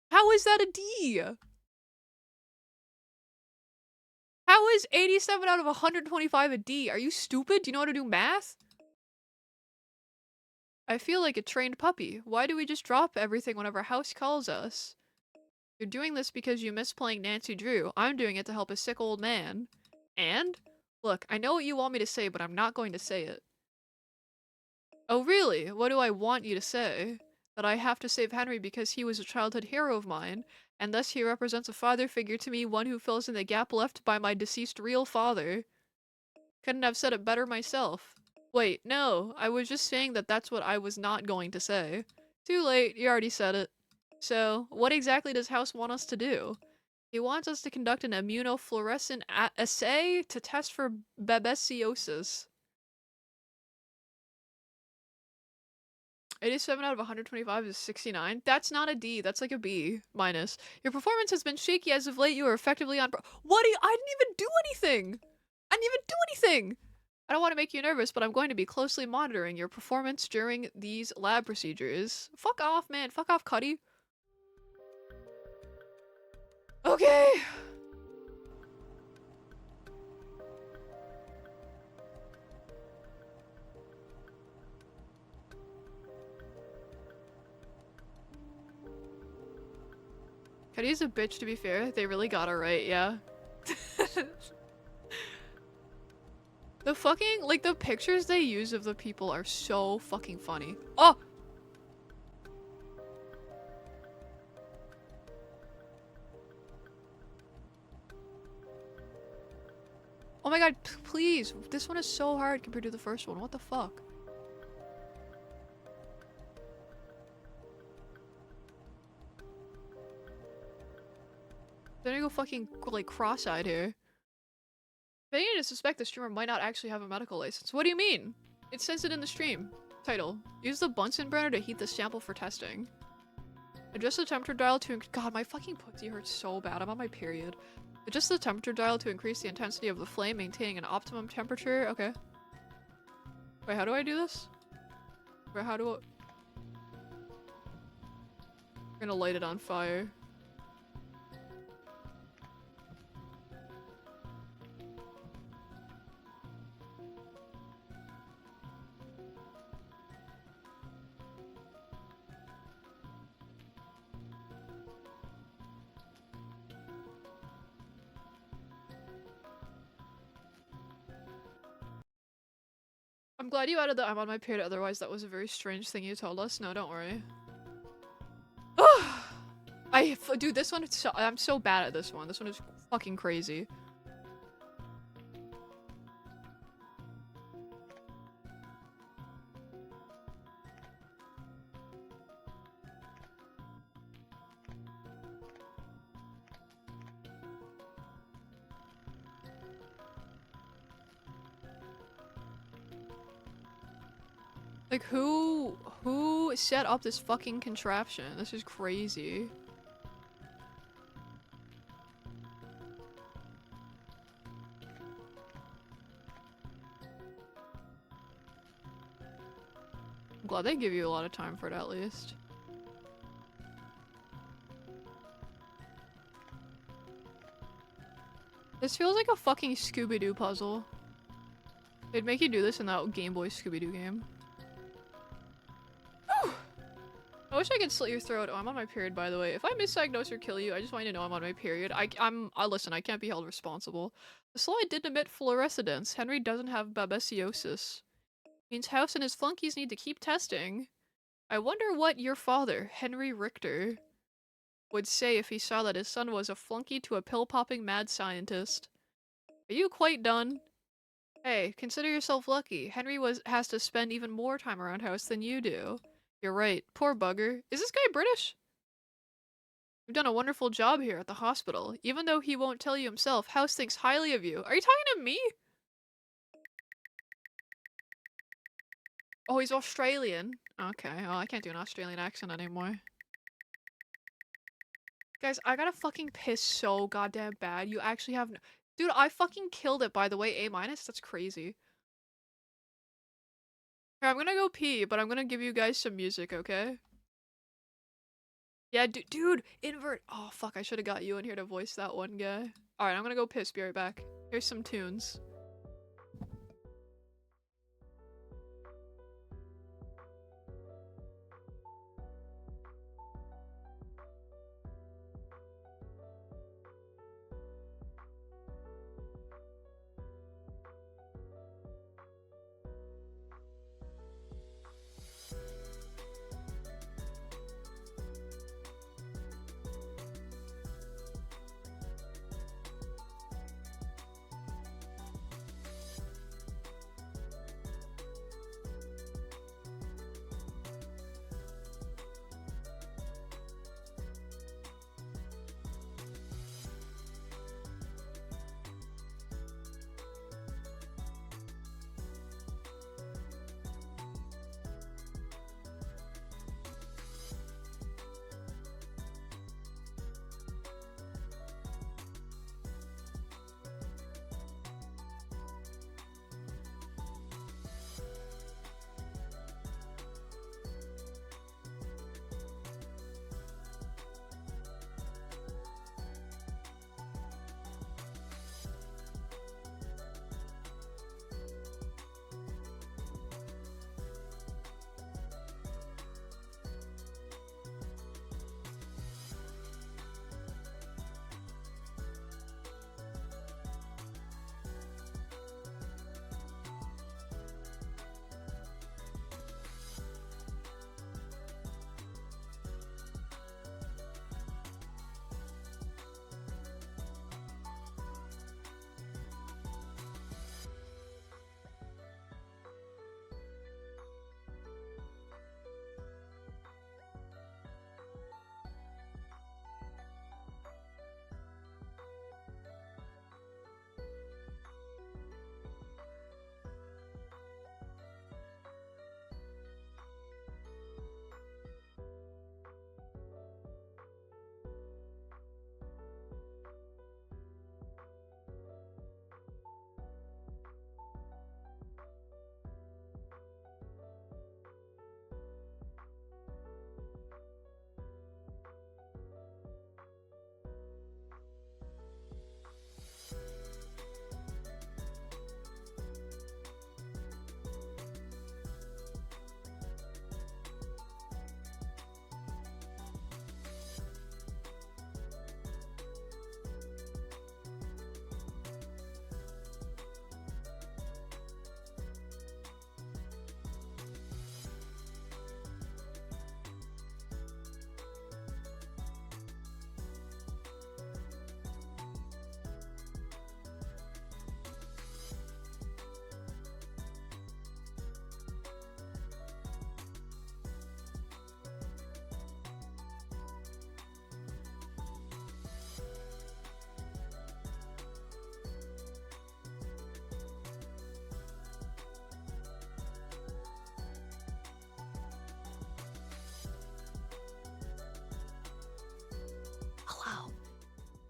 How is that a D? How is 87 out of 125 a D? Are you stupid? Do you know how to do math? I feel like a trained puppy. Why do we just drop everything whenever House calls us? You're doing this because you miss playing Nancy Drew. I'm doing it to help a sick old man. And? Look, I know what you want me to say, but I'm not going to say it. Oh really? What do I want you to say? That I have to save Henry because he was a childhood hero of mine, and thus he represents a father figure to me, one who fills in the gap left by my deceased real father. Couldn't have said it better myself. Wait, no, I was just saying that that's what I was not going to say. Too late, you already said it. So, what exactly does House want us to do? He wants us to conduct an immunofluorescent assay to test for babesiosis. 87 out of 125 is 69. That's not a D, that's like a B minus. Your performance has been shaky as of late. You are effectively on What do you- I didn't even do anything! I didn't even do anything! I don't want to make you nervous, but I'm going to be closely monitoring your performance during these lab procedures. Fuck off, man. Fuck off, Cuddy. Okay. Cuddy's a bitch, to be fair. They really got her right, yeah. The fucking, like, the pictures they use of the people are so fucking funny. Oh! Oh my god, please. This one is so hard compared to the first one. What the fuck? Then I go fucking, like, cross-eyed here. Beginning to suspect the streamer might not actually have a medical license. What do you mean? It says it in the stream. Title. Use the Bunsen burner to heat the sample for testing. Adjust the temperature dial to God, my fucking pussy hurts so bad. I'm on my period. Adjust the temperature dial to increase the intensity of the flame, maintaining an optimum temperature. Okay. Wait, how do I do this? Wait, how do I... I'm gonna light it on fire. I'm glad you added that I'm on my period, otherwise that was a very strange thing you told us. No, don't worry. Dude, this one, I'm so bad at this one. This one is fucking crazy. Like, who set up this fucking contraption? This is crazy. I'm glad they give you a lot of time for it at least. This feels like a fucking Scooby-Doo puzzle. They'd make you do this in that Game Boy Scooby-Doo game. I wish I could slit your throat. Oh, I'm on my period, by the way. If I misdiagnose or kill you, I just want you to know I'm on my period. Listen, I can't be held responsible. The slide didn't emit fluorescence. Henry doesn't have babesiosis. Means House and his flunkies need to keep testing. I wonder what your father, Henry Richter, would say if he saw that his son was a flunky to a pill-popping mad scientist. Are you quite done? Hey, consider yourself lucky. Henry has to spend even more time around House than you do. You're right. Poor bugger. Is this guy British? You've done a wonderful job here at the hospital. Even though he won't tell you himself, House thinks highly of you. Are you talking to me? Oh, he's Australian. Okay, oh, I can't do an Australian accent anymore. Guys, I gotta fucking piss so goddamn bad. You actually have Dude, I fucking killed it, by the way. A-. That's crazy. Here, I'm gonna go pee, but I'm gonna give you guys some music, okay? Yeah, dude, invert. Oh, fuck, I should've got you in here to voice that one guy. Alright, I'm gonna go piss. Be right back. Here's some tunes.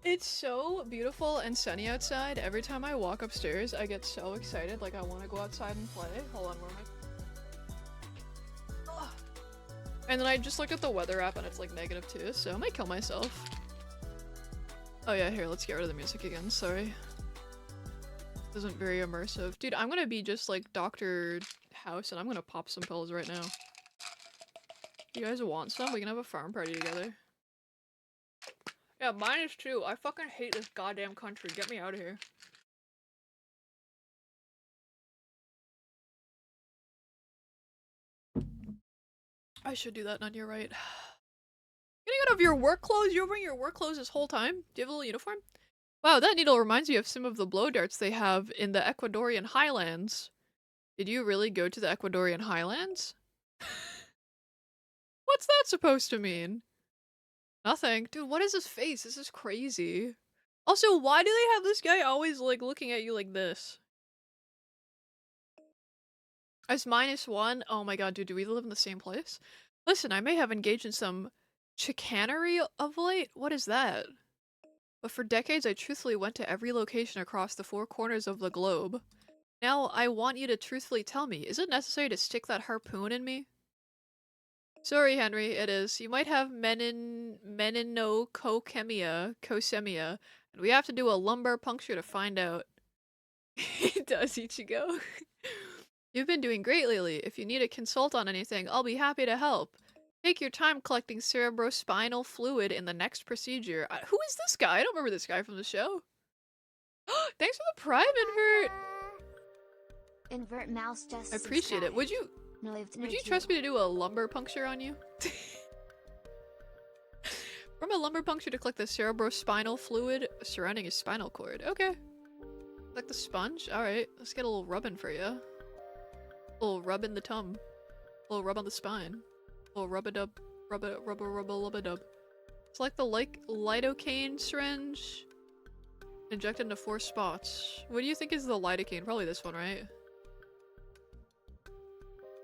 It's so beautiful and sunny outside. Every time I walk upstairs, I get so excited. Like, I want to go outside and play. Hold on, where am I? Ugh. And then I just looked at the weather app and it's like -2, so I might kill myself. Oh yeah, here, let's get rid of the music again. Sorry. This isn't very immersive. Dude, I'm gonna be just like Dr. House and I'm gonna pop some pills right now. You guys want some? We can have a farm party together. Yeah, -2. I fucking hate this goddamn country. Get me out of here. I should do that, none, you're right. Getting out of your work clothes? You were wearing your work clothes this whole time? Do you have a little uniform? Wow, that needle reminds me of some of the blow darts they have in the Ecuadorian highlands. Did you really go to the Ecuadorian highlands? What's that supposed to mean? Nothing. Dude, what is his face? This is crazy. Also, why do they have this guy always, like, looking at you like this? As -1? Oh my god, dude, do we live in the same place? Listen, I may have engaged in some chicanery of late. What is that? But for decades, I truthfully went to every location across the 4 corners of the globe. Now, I want you to truthfully tell me, is it necessary to stick that harpoon in me? Sorry, Henry, it is. You might have meninococemia, and we have to do a lumbar puncture to find out. It does, Ichigo. You've been doing great lately. If you need a consult on anything, I'll be happy to help. Take your time collecting cerebrospinal fluid in the next procedure. Who is this guy? I don't remember this guy from the show. Thanks for the prime, Invert! Invert mouse just I appreciate it. Would you trust me to do a lumbar puncture on you? From a lumbar puncture to collect the cerebrospinal fluid surrounding your spinal cord. Okay. Like the sponge? Alright, let's get a little rubbing for you. A little rub in the tum. A little rub on the spine. A little rub-a-dub. Rub-a-dub. It's like the lidocaine syringe. Injected into 4 spots. What do you think is the lidocaine? Probably this one, right?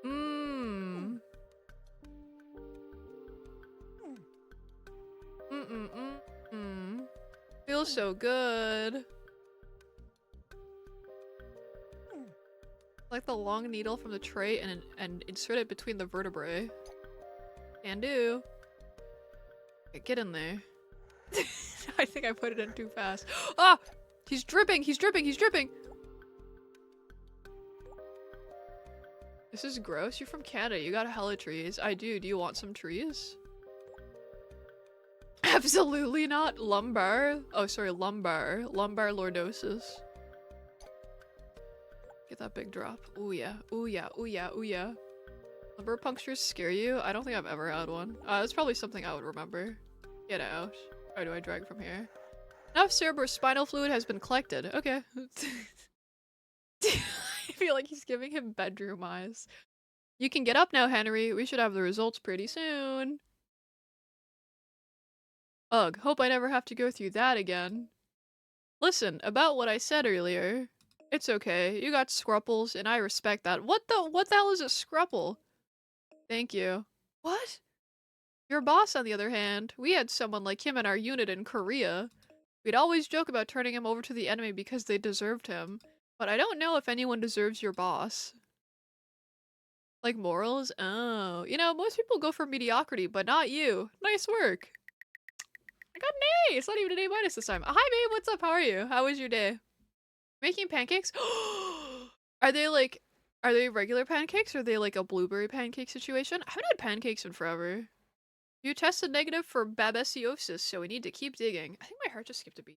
Mmm. Feels so good. Like the long needle from the tray and insert it between the vertebrae. Can do. Okay, get in there. I think I put it in too fast. Ah! He's dripping! He's dripping! He's dripping! This is gross. You're from Canada. You got hella trees. I do. Do you want some trees? Absolutely not. Lumbar. Oh, sorry. Lumbar. Lumbar lordosis. Get that big drop. Ooh yeah. Ooh yeah. Ooh yeah. Ooh yeah. Lumbar punctures scare you? I don't think I've ever had one. That's probably something I would remember. Get out. Or do I drag from here? Enough cerebrospinal fluid has been collected. Okay. I feel like he's giving him bedroom eyes. You can get up now, Henry. We should have the results pretty soon. Ugh, hope I never have to go through that again. Listen, about what I said earlier. It's okay. You got scruples, and I respect that. What the hell is a scruple? Thank you. What? Your boss, on the other hand, we had someone like him in our unit in Korea. We'd always joke about turning him over to the enemy because they deserved him. But I don't know if anyone deserves your boss. Like morals? Oh. You know, most people go for mediocrity, but not you. Nice work. I got an A! It's not even an A- this time. Hi babe, what's up? How are you? How was your day? Making pancakes? Are they regular pancakes or are they like a blueberry pancake situation? I haven't had pancakes in forever. You tested negative for babesiosis, so we need to keep digging. I think my heart just skipped a beat.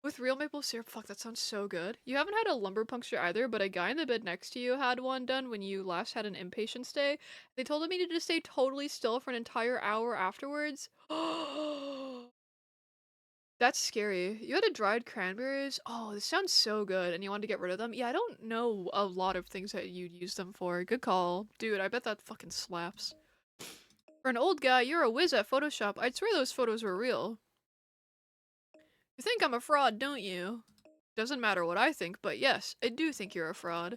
With real maple syrup? Fuck, that sounds so good. You haven't had a lumbar puncture either, but a guy in the bed next to you had one done when you last had an inpatient stay. They told him he needed to stay totally still for an entire hour afterwards. That's scary. You had a dried cranberries? Oh, this sounds so good, and you wanted to get rid of them? Yeah, I don't know a lot of things that you'd use them for. Good call. Dude, I bet that fucking slaps. For an old guy, you're a whiz at Photoshop. I'd swear those photos were real. You think I'm a fraud, don't you? Doesn't matter what I think, but yes, I do think you're a fraud.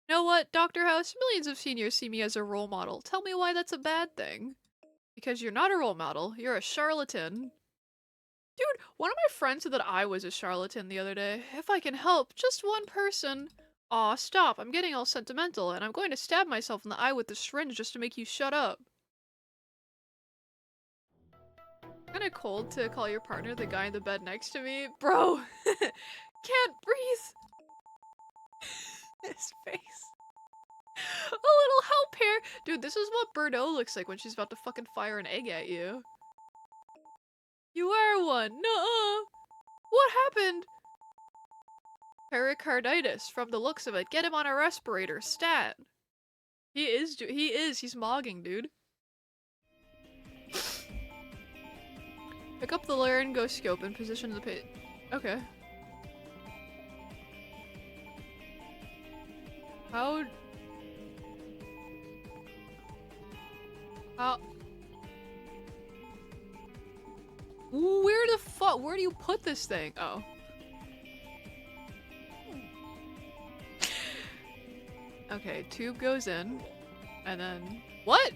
You know what, Dr. House? Millions of seniors see me as a role model. Tell me why that's a bad thing. Because you're not a role model, you're a charlatan. Dude, one of my friends said that I was a charlatan the other day. If I can help, just one person. Aw, stop, I'm getting all sentimental, and I'm going to stab myself in the eye with the syringe just to make you shut up. Kinda cold to call your partner the guy in the bed next to me. Bro! Can't breathe! His face. A little help here! Dude, this is what Birdo looks like when she's about to fucking fire an egg at you. You are one! Nuh-uh! What happened? Pericarditis, from the looks of it. Get him on a respirator, stat! He's mogging, dude. Pick up the laryngoscope and position the pit. Okay. How? Where the fuck? Where do you put this thing? Oh. Okay, tube goes in, and then what?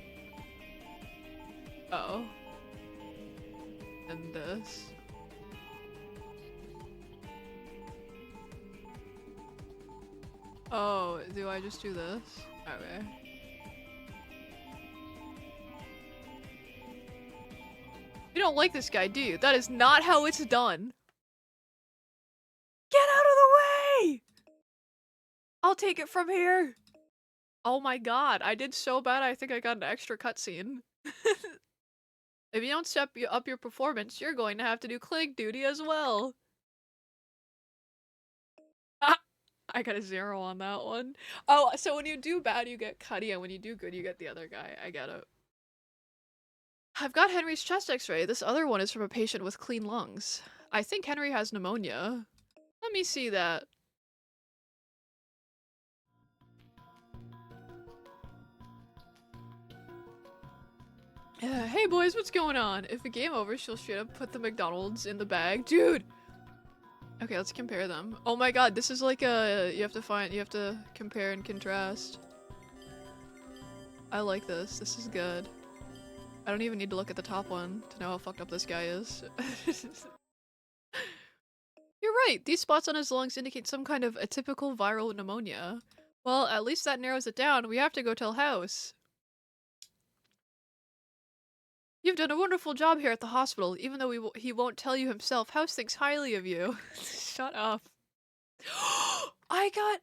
Uh oh. And this. Oh, do I just do this? Okay. You don't like this guy, do you? That is not how it's done. Get out of the way! I'll take it from here. Oh my god, I did so bad I think I got an extra cutscene. If you don't step up your performance, you're going to have to do clinic duty as well. Ah, I got a 0 on that one. Oh, so when you do bad, you get Cuddy, and when you do good, you get the other guy. I get it. I've got Henry's chest x-ray. This other one is from a patient with clean lungs. I think Henry has pneumonia. Let me see that. Hey boys, what's going on? If a game over, she'll straight up put the McDonald's in the bag. Dude! Okay, let's compare them. Oh my god, this is like a... You have to compare and contrast. I like this. This is good. I don't even need to look at the top one to know how fucked up this guy is. You're right! These spots on his lungs indicate some kind of atypical viral pneumonia. Well, at least that narrows it down. We have to go tell House. You've done a wonderful job here at the hospital, even though he won't tell you himself. House thinks highly of you. Shut up. I got...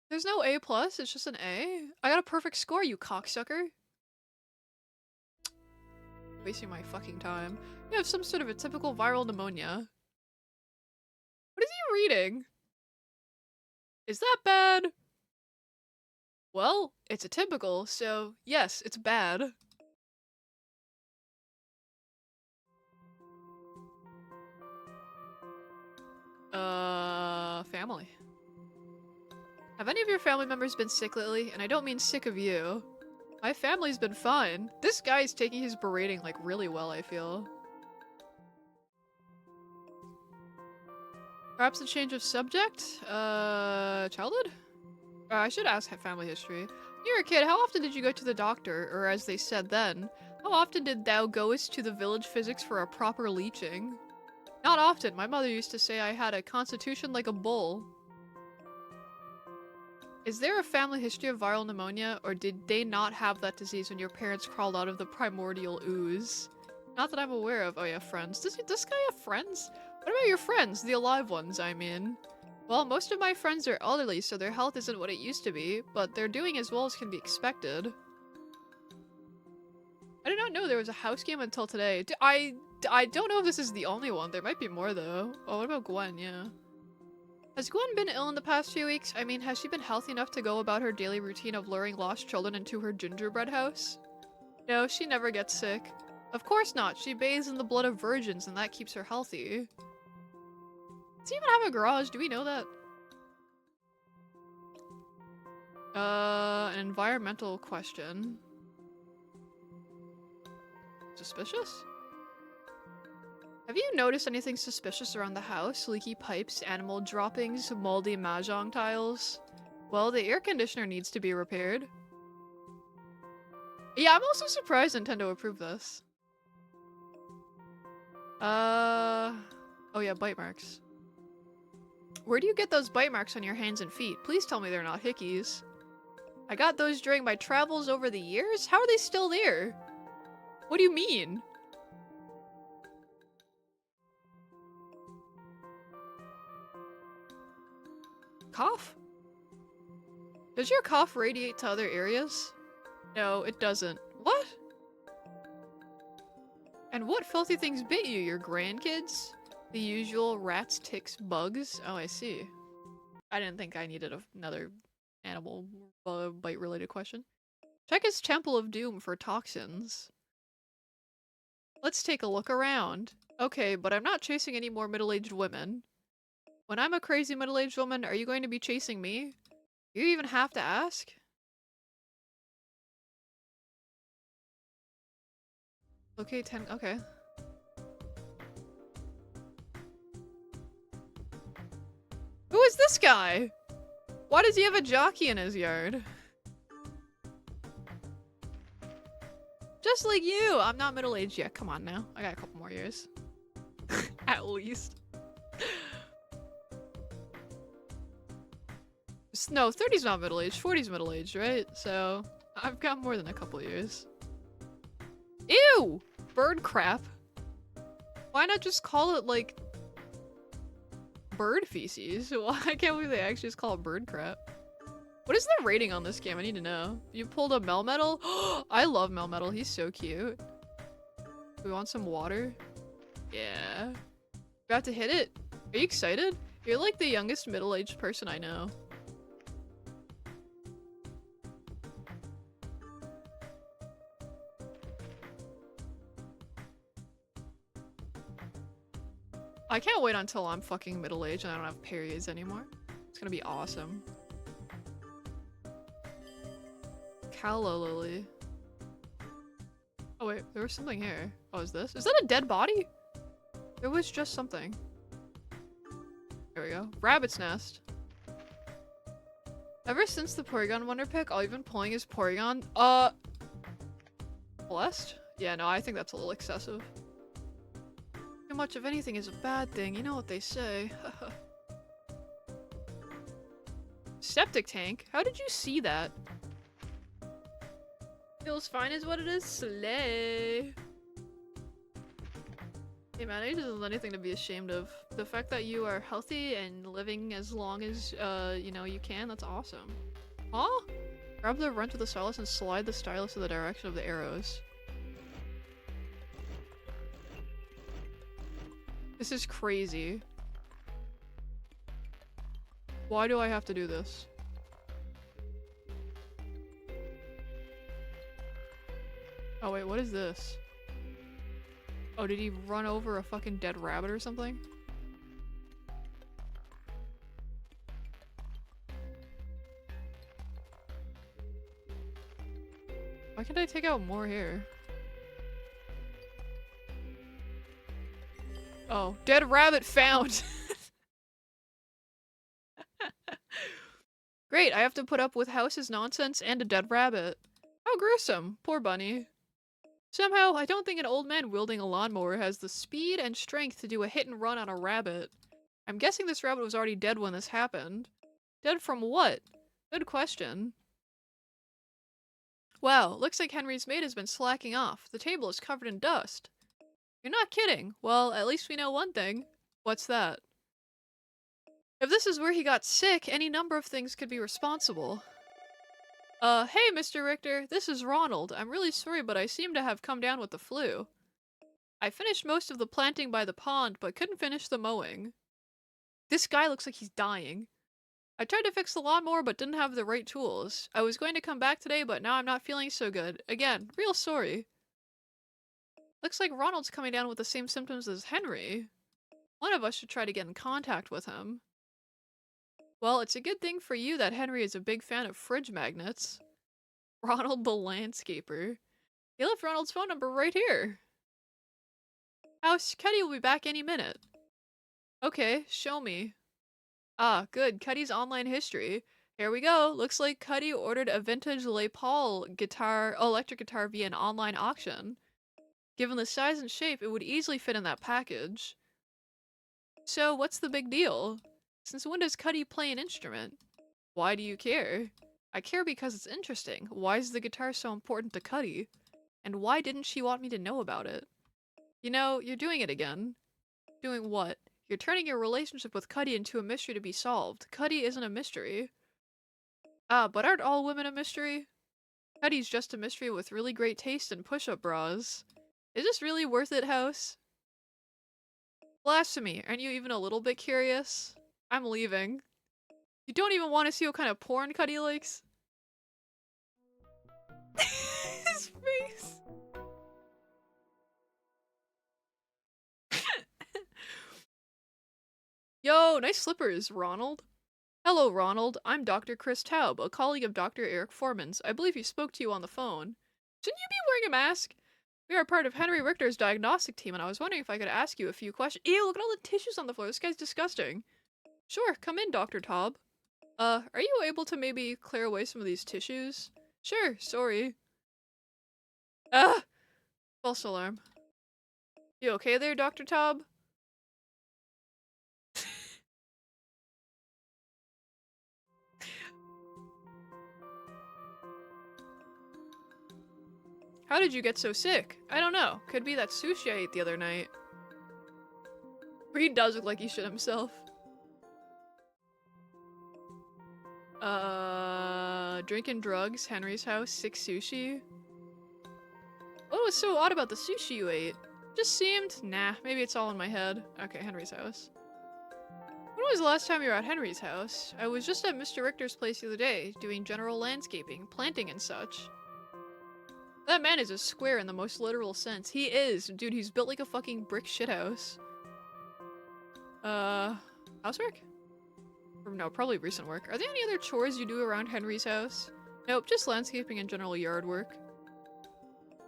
There's no A+, it's just an A. I got a perfect score, you cocksucker. Wasting my fucking time. You have some sort of a typical viral pneumonia. What is he reading? Is that bad? Well, it's atypical, so yes, it's bad. Family. Have any of your family members been sick lately? And I don't mean sick of you. My family's been fine. This guy's taking his berating, like, really well, I feel. Perhaps a change of subject? Childhood? I should ask family history. When you were a kid, how often did you go to the doctor? Or as they said then, how often did thou goest to the village physics for a proper leeching? Not often. My mother used to say I had a constitution like a bull. Is there a family history of viral pneumonia, or did they not have that disease when your parents crawled out of the primordial ooze? Not that I'm aware of. Oh yeah, friends. Does this guy have friends? What about your friends? The alive ones, I mean. Well, most of my friends are elderly, so their health isn't what it used to be, but they're doing as well as can be expected. I did not know there was a house game until today. I don't know if this is the only one. There might be more, though. Oh, what about Gwen? Yeah. Has Gwen been ill in the past few weeks? I mean, has she been healthy enough to go about her daily routine of luring lost children into her gingerbread house? No, she never gets sick. Of course not. She bathes in the blood of virgins, and that keeps her healthy. Does he even have a garage? Do we know that? An environmental question. Suspicious? Have you noticed anything suspicious around the house? Leaky pipes, animal droppings, moldy mahjong tiles? Well, the air conditioner needs to be repaired. Yeah, I'm also surprised Nintendo approved this. Oh yeah, bite marks. Where do you get those bite marks on your hands and feet? Please tell me they're not hickeys. I got those during my travels over the years? How are they still there? What do you mean? Cough? Does your cough radiate to other areas? No, it doesn't. What? And what filthy things bit you? Your grandkids? The usual rats, ticks, bugs? Oh, I see. I didn't think I needed another animal bite related question. Check his Temple of Doom for toxins. Let's take a look around. Okay, but I'm not chasing any more middle-aged women. When I'm a crazy middle-aged woman, are you going to be chasing me? You even have to ask? Okay, 10. Okay. Who is this guy? Why does he have a jockey in his yard? Just like you! I'm not middle-aged yet. Come on now. I got a couple more years. At least. No, 30's not middle-aged. 40's middle-aged, right? So, I've got more than a couple years. Ew! Bird crap. Why not just call it, like, bird feces? Why can't we actually just call it bird crap? What is the rating on this game? I need to know. You pulled a Melmetal? I love Melmetal. He's so cute. We want some water? Yeah. Got to hit it? Are you excited? You're like the youngest middle-aged person I know. I can't wait until I'm fucking middle-aged and I don't have periods anymore. It's gonna be awesome. Calla lily. Oh wait, there was something here. Oh, is this? Is that a dead body? There was just something. There we go. Rabbit's nest. Ever since the Porygon Wonder Pick, all you've been pulling is Porygon. Blessed? Yeah, no, I think that's a little excessive. Too much of anything is a bad thing, you know what they say. Septic tank? How did you see that? Feels fine is what it is. Slay. Hey man, age isn't anything to be ashamed of. The fact that you are healthy and living as long as, you know, you can, that's awesome. Huh? Grab the wrench with the stylus and slide the stylus in the direction of the arrows. This is crazy. Why do I have to do this? Oh wait, what is this? Oh, did he run over a fucking dead rabbit or something? Why can't I take out more here? Oh, dead rabbit found! Great, I have to put up with House's nonsense and a dead rabbit. How gruesome. Poor bunny. Somehow, I don't think an old man wielding a lawnmower has the speed and strength to do a hit and run on a rabbit. I'm guessing this rabbit was already dead when this happened. Dead from what? Good question. Wow, looks like Henry's maid has been slacking off. The table is covered in dust. You're not kidding. Well, at least we know one thing. What's that? If this is where he got sick, any number of things could be responsible. Hey, Mr. Richter, this is Ronald. I'm really sorry, but I seem to have come down with the flu. I finished most of the planting by the pond, but couldn't finish the mowing. This guy looks like he's dying. I tried to fix the lawnmower, but didn't have the right tools. I was going to come back today, but now I'm not feeling so good. Again, real sorry. Looks like Ronald's coming down with the same symptoms as Henry. One of us should try to get in contact with him. Well, it's a good thing for you that Henry is a big fan of fridge magnets. Ronald the landscaper. He left Ronald's phone number right here. House, Cuddy will be back any minute. Okay, show me. Ah, good. Cuddy's online history. Here we go. Looks like Cuddy ordered a vintage Les Paul electric guitar via an online auction. Given the size and shape, it would easily fit in that package. So, what's the big deal? Since when does Cuddy play an instrument? Why do you care? I care because it's interesting. Why is the guitar so important to Cuddy? And why didn't she want me to know about it? You know, you're doing it again. Doing what? You're turning your relationship with Cuddy into a mystery to be solved. Cuddy isn't a mystery. Ah, but aren't all women a mystery? Cuddy's just a mystery with really great taste in push-up bras. Is this really worth it, House? Blasphemy, aren't you even a little bit curious? I'm leaving. You don't even want to see what kind of porn Cuddy likes? His face. Yo, nice slippers, Ronald. Hello, Ronald. I'm Dr. Chris Taub, a colleague of Dr. Eric Foreman's. I believe he spoke to you on the phone. Shouldn't you be wearing a mask? We are part of Henry Richter's diagnostic team, and I was wondering if I could ask you a few questions. Ew, look at all the tissues on the floor. This guy's disgusting. Sure, come in, Dr. Taub. Are you able to maybe clear away some of these tissues? Sure, sorry. Ah! False alarm. You okay there, Dr. Taub? How did you get so sick? I don't know. Could be that sushi I ate the other night. Or he does look like he shit himself. Drinking drugs, Henry's house, sick sushi. What was so odd about the sushi you ate? Just seemed, nah, maybe it's all in my head. Okay, Henry's house. When was the last time you were at Henry's house? I was just at Mr. Richter's place the other day, doing general landscaping, planting and such. That man is a square in the most literal sense. He is. Dude, he's built like a fucking brick shithouse. Housework? Or no, probably recent work. Are there any other chores you do around Henry's house? Nope, just landscaping and general yard work.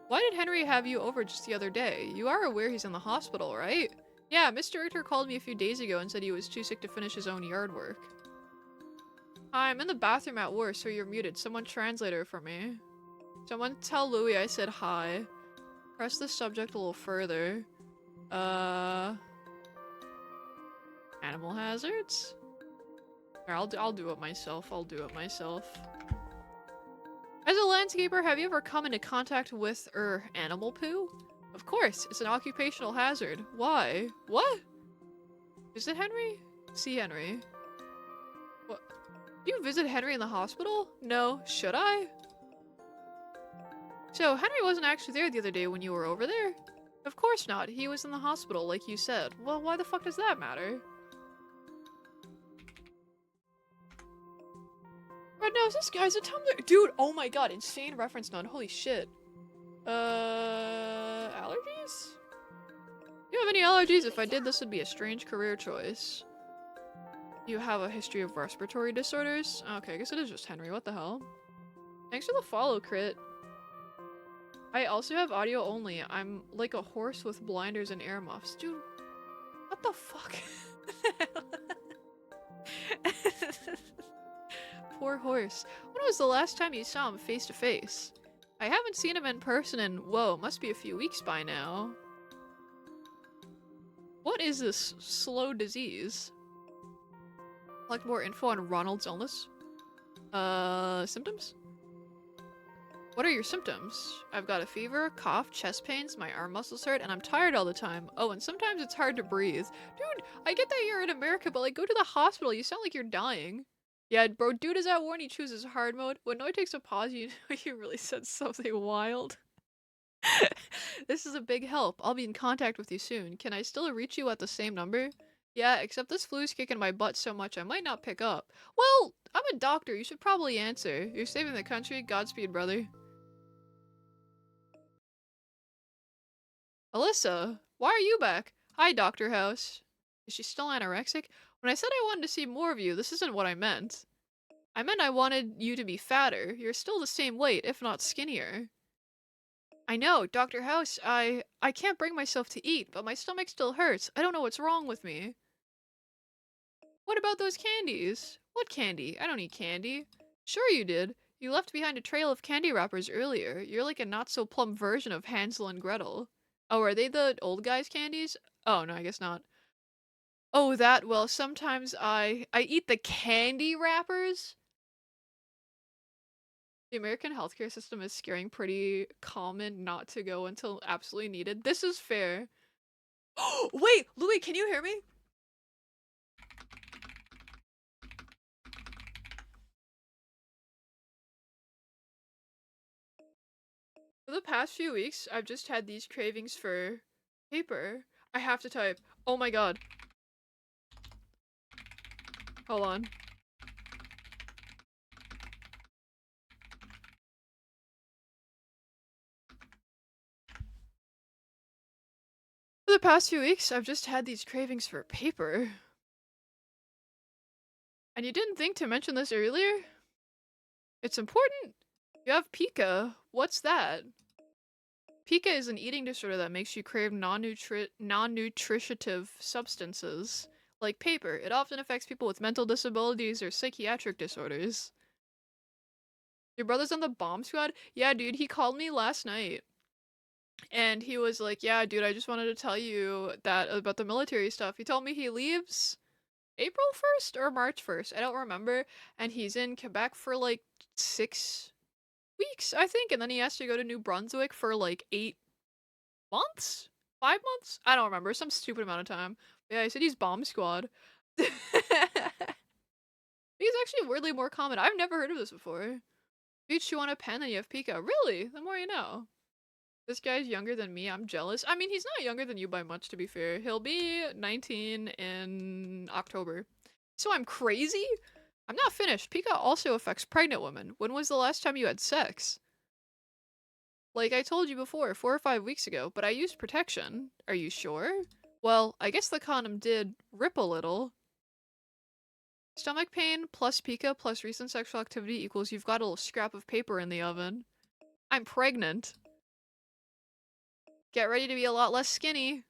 Why did Henry have you over just the other day? You are aware he's in the hospital, right? Yeah, Mr. Richter called me a few days ago and said he was too sick to finish his own yard work. Hi, I'm in the bathroom at work, so you're muted. Someone translate her for me. Someone tell Louis I said hi. Press the subject a little further. Animal hazards? Here, I'll do it myself. I'll do it myself. As a landscaper, have you ever come into contact with, animal poo? Of course, it's an occupational hazard. Why? What? Is it Henry? See Henry. What? Do you visit Henry in the hospital? No. Should I? So, Henry wasn't actually there the other day when you were over there? Of course not. He was in the hospital, like you said. Well, why the fuck does that matter? Red Nose, this guy's a Tumblr- Dude, oh my god, insane reference none. Holy shit. Allergies? Do you have any allergies? If I did, this would be a strange career choice. You have a history of respiratory disorders? Okay, I guess it is just Henry. What the hell? Thanks for the follow, Crit. I also have audio only. I'm like a horse with blinders and ear muffs. Dude, what the fuck? Poor horse. When was the last time you saw him face to face? I haven't seen him in person in, whoa, must be a few weeks by now. What is this slow disease? Collect more info on Ronald's illness. Symptoms? What are your symptoms? I've got a fever, cough, chest pains, my arm muscles hurt, and I'm tired all the time. Oh, and sometimes it's hard to breathe. Dude, I get that you're in America, but like, go to the hospital. You sound like you're dying. Yeah, bro, dude is at war and he chooses hard mode. When Noi takes a pause, you know you really said something wild. This is a big help. I'll be in contact with you soon. Can I still reach you at the same number? Yeah, except this flu's kicking my butt so much I might not pick up. Well, I'm a doctor. You should probably answer. You're saving the country. Godspeed, brother. Alyssa, why are you back? Hi, Dr. House. Is she still anorexic? When I said I wanted to see more of you, this isn't what I meant. I meant I wanted you to be fatter. You're still the same weight, if not skinnier. I know, Dr. House, I can't bring myself to eat, but my stomach still hurts. I don't know what's wrong with me. What about those candies? What candy? I don't eat candy. Sure you did. You left behind a trail of candy wrappers earlier. You're like a not-so-plump version of Hansel and Gretel. Oh, are they the old guys' candies? Oh, no, I guess not. Oh, that, well, sometimes I eat the candy wrappers? The American healthcare system is scaring pretty common not to go until absolutely needed. This is fair. Wait, Louis, can you hear me? For the past few weeks, I've just had these cravings for paper. I have to type. Oh my god. Hold on. For the past few weeks, I've just had these cravings for paper. And you didn't think to mention this earlier? It's important. You have pica. What's that? Pica is an eating disorder that makes you crave non-nutritive substances, like paper. It often affects people with mental disabilities or psychiatric disorders. Your brother's on the bomb squad? Yeah, dude, he called me last night. And he was like, yeah, dude, I just wanted to tell you that about the military stuff. He told me he leaves April 1st or March 1st. I don't remember. And he's in Quebec for like 6 weeks, I think. And then he has to go to New Brunswick for like 8 months? 5 months? I don't remember. Some stupid amount of time. Yeah, I said he's bomb squad. He's actually weirdly more common. I've never heard of this before. Beach, you want a pen and you have Pika. Really? The more you know. This guy's younger than me. I'm jealous. I mean, he's not younger than you by much, to be fair. He'll be 19 in October. So I'm crazy? I'm not finished. Pika also affects pregnant women. When was the last time you had sex? Like I told you before, 4 or 5 weeks ago, but I used protection. Are you sure? Well, I guess the condom did rip a little. Stomach pain plus Pika plus recent sexual activity equals you've got a little scrap of paper in the oven. I'm pregnant. Get ready to be a lot less skinny.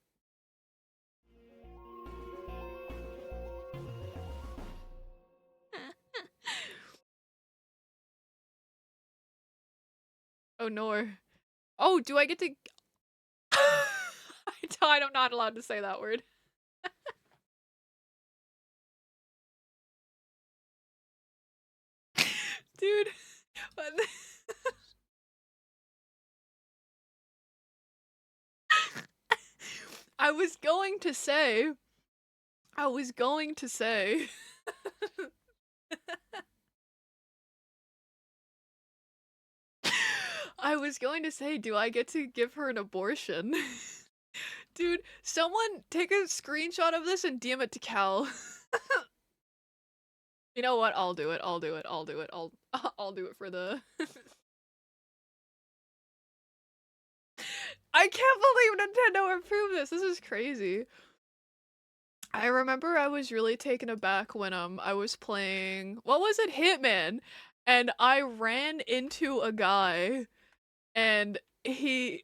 Oh no. Oh, do I get to... I'm not allowed to say that word. Dude. I was going to say... I was going to say... do I get to give her an abortion? Dude, someone take a screenshot of this and DM it to Cal. You know what? I'll do it. I'll do it. I'll do it. I'll do it for the... I can't believe Nintendo approved this. This is crazy. I remember I was really taken aback when I was playing, what was it? Hitman. And I ran into a guy and he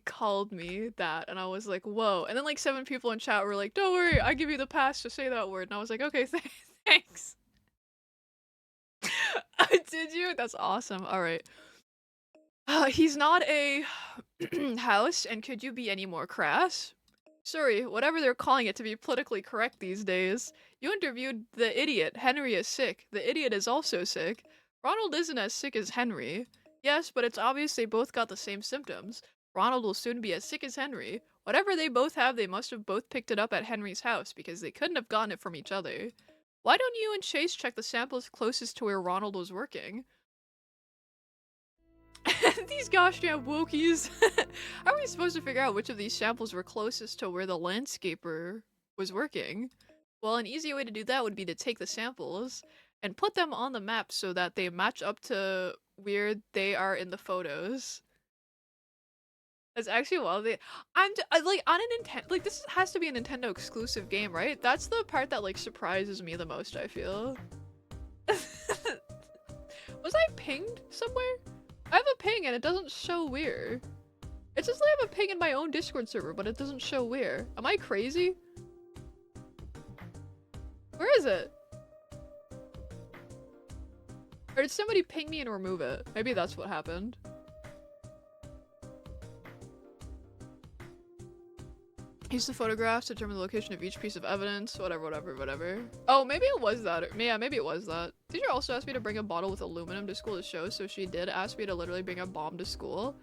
called me that and I was like, whoa. And then like 7 people in chat were like, don't worry, I give you the pass to say that word. And I was like, okay, thanks. Did you? That's awesome. All right. He's not a house, and could you be any more crass? Sorry, whatever they're calling it to be politically correct these days. You interviewed the idiot. Henry is sick. The idiot is also sick. Ronald isn't as sick as Henry. Yes, but it's obvious they both got the same symptoms. Ronald will soon be as sick as Henry. Whatever they both have, they must have both picked it up at Henry's house, because they couldn't have gotten it from each other. Why don't you and Chase check the samples closest to where Ronald was working? These gosh damn wokies. How are we supposed to figure out which of these samples were closest to where the landscaper was working? Well, an easy way to do that would be to take the samples and put them on the map so that they match up to where they are in the photos. That's actually wild. Like on a Nintendo, like this has to be a Nintendo exclusive game, right? That's the part that like surprises me the most, I feel. Was I pinged somewhere? I have a ping and it doesn't show where. It says I have a ping in my own Discord server, but it doesn't show where. Am I crazy? Where is it? Or did somebody ping me and remove it? Maybe that's what happened. Use the photographs to determine the location of each piece of evidence. Whatever. Oh, maybe it was that. Yeah, maybe it was that. Teacher also asked me to bring a bottle with aluminum to school to show, so she did ask me to literally bring a bomb to school.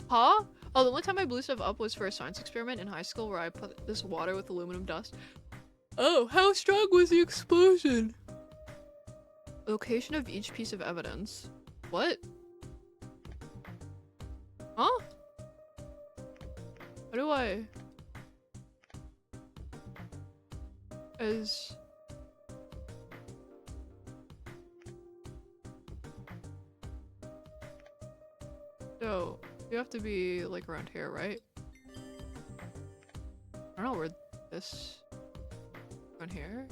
Huh? Oh, the one time I blew stuff up was for a science experiment in high school where I put this water with aluminum dust. Oh, how strong was the explosion? Location of each piece of evidence. What? Huh? How do I... As... So, you have to be, like, around here, right? I don't know where this... Around here?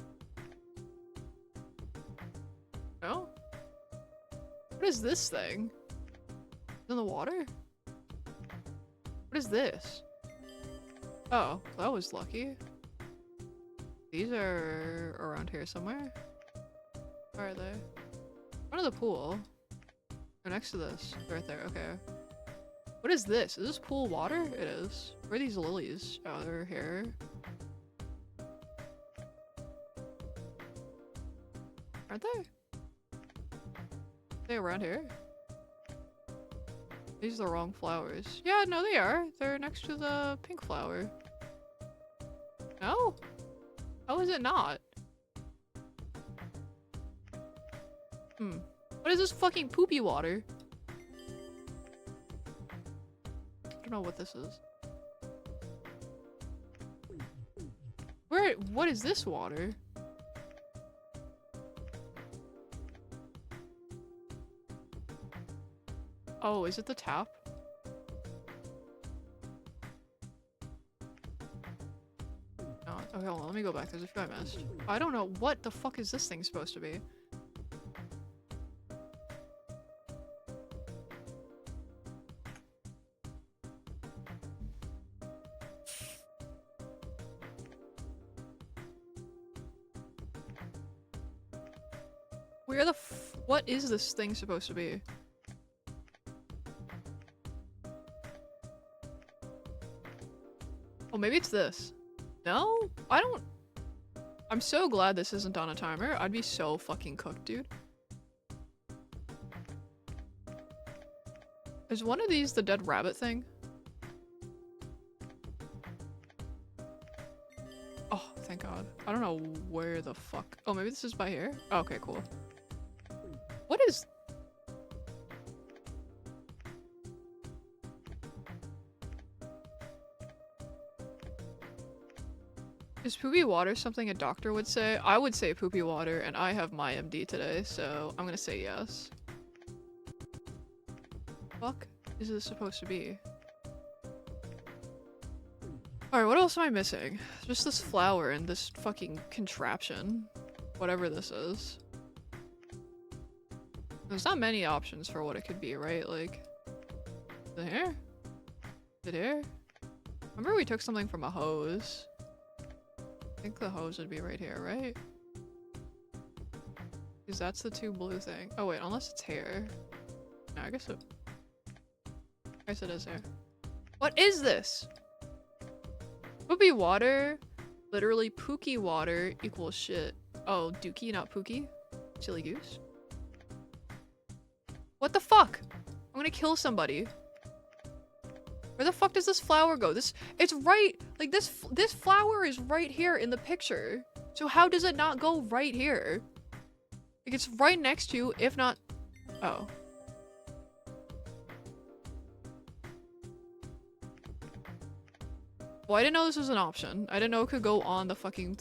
No? What is this thing? In the water? What is this? Oh, that was lucky. These are around here somewhere. Where are they? Front of the pool. They're next to this. They're right there. Okay. What is this? Is this pool water? It is. Where are these lilies? Oh, they're here. Aren't they? Are they around here? These are the wrong flowers. Yeah, no, they are. They're next to the pink flower. No? How is it not? What is this fucking poopy water? I don't know what this is. What is this water? Oh, is it the tap? No. Okay, hold on, let me go back. There's a few I missed. I don't know. What the fuck is this thing supposed to be? Where the what is this thing supposed to be? Oh, maybe it's this. No? I don't... I'm so glad this isn't on a timer. I'd be so fucking cooked, dude. Is one of these the dead rabbit thing? Oh, thank God. I don't know where the fuck... Oh, maybe this is by here? Oh, okay, cool. What is... Is poopy water something a doctor would say? I would say poopy water, and I have my MD today, so I'm gonna say yes. Fuck is this supposed to be? Alright, what else am I missing? Just this flower and this fucking contraption. Whatever this is. There's not many options for what it could be, right? Like... Is it here? Is it here? Remember we took something from a hose? I think the hose would be right here, right? Because that's the two blue thing. Oh wait, unless it's here. No, I guess it is here. What is this? Poopy water, literally pooky water equals shit. Oh, dookie, not pookie? Silly goose. What the fuck? I'm gonna kill somebody. Where the fuck does this flower go? It's right, like this flower is right here in the picture. So how does it not go right here? Like it's right next to, if not, oh. Well, I didn't know this was an option. I didn't know it could go on the fucking,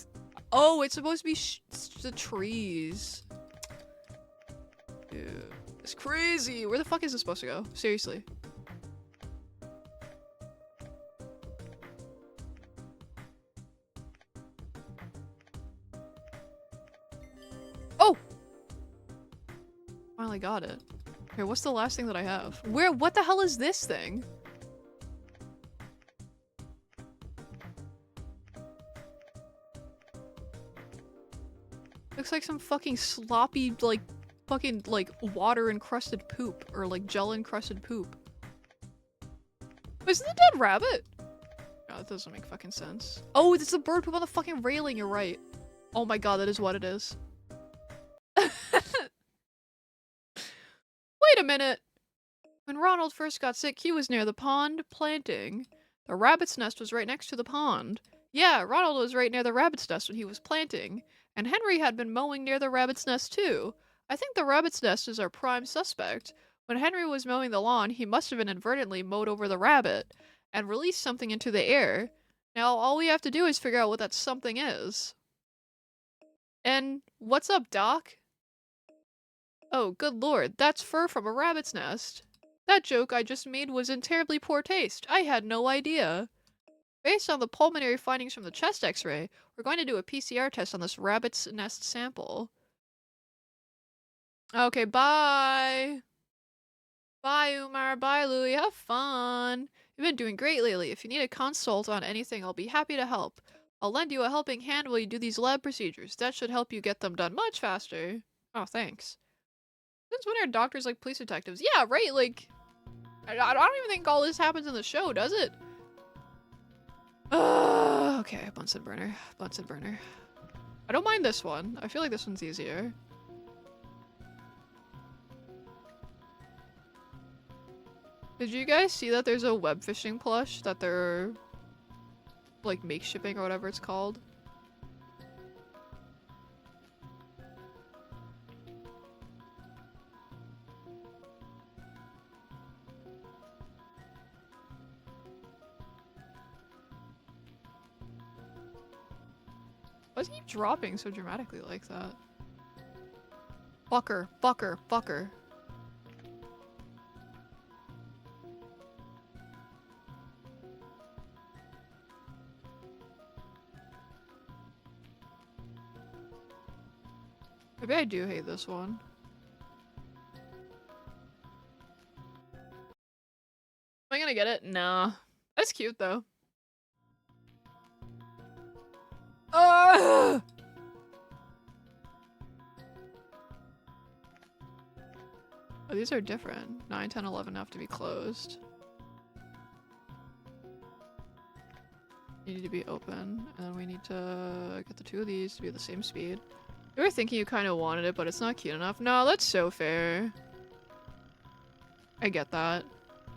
oh, it's supposed to be the trees. Dude, it's crazy. Where the fuck is this supposed to go? Seriously. Finally got it. Here, what's the last thing that I have? What the hell is this thing? Looks like some fucking sloppy, like, fucking, like, water-encrusted poop. Or, like, gel-encrusted poop. Is it the dead rabbit? No, that doesn't make fucking sense. Oh, it's the bird poop on the fucking railing, you're right. Oh my god, that is what it is. Wait a minute! When Ronald first got sick, he was near the pond, planting. The rabbit's nest was right next to the pond. Yeah, Ronald was right near the rabbit's nest when he was planting. And Henry had been mowing near the rabbit's nest too. I think the rabbit's nest is our prime suspect. When Henry was mowing the lawn, he must have inadvertently mowed over the rabbit and released something into the air. Now all we have to do is figure out what that something is. And what's up, Doc? Oh, good lord, that's fur from a rabbit's nest. That joke I just made was in terribly poor taste. I had no idea. Based on the pulmonary findings from the chest x-ray, we're going to do a PCR test on this rabbit's nest sample. Okay, bye! Bye, Umar. Bye, Louie. Have fun. You've been doing great lately. If you need a consult on anything, I'll be happy to help. I'll lend you a helping hand while you do these lab procedures. That should help you get them done much faster. Oh, thanks. Since when are doctors like police detectives? Yeah, right, like... I don't even think all this happens in the show, does it? Okay, Bunsen burner. Bunsen burner. I don't mind this one. I feel like this one's easier. Did you guys see that there's a web fishing plush that they're like makeshipping or whatever it's called? Why does he keep dropping so dramatically like that? Bucker, bucker, bucker. Maybe I do hate this one. Am I gonna get it? Nah. That's cute though. Oh, these are different. 9, 10, 11 have to be closed. You need to be open, and then we need to get the two of these to be the same speed. You were thinking you kind of wanted it, but it's not cute enough. No, that's so fair. I get that.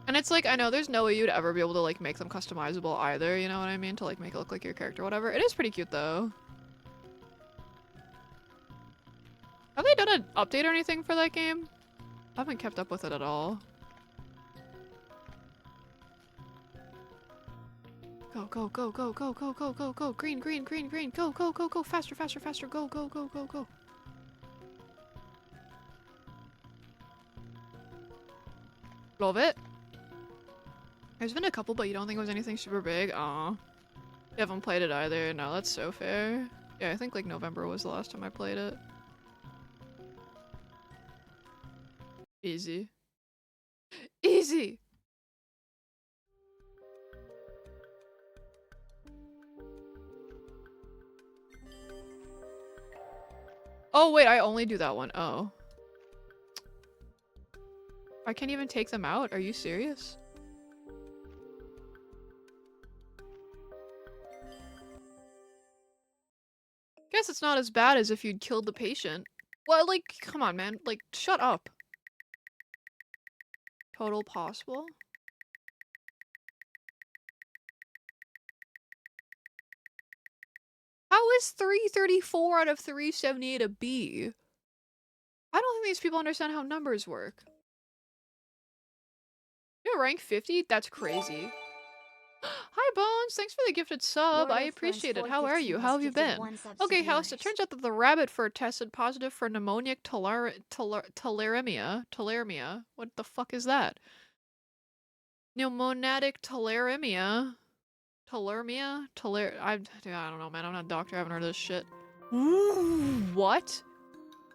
And it's like, I know there's no way you'd ever be able to like make them customizable either, you know what I mean? To like make it look like your character or whatever. It is pretty cute though. Have they done an update or anything for that game? I haven't kept up with it at all. Go, go, go, go, go, go, go, go, go. Green, green, green, green. Go, go, go, go. Faster, faster, faster. Go, go, go, go, go. Love it. There's been a couple, but you don't think it was anything super big? Aw. You haven't played it either. No, that's so fair. Yeah, I think like November was the last time I played it. Easy. Easy! Oh wait, I only do that one. Oh. I can't even take them out? Are you serious? Guess it's not as bad as if you'd killed the patient. Well, like, come on, man. Like, shut up. Total possible? How is 334 out of 378 a B? I don't think these people understand how numbers work. You're rank 50? That's crazy. Hi, Bones! Thanks for the gifted sub. I appreciate it. How are you? How have you been? Okay, House, it turns out that the rabbit fur tested positive for pneumonic tularemia. Tularemia? What the fuck is that? Pneumonatic tularemia. Tularemia? I don't know, man. I'm not a doctor. I haven't heard of this shit. What?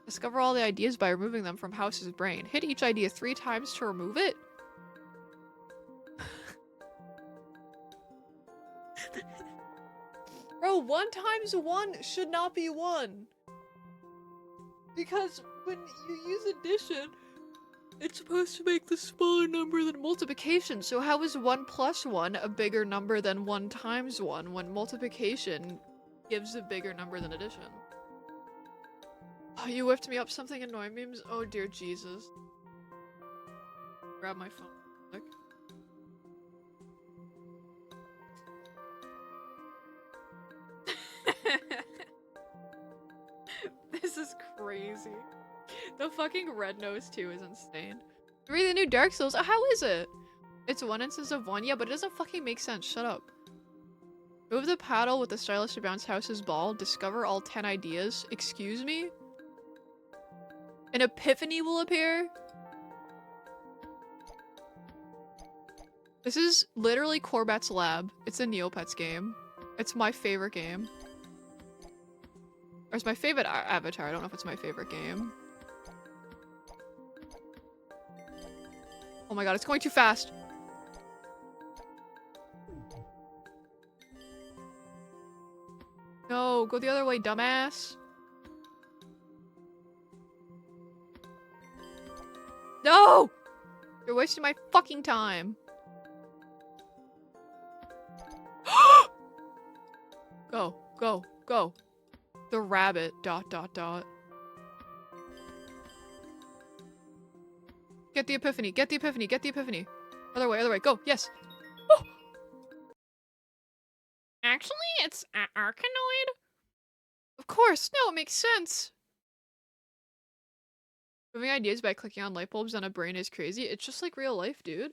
Discover all the ideas by removing them from House's brain. Hit each idea 3 times to remove it? Bro, 1 times 1 should not be 1. Because when you use addition, it's supposed to make the smaller number than multiplication. So how is 1 plus 1 a bigger number than 1 times 1 when multiplication gives a bigger number than addition? Oh, you whipped me up something annoying memes? Oh dear Jesus. Grab my phone. Look. This is crazy. The fucking red nose too is insane. Read the new Dark Souls. Oh, how is it? It's one instance of one, yeah, but it doesn't fucking make sense. Shut up. Move the paddle with the stylus to bounce house's ball. Discover all 10 ideas. Excuse me? An epiphany will appear? This is literally Corbat's lab. It's a Neopets game. It's my favorite game. Or it's my favorite avatar. I don't know if it's my favorite game. Oh my god, it's going too fast. No, go the other way, dumbass. No! You're wasting my fucking time. Go, go, go. The rabbit, ... Get the epiphany, get the epiphany, get the epiphany. Other way, go, yes. Oh! Actually, it's Arkanoid? Of course, no, it makes sense. Moving ideas by clicking on light bulbs on a brain is crazy. It's just like real life, dude.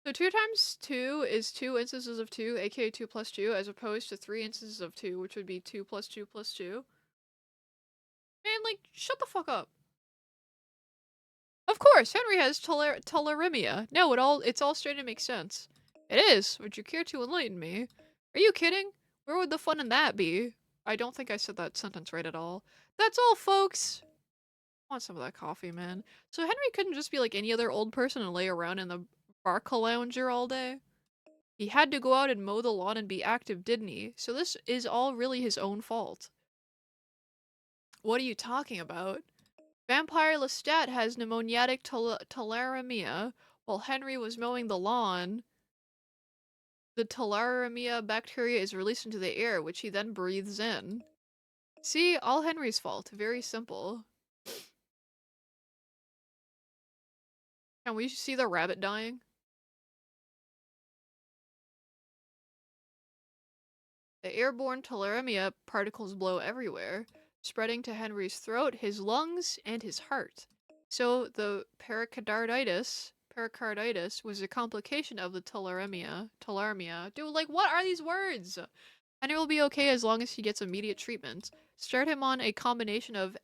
So 2 times 2 is 2 instances of 2, aka 2 plus 2, as opposed to 3 instances of 2, which would be 2 plus 2 plus 2. Man, like, shut the fuck up. Of course, Henry has tularemia. No, it's all straight and makes sense. It is. Would you care to enlighten me? Are you kidding? Where would the fun in that be? I don't think I said that sentence right at all. That's all, folks. I want some of that coffee, man. So Henry couldn't just be like any other old person and lay around in the Barca lounger all day. He had to go out and mow the lawn and be active, didn't he? So this is all really his own fault. What are you talking about? Vampire Lestat has pneumoniatic tularemia. While Henry was mowing the lawn, the tularemia bacteria is released into the air, which he then breathes in. See, all Henry's fault. Very simple. Can we see the rabbit dying? The airborne tularemia particles blow everywhere, spreading to Henry's throat, his lungs, and his heart. So the pericarditis was a complication of the tularemia. Dude, like, what are these words? Henry will be okay as long as he gets immediate treatment. Start him on a combination of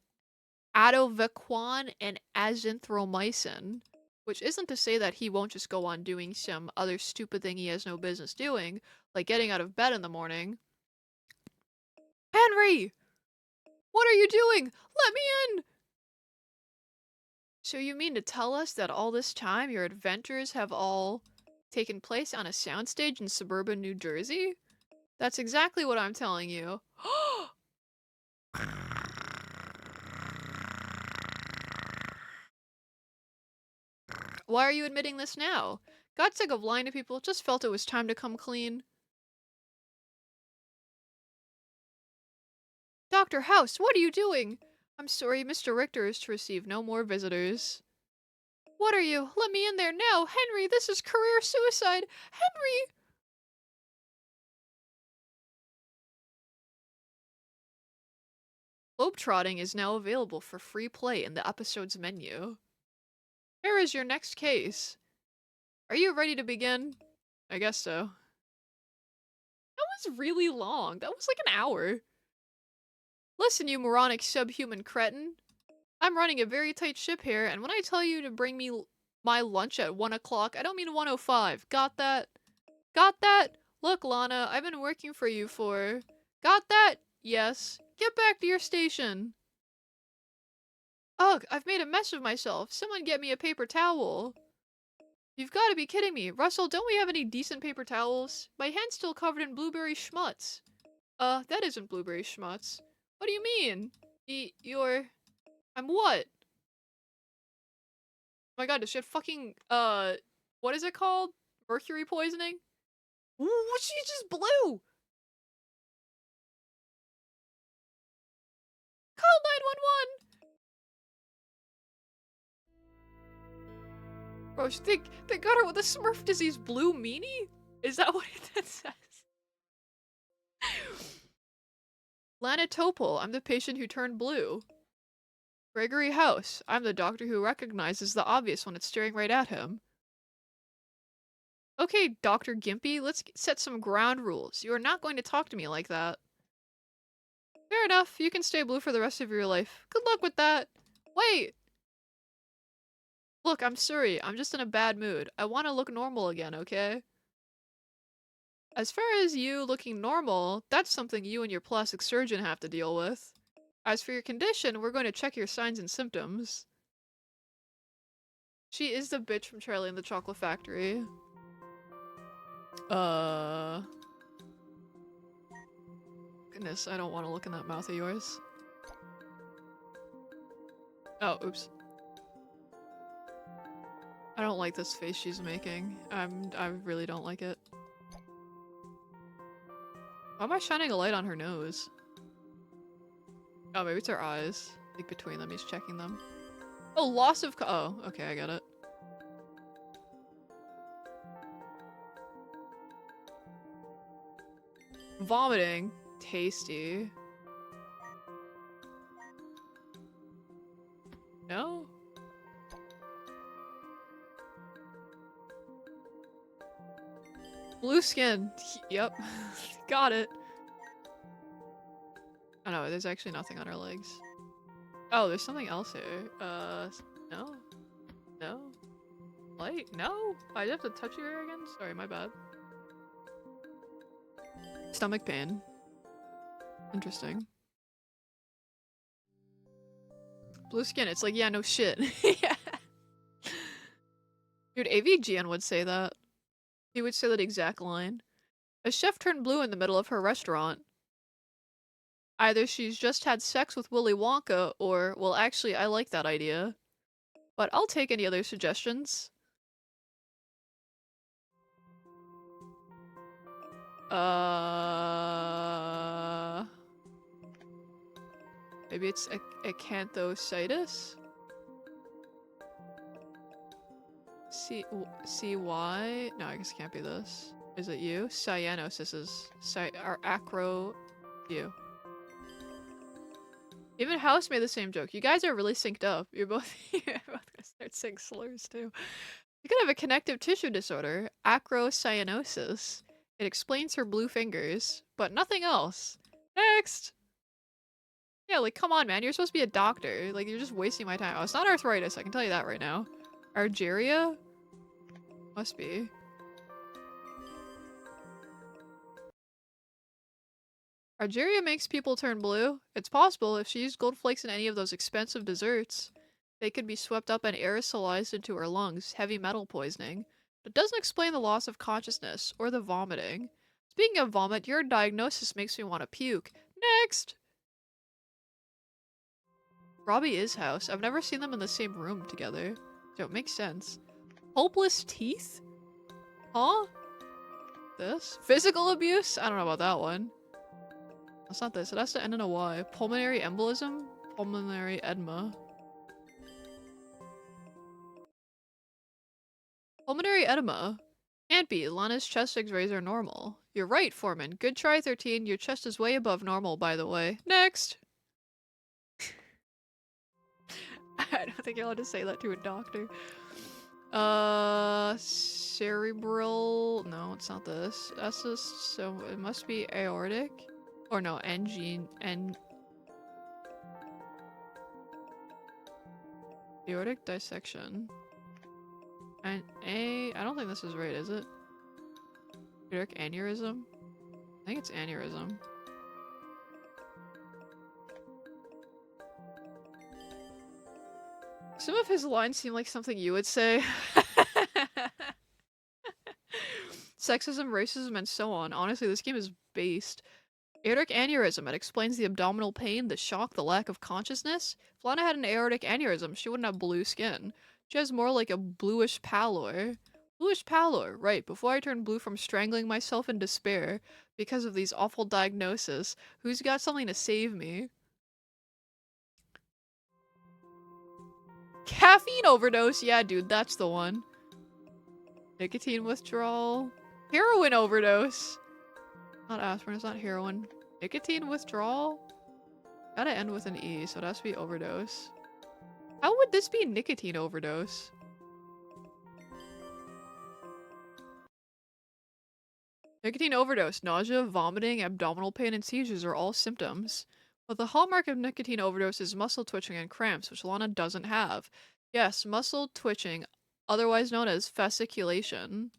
atovaquone and azithromycin. Which isn't to say that he won't just go on doing some other stupid thing he has no business doing, like getting out of bed in the morning. Henry! What are you doing? Let me in! So you mean to tell us that all this time your adventures have all taken place on a soundstage in suburban New Jersey? That's exactly what I'm telling you. Why are you admitting this now? Got sick of lying to people, just felt it was time to come clean. Dr. House, what are you doing? I'm sorry, Mr. Richter is to receive no more visitors. What are you? Let me in there now! Henry, this is career suicide! Henry! Globetrotting is now available for free play in the episode's menu. Here is your next case. Are you ready to begin? I guess so. That was really long. That was like an hour. Listen, you moronic subhuman cretin. I'm running a very tight ship here, and when I tell you to bring me my lunch at 1 o'clock, I don't mean 1:05. Got that? Got that? Look, Lana, I've been working for you for... Got that? Yes. Get back to your station. Ugh, I've made a mess of myself. Someone get me a paper towel. You've got to be kidding me. Russell, don't we have any decent paper towels? My hand's still covered in blueberry schmutz. That isn't blueberry schmutz. What do you mean? I'm what? Oh my god, does she have fucking, what is it called? Mercury poisoning? Ooh, she just blew! Call 911! Bro, they got her with a Smurf disease blue meanie? Is that what it says? Lana Topol, I'm the patient who turned blue. Gregory House. I'm the doctor who recognizes the obvious when it's staring right at him. Okay, Dr. Gimpy, let's set some ground rules. You are not going to talk to me like that. Fair enough, you can stay blue for the rest of your life. Good luck with that. Wait! Look, I'm sorry, I'm just in a bad mood. I want to look normal again, okay? As far as you looking normal, that's something you and your plastic surgeon have to deal with. As for your condition, we're going to check your signs and symptoms. She is the bitch from Charlie and the Chocolate Factory. Goodness, I don't want to look in that mouth of yours. Oh, oops. I don't like this face she's making. I really don't like it. Why am I shining a light on her nose? Oh, maybe it's her eyes. Like between them, he's checking them. Oh, loss of oh, okay, I get it. Vomiting. Tasty. No? Blue skin. Yep. Got it. Oh no, there's actually nothing on her legs. Oh, there's something else here. No? No? Light? No? I have to touch your hair again? Sorry, my bad. Stomach pain. Interesting. Blue skin, it's like, yeah, no shit. Yeah. Dude, AVGN would say that. He would say that exact line. A chef turned blue in the middle of her restaurant. Either she's just had sex with Willy Wonka, or, well, actually, I like that idea. But I'll take any other suggestions. Maybe it's acanthositis? C-Y? No, I guess it can't be this. Is it you? Cyanosis is... or acro... you. Even House made the same joke. You guys are really synced up. You're both gonna start saying slurs too. You could have a connective tissue disorder, acrocyanosis. It explains her blue fingers, but nothing else. Next! Yeah, like, come on, man. You're supposed to be a doctor. Like, you're just wasting my time. Oh, it's not arthritis. I can tell you that right now. Argyria? Must be. Argyria makes people turn blue. It's possible if she used gold flakes in any of those expensive desserts. They could be swept up and aerosolized into her lungs, heavy metal poisoning. But it doesn't explain the loss of consciousness, or the vomiting. Speaking of vomit, your diagnosis makes me want to puke. Next! Robbie is House. I've never seen them in the same room together. So it makes sense. Hopeless teeth? Huh? This? Physical abuse? I don't know about that one. That's not this. It has to end in a Y. Pulmonary embolism? Pulmonary edema. Pulmonary edema? Can't be. Lana's chest x-rays are normal. You're right, Foreman. Good try, 13. Your chest is way above normal, by the way. Next! I don't think you're allowed to say that to a doctor. Cerebral... No, it's not this. That's just... So, it must be aortic? Or no, aortic dissection. And I don't think this is right, is it? Aortic aneurysm? I think it's aneurysm. Some of his lines seem like something you would say. Sexism, racism, and so on. Honestly, this game is based. Aortic aneurysm. It explains the abdominal pain, the shock, the lack of consciousness. If Lana had an aortic aneurysm, she wouldn't have blue skin. She has more like a bluish pallor. Bluish pallor, right. Before I turned blue from strangling myself in despair because of these awful diagnoses. Who's got something to save me? Caffeine overdose? Yeah, dude, that's the one. Nicotine withdrawal. Heroin overdose. Not aspirin, it's not heroin. Nicotine withdrawal? Gotta end with an E, so it has to be overdose. How would this be nicotine overdose? Nicotine overdose, nausea, vomiting, abdominal pain, and seizures are all symptoms. But the hallmark of nicotine overdose is muscle twitching and cramps, which Lana doesn't have. Yes, muscle twitching, otherwise known as fasciculation,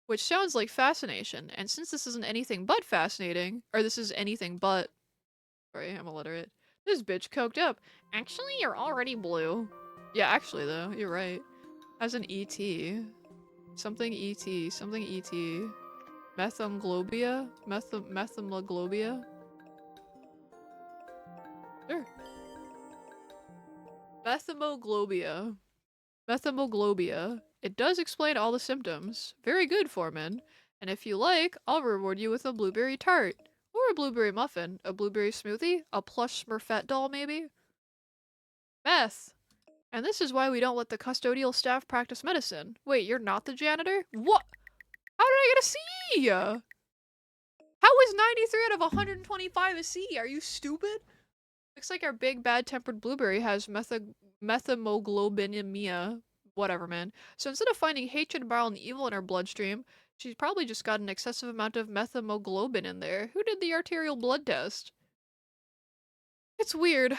which sounds like fascination. And since this isn't anything but fascinating, or this is anything but. Sorry, I'm illiterate. This bitch coked up. Actually, you're already blue. Yeah, actually, though, you're right. As an ET. Something ET. Something ET. Methamglobia? Methamglobia? Sure. Methamoglobia. Methamoglobia. It does explain all the symptoms. Very good, Foreman. And if you like, I'll reward you with a blueberry tart. Or a blueberry muffin. A blueberry smoothie? A plush Smurfette doll, maybe? Meth. And this is why we don't let the custodial staff practice medicine. Wait, you're not the janitor? What? How did I get a C? How is 93 out of 125 a C? Are you stupid? Looks like our big bad-tempered blueberry has methemoglobinemia. Whatever, man. So instead of finding hatred, bile, and evil in her bloodstream, she's probably just got an excessive amount of methemoglobin in there. Who did the arterial blood test? It's weird.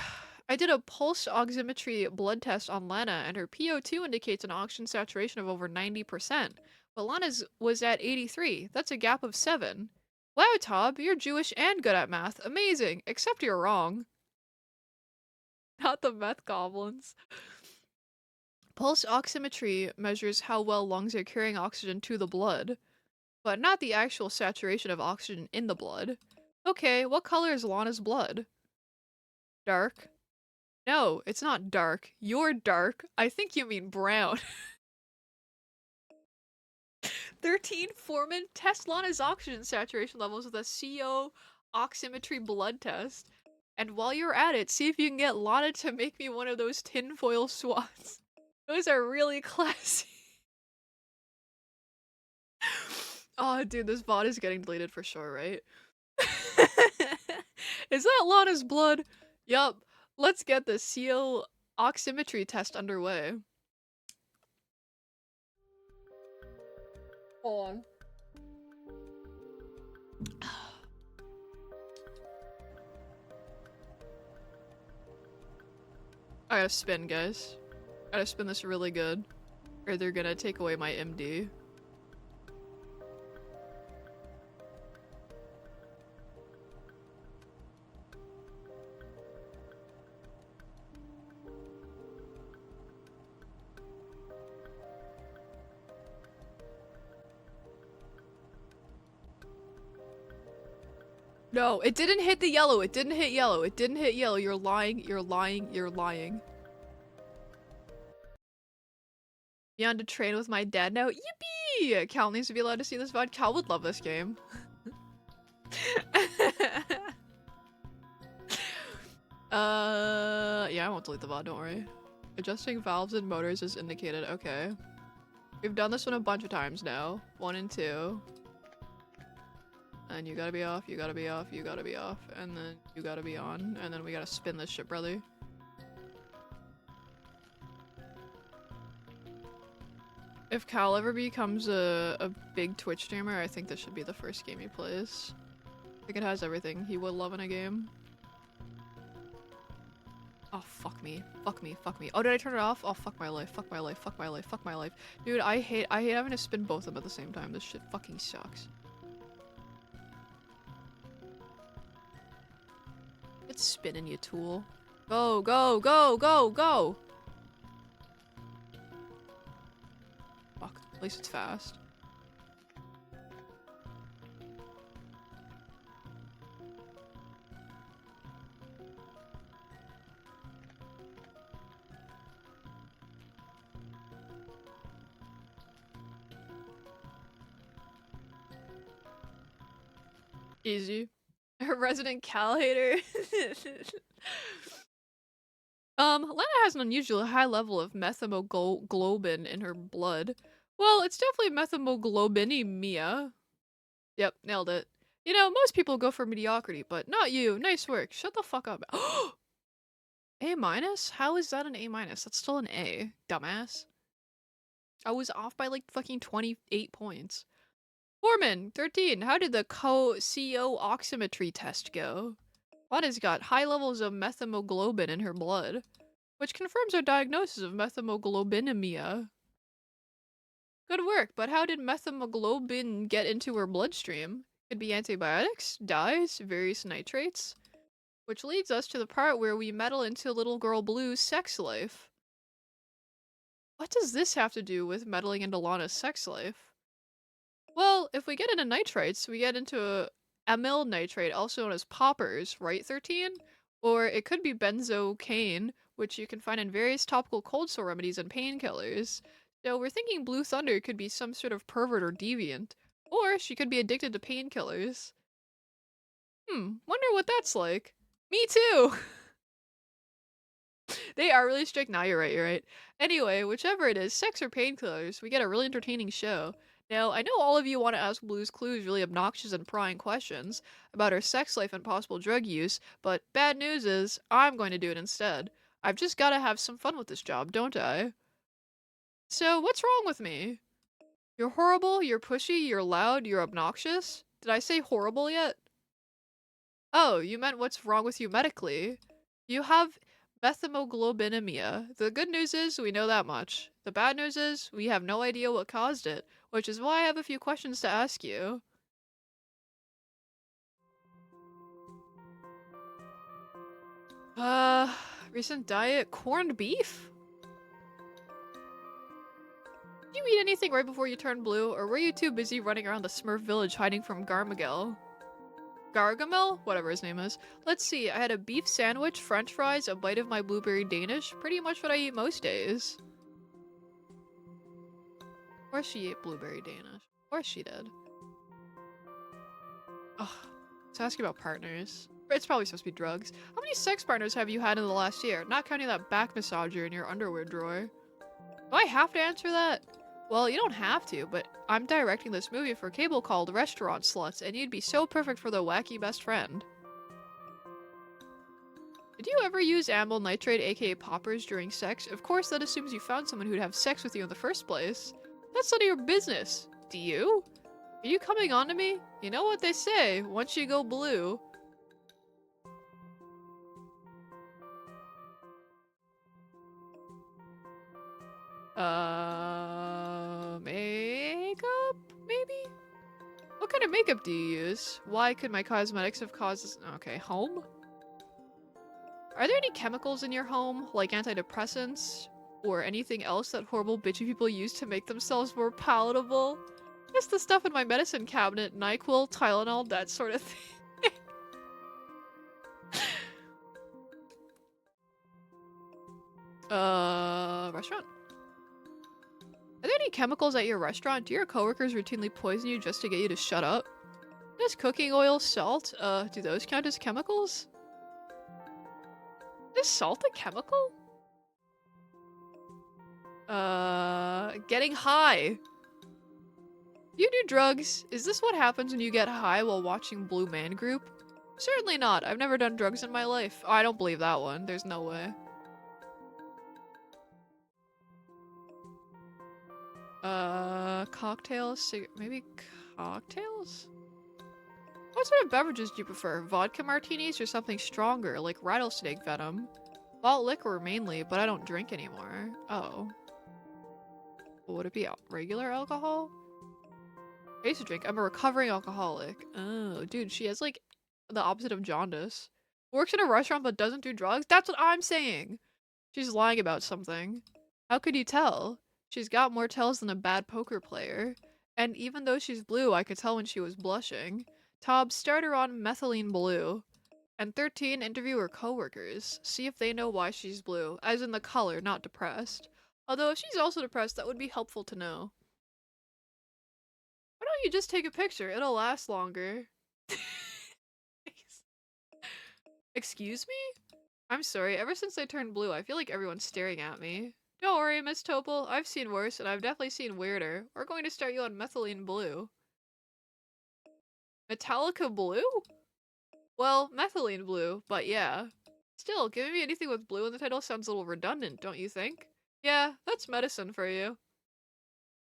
I did a pulse oximetry blood test on Lana, and her PO2 indicates an oxygen saturation of over 90%. But Lana's was at 83. That's a gap of 7. Wow, Tob, you're Jewish and good at math. Amazing. Except you're wrong. Not the meth goblins. Pulse oximetry measures how well lungs are carrying oxygen to the blood, but not the actual saturation of oxygen in the blood. Okay, what color is Lana's blood? Dark. No, it's not dark. You're dark. I think you mean brown. 13 Foreman, test Lana's oxygen saturation levels with a CO oximetry blood test. And while you're at it, see if you can get Lana to make me one of those tinfoil swats. Those are really classy. Oh, dude, this VOD is getting deleted for sure, right? Is that Lana's blood? Yup. Let's get the CO oximetry test underway. Hold on. I gotta spin, guys. I gotta spin this really good, or they're gonna take away my MD. No, it didn't hit the yellow. It didn't hit yellow. It didn't hit yellow. You're lying. You're lying. You're lying. Be on to train with my dad now. Yippee! Cal needs to be allowed to see this VOD. Cal would love this game. Yeah, I won't delete the VOD, don't worry. Adjusting valves and motors is indicated. Okay. We've done this one a bunch of times now. 1 and 2. And you gotta be off, you gotta be off, you gotta be off, and then you gotta be on, and then we gotta spin this shit, brother. If Cal ever becomes a big Twitch streamer, I think this should be the first game he plays. I think it has everything he would love in a game. Oh, fuck me. Fuck me. Fuck me. Oh, did I turn it off? Oh, fuck my life. Fuck my life. Fuck my life. Fuck my life. Dude, I hate having to spin both of them at the same time. This shit fucking sucks. It's spinning, you tool. Go, go, go, go, go! Fuck. At least it's fast. Easy. A resident Cal hater. Lena has an unusually high level of methemoglobin in her blood. Well, it's definitely methemoglobinemia. Yep, nailed it. You know, most people go for mediocrity, but not you. Nice work. Shut the fuck up. A minus? How is that an A minus? That's still an A, dumbass. I was off by like fucking 28 points. Foreman, 13. How did the co-CEO oximetry test go? Lana's got high levels of methemoglobin in her blood, which confirms our diagnosis of methemoglobinemia. Good work, but how did methemoglobin get into her bloodstream? Could be antibiotics, dyes, various nitrates. Which leads us to the part where we meddle into little girl Blue's sex life. What does this have to do with meddling into Lana's sex life? Well, if we get into nitrates, we get into amyl nitrate, also known as poppers, right, 13? Or it could be benzocaine, which you can find in various topical cold sore remedies and painkillers. So we're thinking Blue Thunder could be some sort of pervert or deviant. Or she could be addicted to painkillers. Wonder what that's like. Me too! They are really strict. Now you're right, you're right. Anyway, whichever it is, sex or painkillers, we get a really entertaining show. Now, I know all of you want to ask Blue's Clues really obnoxious and prying questions about her sex life and possible drug use, but bad news is, I'm going to do it instead. I've just gotta have some fun with this job, don't I? So, what's wrong with me? You're horrible, you're pushy, you're loud, you're obnoxious? Did I say horrible yet? Oh, you meant what's wrong with you medically. You have methemoglobinemia. The good news is we know that much. The bad news is we have no idea what caused it, which is why I have a few questions to ask you. Uh, recent diet corned beef? Did you eat anything right before you turned blue, or were you too busy running around the Smurf village hiding from Garmigel? Gargamel? Whatever his name is. Let's see, I had a beef sandwich, french fries, a bite of my blueberry Danish. Pretty much what I eat most days. Of course she ate blueberry Danish. Of course she did. Ugh. Let's ask you about partners. It's probably supposed to be drugs. How many sex partners have you had in the last year? Not counting that back massager in your underwear drawer. Do I have to answer that? Well, you don't have to, but I'm directing this movie for cable called Restaurant Sluts, and you'd be so perfect for the wacky best friend. Did you ever use amyl nitrate, aka poppers, during sex? Of course, that assumes you found someone who'd have sex with you in the first place. That's none of your business. Do you? Are you coming on to me? You know what they say, once you go blue. Makeup? Maybe? What kind of makeup do you use? Why could my cosmetics have caused this? Okay, home? Are there any chemicals in your home, like antidepressants? Or anything else that horrible bitchy people use to make themselves more palatable? Just the stuff in my medicine cabinet, NyQuil, Tylenol, that sort of thing. Restaurant? Are there any chemicals at your restaurant? Do your coworkers routinely poison you just to get you to shut up? Does cooking oil, salt, do those count as chemicals? Is salt a chemical? Getting high. You do drugs. Is this what happens when you get high while watching Blue Man Group? Certainly not. I've never done drugs in my life. Oh, I don't believe that one. There's no way. Cocktails? Maybe cocktails? What sort of beverages do you prefer? Vodka martinis or something stronger, like rattlesnake venom? Malt liquor mainly, but I don't drink anymore. Oh. Would it be regular alcohol? I used to drink. I'm a recovering alcoholic. Oh, dude, she has like the opposite of jaundice. Works in a restaurant but doesn't do drugs? That's what I'm saying! She's lying about something. How could you tell? She's got more tells than a bad poker player. And even though she's blue, I could tell when she was blushing. Tob, start her on methylene blue. And 13, interview her coworkers. See if they know why she's blue. As in the color, not depressed. Although if she's also depressed, that would be helpful to know. Why don't you just take a picture? It'll last longer. Excuse me? I'm sorry, ever since I turned blue, I feel like everyone's staring at me. Don't worry, Miss Topol. I've seen worse, and I've definitely seen weirder. We're going to start you on methylene blue. Metallica blue? Well, methylene blue, but yeah. It's still, giving me anything with blue in the title sounds a little redundant, don't you think? Yeah, that's medicine for you.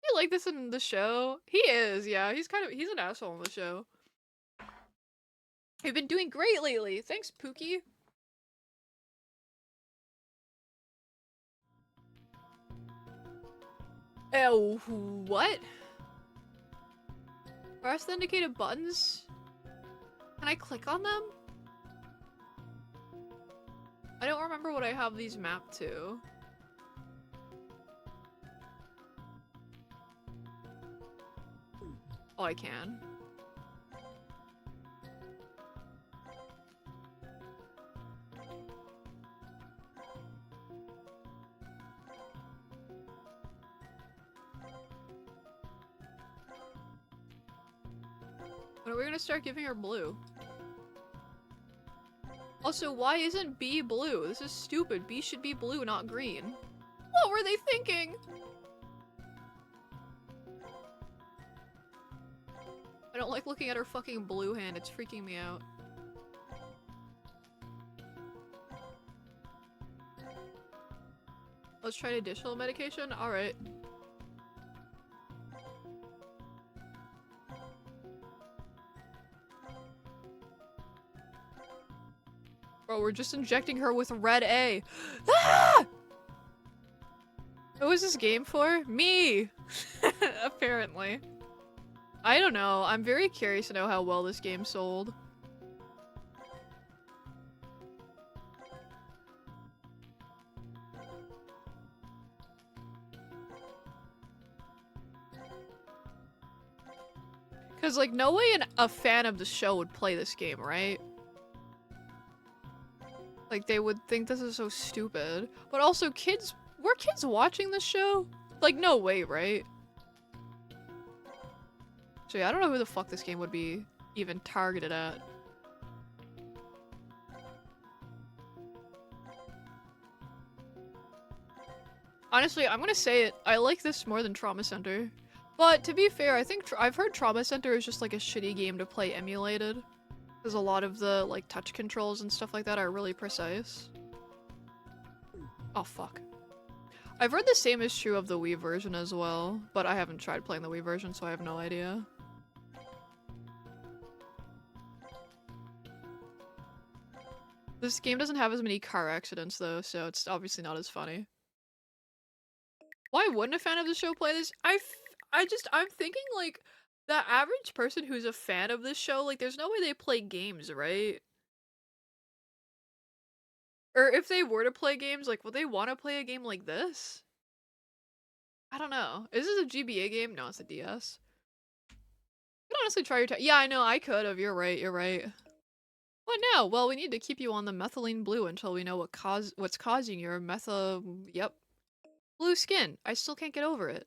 You like this in the show? He is, yeah. He's an asshole in the show. You've been doing great lately. Thanks, Pookie. Oh, what? Press the indicated buttons? Can I click on them? I don't remember what I have these mapped to. Oh, I can. When are we gonna start giving her blue? Also, why isn't B blue? This is stupid. B should be blue, not green. What were they thinking? I don't like looking at her fucking blue hand. It's freaking me out. Let's try additional medication? Alright. Bro, we're just injecting her with red A. Ah! Who was this game for? Me! Apparently. I don't know. I'm very curious to know how well this game sold. Cause like no way a fan of the show would play this game, right? Like they would think this is so stupid. But also were kids watching this show? Like no way, right? So yeah, I don't know who the fuck this game would be even targeted at. Honestly, I'm gonna say it. I like this more than Trauma Center. But to be fair, I think I've heard Trauma Center is just like a shitty game to play emulated. Because a lot of the like touch controls and stuff like that are really precise. Oh fuck. I've heard the same is true of the Wii version as well, but I haven't tried playing the Wii version, so I have no idea. This game doesn't have as many car accidents though, so it's obviously not as funny. Why wouldn't a fan of the show play this? I'm thinking like the average person who's a fan of this show, like there's no way they play games, right? Or if they were to play games, like would they want to play a game like this? I don't know. Is this a GBA game? No, it's a DS. You could honestly try your time. Yeah, I know, I could have. You're right, you're right. What now? Well, we need to keep you on the methylene blue until we know what's causing your yep. Blue skin. I still can't get over it.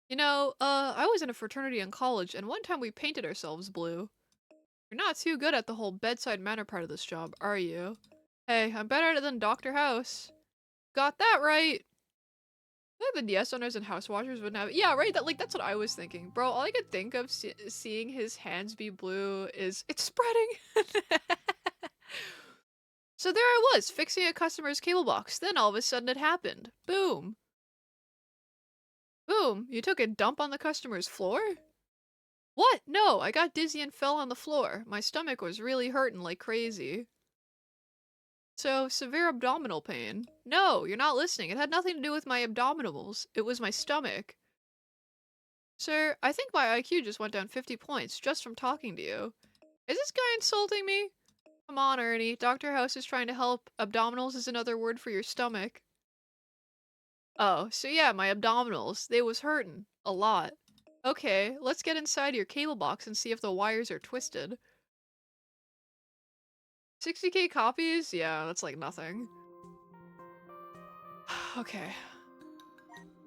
You know, I was in a fraternity in college, and one time we painted ourselves blue. You're not too good at the whole bedside manner part of this job, are you? Hey, I'm better at it than Dr. House. Got that right! I think the DS owners and house washers wouldn't have- Yeah, right? That's what I was thinking. Bro, all I could think of seeing his hands be blue is- It's spreading! So there I was, fixing a customer's cable box. Then all of a sudden it happened. Boom. Boom, you took a dump on the customer's floor? What? No, I got dizzy and fell on the floor. My stomach was really hurting like crazy. So, severe abdominal pain. No, you're not listening. It had nothing to do with my abdominals. It was my stomach. Sir, I think my IQ just went down 50 points just from talking to you. Is this guy insulting me? Come on, Ernie. Dr. House is trying to help. Abdominals is another word for your stomach. Oh, so yeah, my abdominals. They was hurting. A lot. Okay, let's get inside your cable box and see if the wires are twisted. 60k copies? Yeah, that's like nothing. Okay.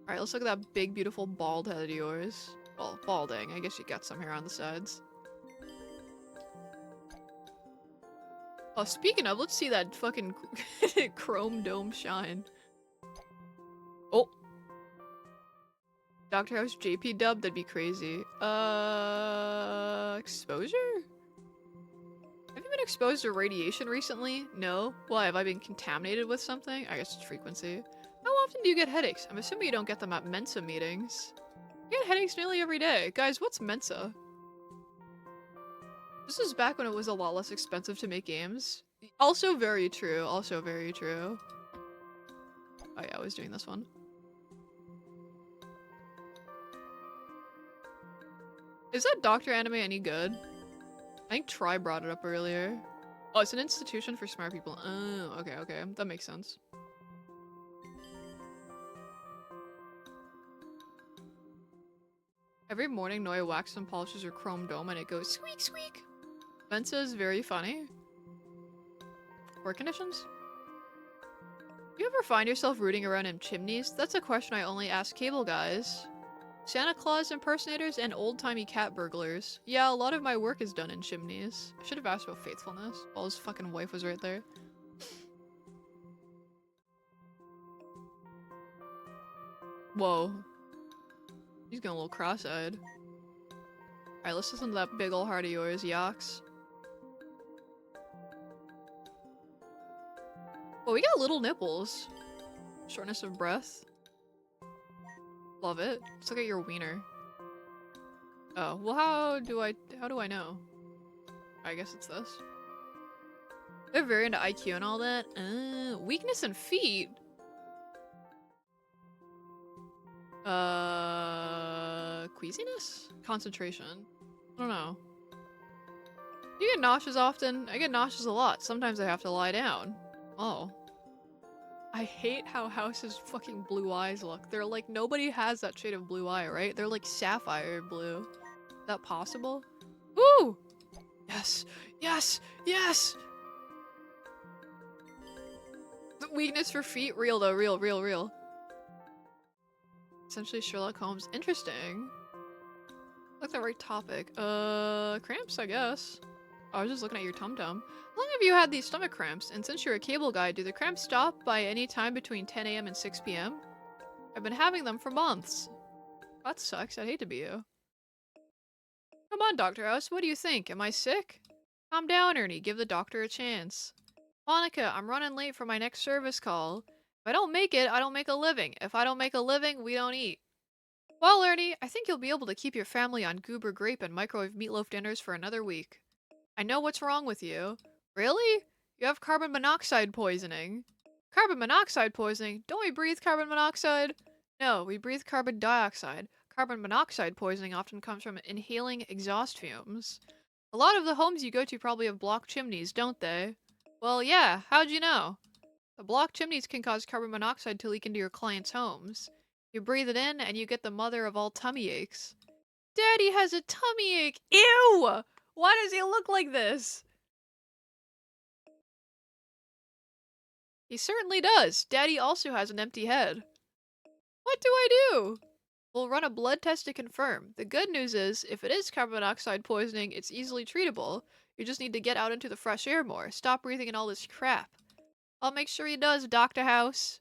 Alright, let's look at that big, beautiful bald head of yours. Well, balding. I guess you got some hair on the sides. Oh, speaking of, let's see that fucking chrome dome shine. Oh. Dr. House JP dub? That'd be crazy. Exposure? Have you been exposed to radiation recently? No. Why, have I been contaminated with something? I guess it's frequency. How often do you get headaches? I'm assuming you don't get them at Mensa meetings. I get headaches nearly every day. Guys, what's Mensa? This is back when it was a lot less expensive to make games. Also very true. Also very true. Oh yeah, I was doing this one. Is that doctor anime any good? I think Try brought it up earlier. Oh, it's an institution for smart people. Oh, okay, okay. That makes sense. Every morning, Noya waxes and polishes her chrome dome and it goes squeak squeak. Mensa is very funny. Work conditions? Do you ever find yourself rooting around in chimneys? That's a question I only ask cable guys. Santa Claus impersonators and old-timey cat burglars. Yeah, a lot of my work is done in chimneys. I should have asked about faithfulness while his fucking wife was right there. Whoa. He's getting a little cross-eyed. Alright, let's listen to that big ol' heart of yours, Yox. Well, we got little nipples. Shortness of breath. Love it. Let's look at your wiener. Oh, well how do I know? I guess it's this. They're very into IQ and all that. Weakness in feet? Queasiness? Concentration? I don't know. You get nauseous often? I get nauseous a lot. Sometimes I have to lie down. Oh. I hate how House's fucking blue eyes look. They're like, nobody has that shade of blue eye, right? They're like sapphire blue. Is that possible? Woo! Yes! Yes! Yes! The weakness for feet? Real though, real, real, real. Essentially Sherlock Holmes. Interesting. Like the right topic. Cramps, I guess. Oh, I was just looking at your tum-tum. How long have you had these stomach cramps? And since you're a cable guy, do the cramps stop by any time between 10 AM and 6 PM? I've been having them for months. That sucks. I'd hate to be you. Come on, Dr. House. What do you think? Am I sick? Calm down, Ernie. Give the doctor a chance. Monica, I'm running late for my next service call. If I don't make it, I don't make a living. If I don't make a living, we don't eat. Well, Ernie, I think you'll be able to keep your family on goober grape and microwave meatloaf dinners for another week. I know what's wrong with you. Really? You have carbon monoxide poisoning. Carbon monoxide poisoning? Don't we breathe carbon monoxide? No, we breathe carbon dioxide. Carbon monoxide poisoning often comes from inhaling exhaust fumes. A lot of the homes you go to probably have blocked chimneys, don't they? Well, yeah, how'd you know? The blocked chimneys can cause carbon monoxide to leak into your clients' homes. You breathe it in, and you get the mother of all tummy aches. Daddy has a tummy ache! Ew! Why does he look like this? He certainly does. Daddy also has an empty head. What do I do? We'll run a blood test to confirm. The good news is, if it is carbon monoxide poisoning, it's easily treatable. You just need to get out into the fresh air more. Stop breathing in all this crap. I'll make sure he does, Dr. House.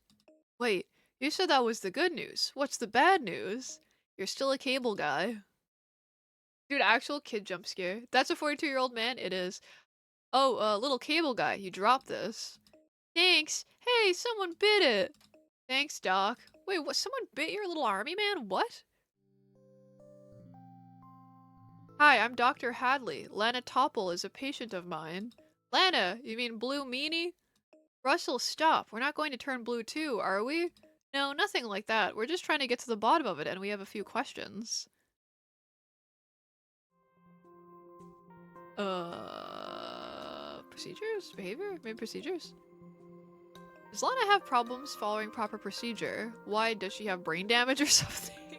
Wait, you said that was the good news. What's the bad news? You're still a cable guy. Dude, actual kid jump scare. That's a 42-year-old man? It is. Oh, little cable guy, you dropped this. Thanks. Hey, someone bit it. Thanks, Doc. Wait, what? Someone bit your little army man? What? Hi, I'm Dr. Hadley. Lana Topple is a patient of mine. Lana, you mean Blue Meanie? Russell, stop. We're not going to turn blue too, are we? No, nothing like that. We're just trying to get to the bottom of it, and we have a few questions. Procedures? Behavior? Maybe procedures? Does Lana have problems following proper procedure? Why, does she have brain damage or something?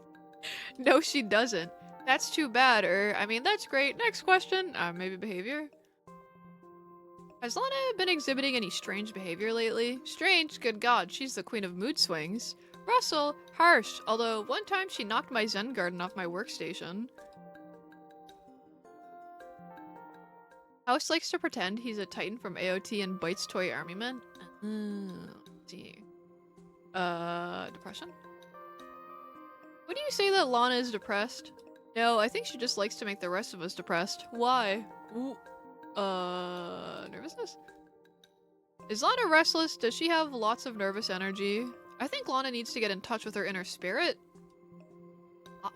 No, she doesn't. That's too bad, I mean, that's great. Next question. Maybe behavior? Has Lana been exhibiting any strange behavior lately? Strange? Good God, she's the queen of mood swings. Russell? Harsh. Although, one time she knocked my Zen garden off my workstation. House likes to pretend he's a Titan from AOT and bites toy army men. Let's see. Depression? Would you say that Lana is depressed? No, I think she just likes to make the rest of us depressed. Why? Ooh. Nervousness? Is Lana restless? Does she have lots of nervous energy? I think Lana needs to get in touch with her inner spirit.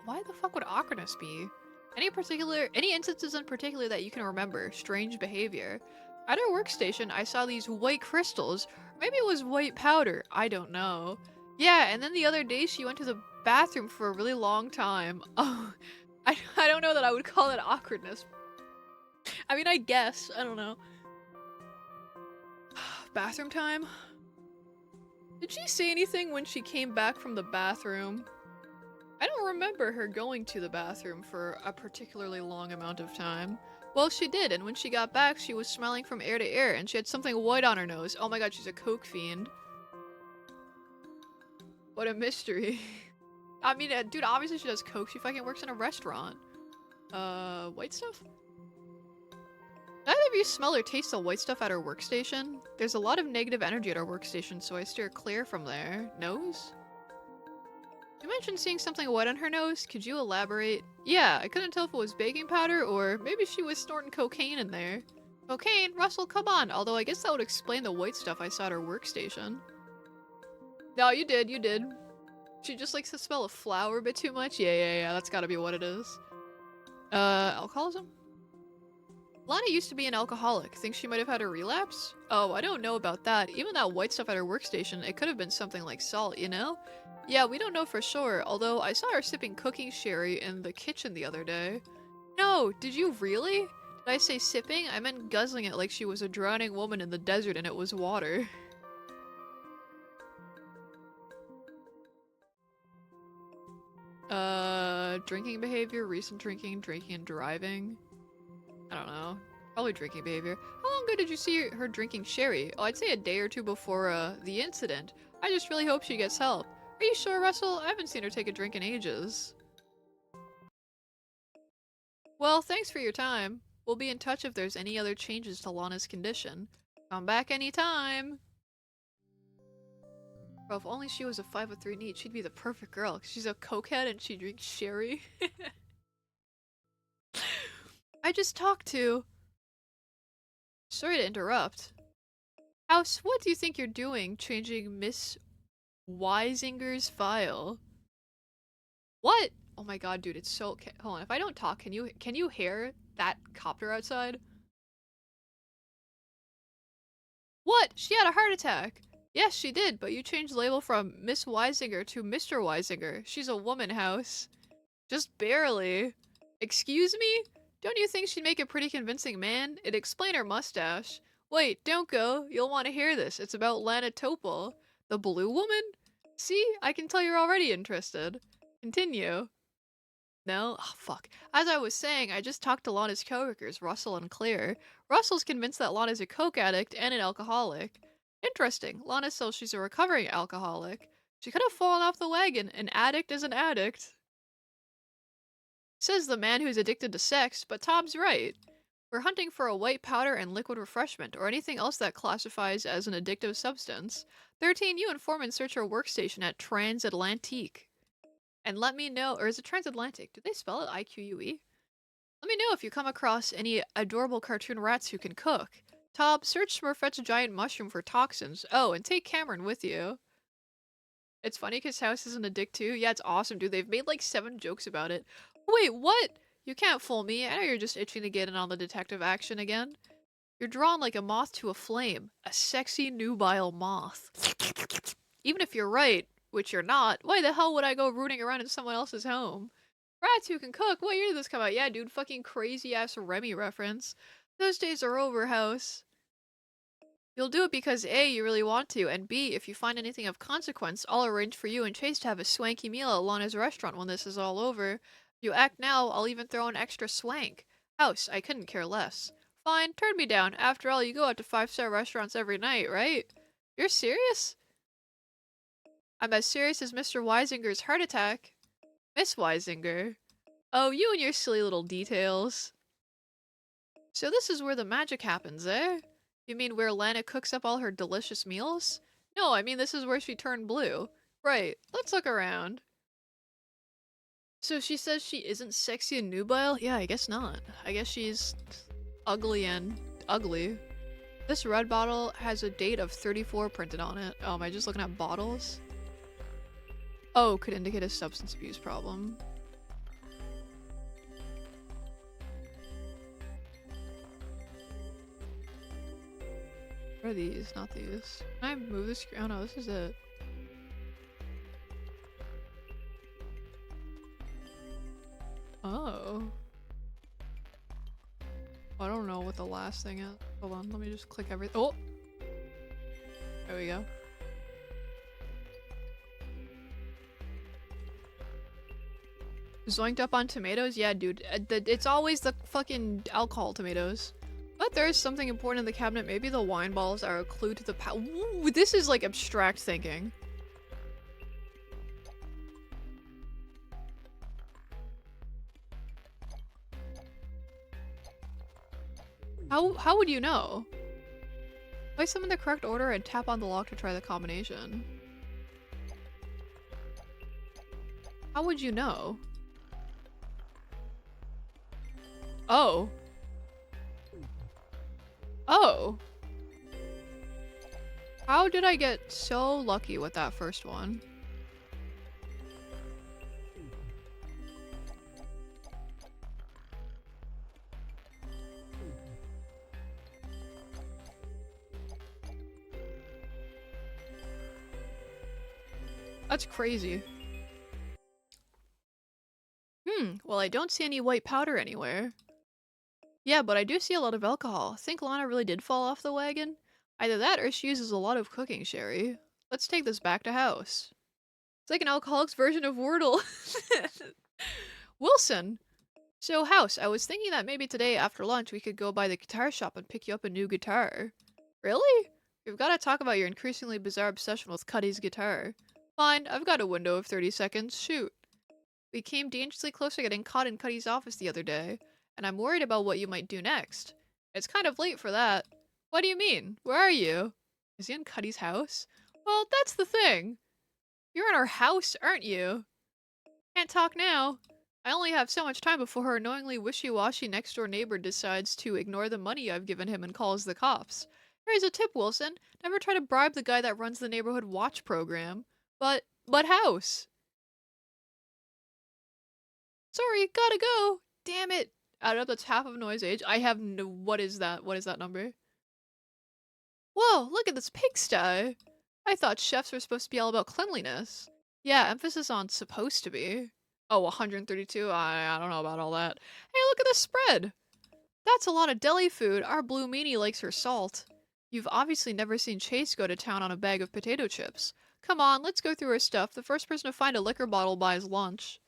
Why the fuck would awkwardness be? Any instances in particular that you can remember? Strange behavior. At her workstation, I saw these white crystals. Maybe it was white powder. I don't know. Yeah, and then the other day she went to the bathroom for a really long time. Oh, I don't know that I would call it awkwardness. I mean, I guess. I don't know. Bathroom time? Did she say anything when she came back from the bathroom? I don't remember her going to the bathroom for a particularly long amount of time. Well, she did, and when she got back, she was smelling from ear to ear, and she had something white on her nose. Oh my god, she's a coke fiend. What a mystery. I mean, dude, obviously she does coke. She fucking works in a restaurant. White stuff? Neither of you smell or taste the white stuff at her workstation? There's a lot of negative energy at our workstation, so I steer clear from there. Nose? You mentioned seeing something white on her nose. Could you elaborate? Yeah, I couldn't tell if it was baking powder or maybe she was snorting cocaine in there. Cocaine? Russell, come on. Although I guess that would explain the white stuff I saw at her workstation. No, you did. She just likes the smell of flour a bit too much? Yeah. That's gotta be what it is. Alcoholism? Lana used to be an alcoholic. Think she might have had a relapse? Oh, I don't know about that. Even that white stuff at her workstation, it could have been something like salt, you know? Yeah, we don't know for sure, although I saw her sipping cooking sherry in the kitchen the other day. No, did you really? Did I say sipping? I meant guzzling it like she was a drowning woman in the desert and it was water. Drinking behavior, recent drinking and driving. I don't know. Probably drinking behavior. How long ago did you see her drinking sherry? Oh, I'd say a day or two before, the incident. I just really hope she gets help. Are you sure, Russell? I haven't seen her take a drink in ages. Well, thanks for your time. We'll be in touch if there's any other changes to Lana's condition. Come back anytime. Bro, if only she was a 5'3" neat, she'd be the perfect girl. 'Cause she's a cokehead and she drinks sherry. I just talked to... Sorry to interrupt. House, what do you think you're doing changing Miss Weisinger's file? What? Oh my god, dude, it's so... Hold on, if I don't talk, can you hear that copter outside? What? She had a heart attack. Yes, she did, but you changed the label from Miss Weisinger to Mr. Weisinger. She's a woman, House. Just barely. Excuse me? Don't you think she'd make a pretty convincing man? It'd explain her mustache. Wait, don't go. You'll want to hear this. It's about Lana Topol. The blue woman? See? I can tell you're already interested. Continue. No? Oh, fuck. As I was saying, I just talked to Lana's coworkers, Russell and Claire. Russell's convinced that Lana's a coke addict and an alcoholic. Interesting. Lana says she's a recovering alcoholic. She could have fallen off the wagon. An addict is an addict. Says the man who's addicted to sex, but Tom's right. We're hunting for a white powder and liquid refreshment, or anything else that classifies as an addictive substance. 13, you inform and search our workstation at Transatlantique. And let me know, or is it Transatlantic? Do they spell it I-Q-U-E? Let me know if you come across any adorable cartoon rats who can cook. Tom, search Smurfette's giant mushroom for toxins. Oh, and take Cameron with you. It's funny because House isn't a dick too. Yeah, it's awesome, dude. They've made like 7 jokes about it. Wait, what? You can't fool me. I know you're just itching to get in on the detective action again. You're drawn like a moth to a flame. A sexy nubile moth. Even if you're right, which you're not, why the hell would I go rooting around in someone else's home? Rats who can cook? What year did this come out? Yeah, dude, fucking crazy ass Remy reference. Those days are over, House. You'll do it because A, you really want to, and B, if you find anything of consequence, I'll arrange for you and Chase to have a swanky meal at Lana's restaurant when this is all over. If you act now, I'll even throw an extra swank. House, I couldn't care less. Fine, turn me down. After all, you go out to 5-star restaurants every night, right? You're serious? I'm as serious as Mr. Weisinger's heart attack. Miss Weisinger. Oh, you and your silly little details. So this is where the magic happens, eh? You mean where Lana cooks up all her delicious meals? No, I mean this is where she turned blue. Right, let's look around. So she says she isn't sexy and nubile? Yeah, I guess not. I guess she's ugly and ugly. This red bottle has a date of 34 printed on it. Oh, am I just looking at bottles? Oh, could indicate a substance abuse problem. What are these? Not these. Can I move this? Oh no, this is it. Oh. I don't know what the last thing is. Hold on, let me just click everything. Oh! There we go. Zoinked up on tomatoes? Yeah, dude. It's always the fucking alcohol tomatoes. But there is something important in the cabinet. Maybe the wine bottles are a clue to the Ooh, this is like abstract thinking. How would you know? Place them in the correct order and tap on the lock to try the combination. How would you know? Oh. Oh. How did I get so lucky with that first one? That's crazy. Well, I don't see any white powder anywhere. Yeah, but I do see a lot of alcohol. Think Lana really did fall off the wagon? Either that or she uses a lot of cooking sherry. Let's take this back to house. It's like an alcoholic's version of Wordle. Wilson! So, House, I was thinking that maybe today after lunch we could go by the guitar shop and pick you up a new guitar. Really? We've got to talk about your increasingly bizarre obsession with Cuddy's guitar. Fine, I've got a window of 30 seconds. Shoot. We came dangerously close to getting caught in Cuddy's office the other day, and I'm worried about what you might do next. It's kind of late for that. What do you mean? Where are you? Is he in Cuddy's house? Well, that's the thing. You're in our house, aren't you? Can't talk now. I only have so much time before her annoyingly wishy-washy next-door neighbor decides to ignore the money I've given him and calls the cops. Here's a tip, Wilson. Never try to bribe the guy that runs the neighborhood watch program. But House. Sorry, gotta go. Damn it. Add up, that's half of noise age. I have no— what is that? What is that number? Whoa, look at this pigsty. I thought chefs were supposed to be all about cleanliness. Yeah, emphasis on supposed to be. Oh, 132? I don't know about all that. Hey, look at this spread. That's a lot of deli food. Our blue meanie likes her salt. You've obviously never seen Chase go to town on a bag of potato chips. Come on, let's go through her stuff. The first person to find a liquor bottle buys lunch.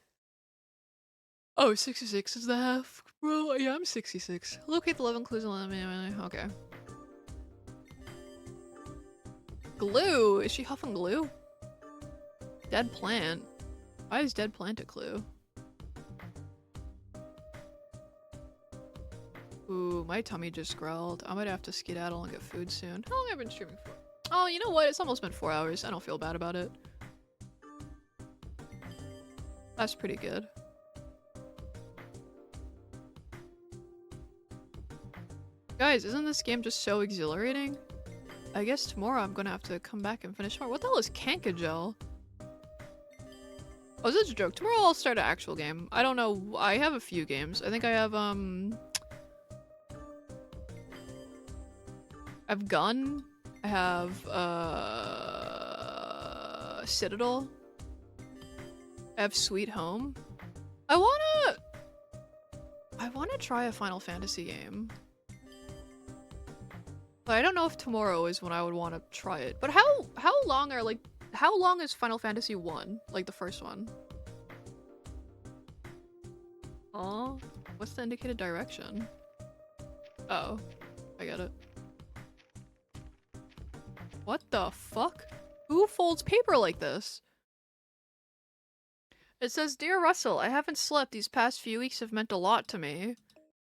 Oh, 66 is the half. Bro, yeah, I'm 66. Locate the 11 clues and okay. Glue? Is she huffing glue? Dead plant. Why is dead plant a clue? Ooh, my tummy just growled. I might have to skedaddle and get food soon. How long have I been streaming for? Oh, you know what? It's almost been 4 hours. I don't feel bad about it. That's pretty good. Guys, isn't this game just so exhilarating? I guess tomorrow I'm gonna have to come back and finish more. What the hell is Kanka Gel? Oh, is this a joke? Tomorrow I'll start an actual game. I don't know. I have a few games. I think I have, I've Gun. I have, Citadel. I have Sweet Home. I wanna try a Final Fantasy game. But I don't know if tomorrow is when I would want to try it. But how long are, like, how long is Final Fantasy 1? Like, the first one? Oh, what's the indicated direction? Oh, I get it. What the fuck? Who folds paper like this? It says, Dear Russell, I haven't slept. These past few weeks have meant a lot to me.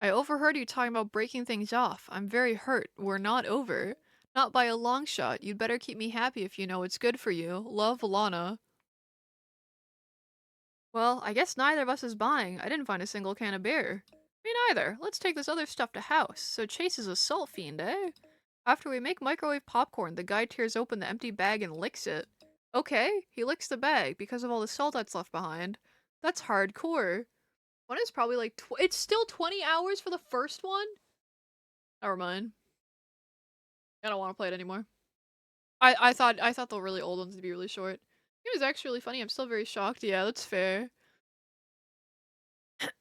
I overheard you talking about breaking things off. I'm very hurt. We're not over. Not by a long shot. You'd better keep me happy if you know it's good for you. Love, Lana. Well, I guess neither of us is buying. I didn't find a single can of beer. Me neither. Let's take this other stuff to house. So Chase is a salt fiend, eh? After we make microwave popcorn, the guy tears open the empty bag and licks it. Okay, he licks the bag because of all the salt that's left behind. That's hardcore. One is probably like it's still 20 hours for the first one? Never mind. I don't want to play it anymore. I thought the really old ones would be really short. It was actually really funny. I'm still very shocked. Yeah, that's fair.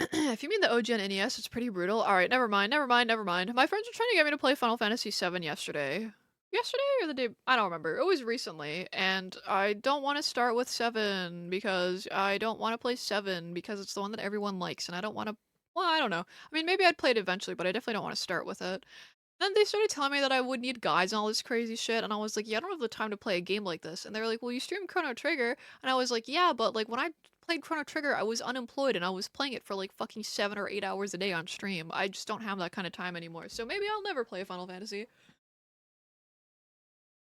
If you mean the OG on NES, it's pretty brutal. Alright, never mind, never mind, never mind. My friends were trying to get me to play Final Fantasy VII yesterday. Yesterday or the day? I don't remember. It was recently, and I don't want to start with 7 because I don't want to play 7 because it's the one that everyone likes, and I don't want to. Well, I don't know. I mean, maybe I'd play it eventually, but I definitely don't want to start with it. Then they started telling me that I would need guides and all this crazy shit, and I was like, yeah, I don't have the time to play a game like this. And they were like, well, you stream Chrono Trigger, and I was like, yeah, but like when I played Chrono Trigger, I was unemployed and I was playing it for like fucking 7 or 8 hours a day on stream. I just don't have that kind of time anymore. So maybe I'll never play Final Fantasy.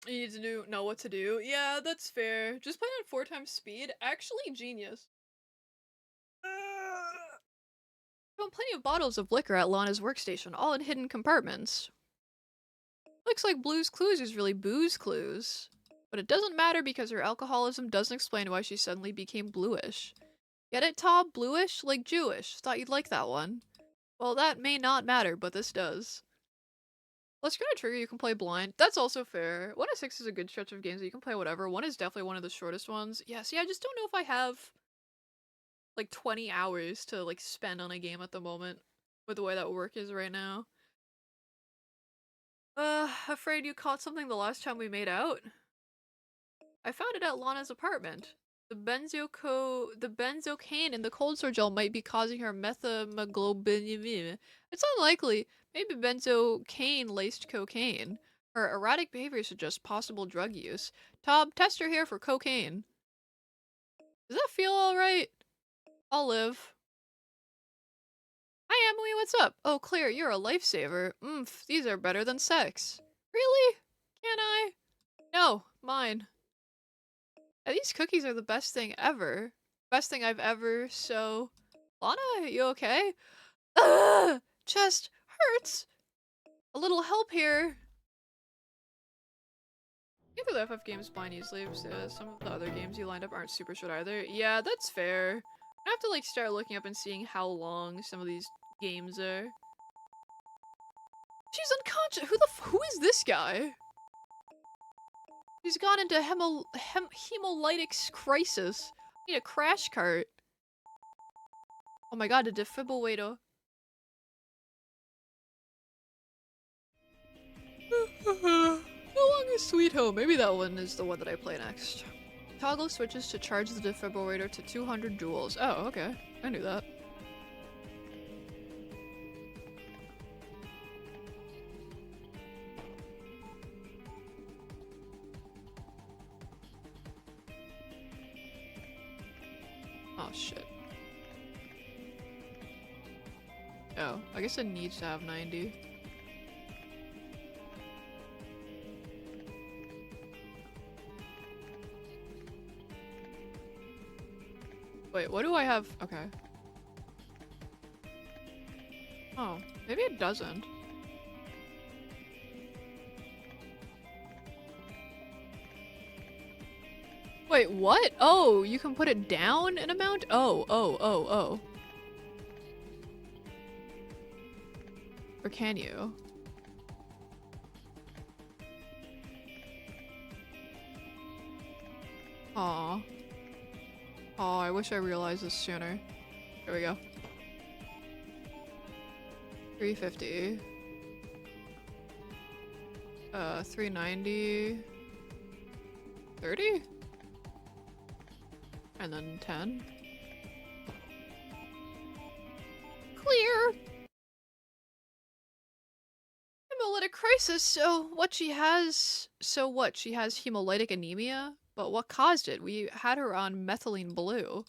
You need to know what to do. Yeah, that's fair. Just play at 4 times speed. Actually, genius. Found plenty of bottles of liquor at Lana's workstation, all in hidden compartments. Looks like Blue's Clues is really Booze Clues. But it doesn't matter because her alcoholism doesn't explain why she suddenly became bluish. Get it, Tom? Bluish? Like Jewish. Thought you'd like that one. Well, that may not matter, but this does. Let's Chrono Trigger you can play blind. That's also fair. 1-6 is a good stretch of games that you can play whatever. 1 is definitely one of the shortest ones. Yeah, see, I just don't know if I have like 20 hours to like spend on a game at the moment with the way that work is right now. Afraid you caught something the last time we made out? I found it at Lana's apartment. The benzocaine in the cold sore gel might be causing her methemoglobin. It's unlikely. Maybe benzocaine laced cocaine. Her erratic behavior suggests possible drug use. Tom, test her here for cocaine. Does that feel alright? I'll live. Hi Emily, what's up? Oh Claire, you're a lifesaver. These are better than sex. Really? Can I? No, mine. These cookies are the best thing ever. Best thing I've ever, so... Lana, you okay? Ugh! Chest hurts! A little help here! Get through the FF games blind easily, some of the other games you lined up aren't super short either. Yeah, that's fair. I have to like start looking up and seeing how long some of these games are. She's unconscious! Who is this guy? He's gone into hemolytic crisis. I need a crash cart. Oh my god, a defibrillator. No longer Sweet Home. Maybe that one is the one that I play next. Toggle switches to charge the defibrillator to 200 joules. Oh, okay. I knew that. Oh, shit. Oh, I guess it needs to have 90. Wait, what do I have? Okay. Oh, maybe it doesn't. Wait, what? Oh, you can put it down an amount? Oh. Or can you? Aw. Oh, I wish I realized this sooner. Here we go. 350. 390. 30? And then 10. Clear! Hemolytic crisis, so what? She has hemolytic anemia? But what caused it? We had her on methylene blue.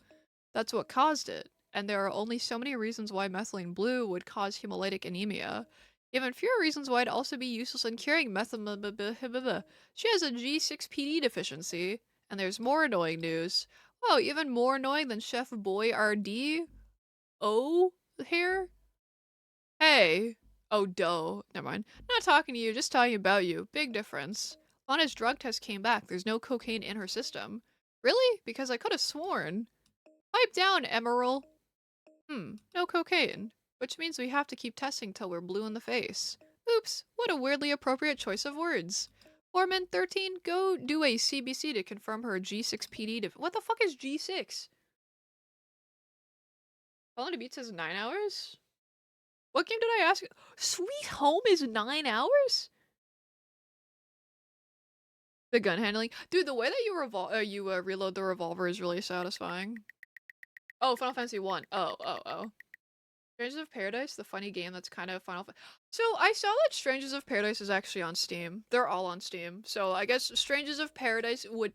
That's what caused it. And there are only so many reasons why methylene blue would cause hemolytic anemia. Even fewer reasons why it'd also be useless in curing methylene. She has a G6PD deficiency. And there's more annoying news. Wow, even more annoying than Chef Boy RD? Oh, here? Hey! Oh, dough. Never mind. Not talking to you, just talking about you. Big difference. Lana's drug test came back. There's no cocaine in her system. Really? Because I could have sworn. Pipe down, Emerald. No cocaine. Which means we have to keep testing till we're blue in the face. Oops, what a weirdly appropriate choice of words. Foreman 13, go do a CBC to confirm her G6 PD what the fuck is G6? Fallen to Beat says 9 hours? What game did I ask? Sweet Home is 9 hours? The gun handling? Dude, the way that you reload the revolver is really satisfying. Oh, Final Fantasy 1. Oh. Strangers of Paradise, the funny game that's kind of So I saw that Strangers of Paradise is actually on Steam. They're all on Steam. So I guess Strangers of Paradise would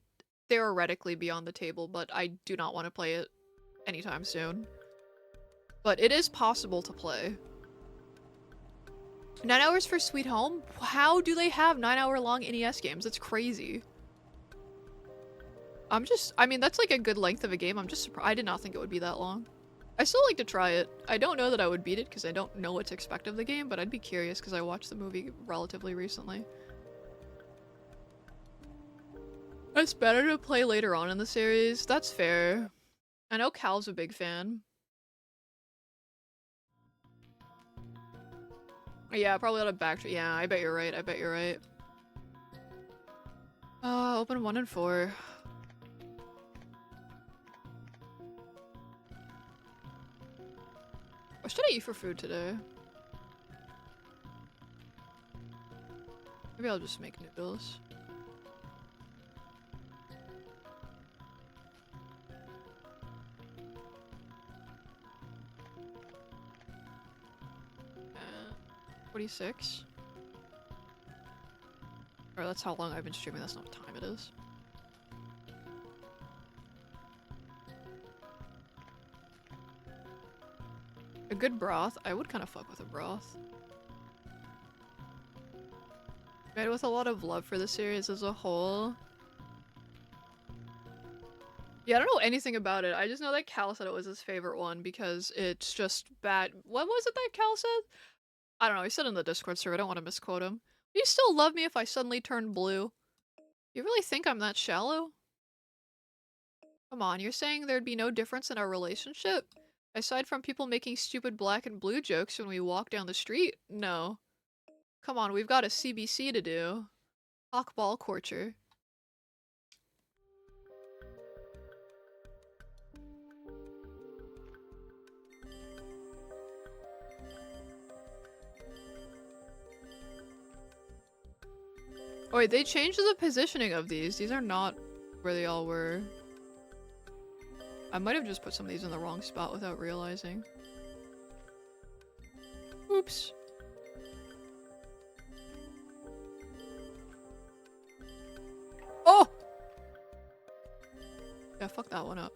theoretically be on the table, but I do not want to play it anytime soon. But it is possible to play. 9 hours for Sweet Home? How do they have 9-hour long NES games? That's crazy. I mean, that's like a good length of a game. I'm just surprised. I did not think it would be that long. I still like to try it. I don't know that I would beat it because I don't know what to expect of the game, but I'd be curious because I watched the movie relatively recently. It's better to play later on in the series. That's fair. I know Cal's a big fan. Yeah, probably ought to backtrack. Yeah, I bet you're right. I bet you're right. Open 1 and 4. What should I eat for food today? Maybe I'll just make noodles. Uh, 46? Or that's how long I've been streaming, that's not what time it is. A good broth? I would kind of fuck with a broth. Made with a lot of love for the series as a whole. Yeah, I don't know anything about it. I just know that Cal said it was his favorite one because it's just bad. What was it that Cal said? I don't know. He said in the Discord server. I don't want to misquote him. Do you still love me if I suddenly turn blue? You really think I'm that shallow? Come on, you're saying there'd be no difference in our relationship? Aside from people making stupid black and blue jokes when we walk down the street? No. Come on, we've got a CBC to do. Hawkball Torture. Oh wait, they changed the positioning of these. These are not where they all were. I might have just put some of these in the wrong spot without realizing. Oops. Oh! Yeah, fuck that one up.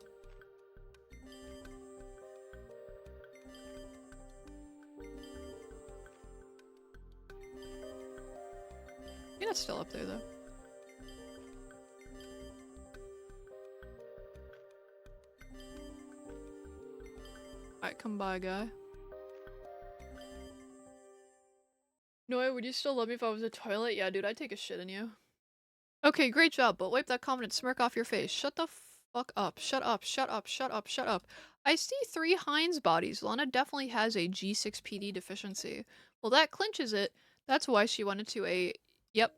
I think that's still up there though. Alright, come by, guy. No, would you still love me if I was a toilet? Yeah, dude, I'd take a shit in you. Okay, great job, but wipe that confident smirk off your face. Shut the fuck up. Shut up, shut up, shut up, shut up. I see 3 Heinz bodies. Lana definitely has a G6 PD deficiency. Well, that clinches it. That's why she went into a, yep,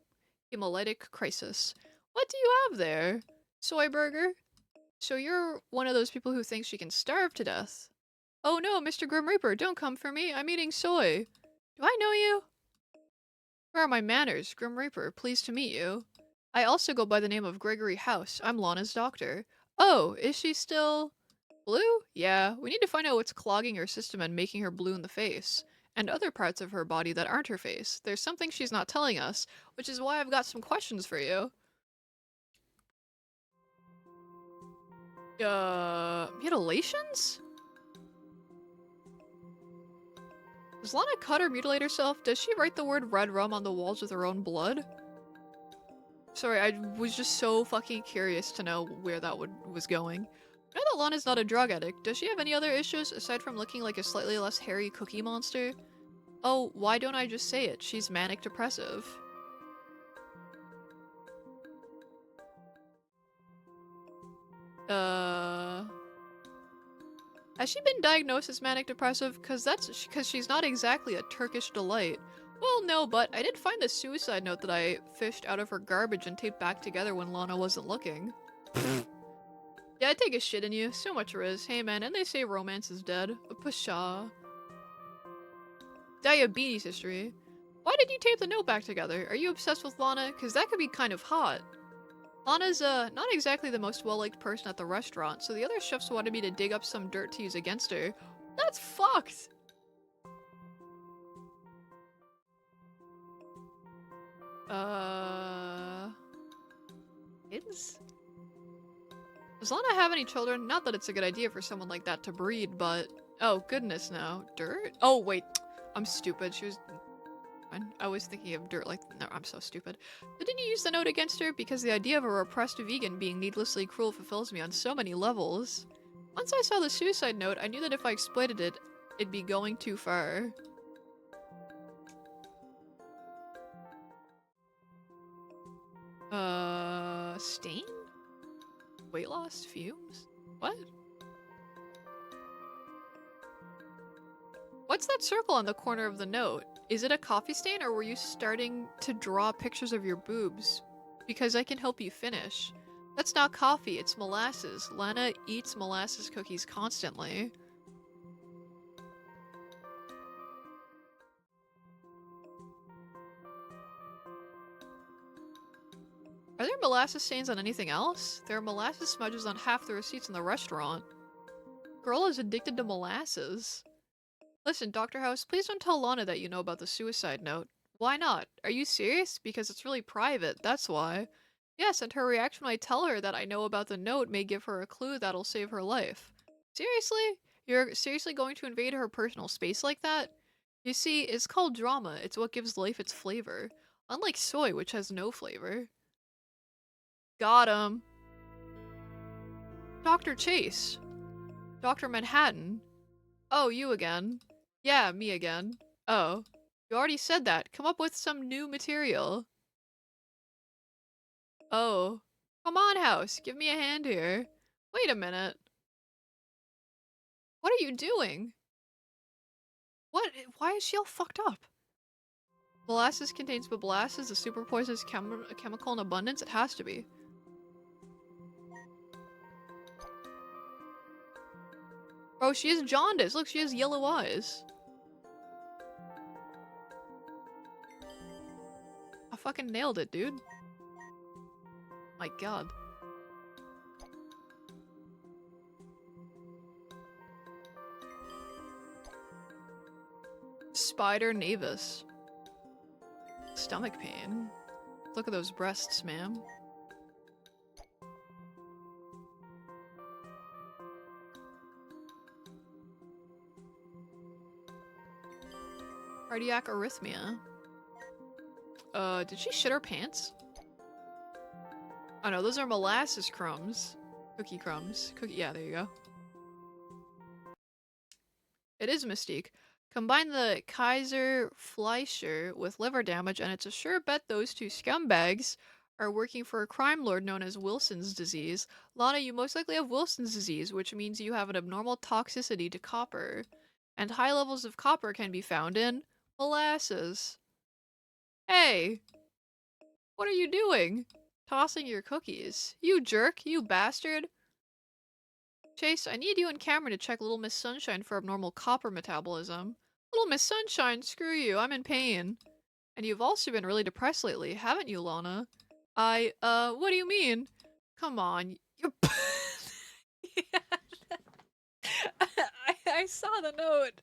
hemolytic crisis. What do you have there? Soy burger? So you're one of those people who thinks she can starve to death. Oh no, Mr. Grim Reaper, don't come for me. I'm eating soy. Do I know you? Where are my manners? Grim Reaper, pleased to meet you. I also go by the name of Gregory House. I'm Lana's doctor. Oh, is she still blue? Yeah, we need to find out what's clogging her system and making her blue in the face. And other parts of her body that aren't her face. There's something she's not telling us, which is why I've got some questions for you. Mutilations? Does Lana cut or mutilate herself? Does she write the word red rum on the walls with her own blood? Sorry, I was just so fucking curious to know where that was going. Now that Lana's not a drug addict, does she have any other issues aside from looking like a slightly less hairy cookie monster? Oh, why don't I just say it? She's manic depressive. Has she been diagnosed as manic depressive? Because she's not exactly a Turkish delight. Well, no, but I did find the suicide note that I fished out of her garbage and taped back together when Lana wasn't looking. Yeah, I take a shit in you. So much riz. Hey man, and they say romance is dead. Pshaw. Diabetes history. Why did you tape the note back together? Are you obsessed with Lana? Cause that could be kind of hot. Lana's not exactly the most well-liked person at the restaurant, so the other chefs wanted me to dig up some dirt to use against her. That's fucked! Kids? Does Lana have any children? Not that it's a good idea for someone like that to breed, but... Oh, goodness no. Dirt? Oh, wait. I'm stupid. She was... I was thinking of dirt like... No, I'm so stupid. Didn't you use the note against her? Because the idea of a repressed vegan being needlessly cruel fulfills me on so many levels. Once I saw the suicide note, I knew that if I exploited it, it'd be going too far. Stain? Weight loss? Fumes? What? What's that circle on the corner of the note? Is it a coffee stain or were you starting to draw pictures of your boobs? Because I can help you finish. That's not coffee, it's molasses. Lana eats molasses cookies constantly. Are there molasses stains on anything else? There are molasses smudges on half the receipts in the restaurant. Girl is addicted to molasses. Listen, Dr. House, please don't tell Lana that you know about the suicide note. Why not? Are you serious? Because it's really private, that's why. Yes, and her reaction when I tell her that I know about the note may give her a clue that'll save her life. Seriously? You're seriously going to invade her personal space like that? You see, it's called drama. It's what gives life its flavor. Unlike soy, which has no flavor. Got him. Dr. Chase. Dr. Manhattan. Oh, you again. Yeah, me again. Oh. You already said that. Come up with some new material. Oh. Come on, House. Give me a hand here. Wait a minute. What are you doing? What? Why is she all fucked up? Molasses contains molasses, a super poisonous chemical in abundance? It has to be. Oh, she has jaundice. Look, she has yellow eyes. I fucking nailed it, dude. My god. Spider Navis. Stomach pain. Look at those breasts, ma'am. Cardiac arrhythmia. Did she shit her pants? Oh no, those are molasses crumbs. Cookie crumbs. Yeah, there you go. It is Mystique. Combine the Kaiser Fleischer with liver damage, and it's a sure bet those two scumbags are working for a crime lord known as Wilson's disease. Lana, you most likely have Wilson's disease, which means you have an abnormal toxicity to copper. And high levels of copper can be found in molasses. Hey! What are you doing? Tossing your cookies. You jerk, you bastard. Chase, I need you and Cameron to check Little Miss Sunshine for abnormal copper metabolism. Little Miss Sunshine, screw you, I'm in pain. And you've also been really depressed lately, haven't you, Lana? What do you mean? Come on, you're- Yeah. I saw the note.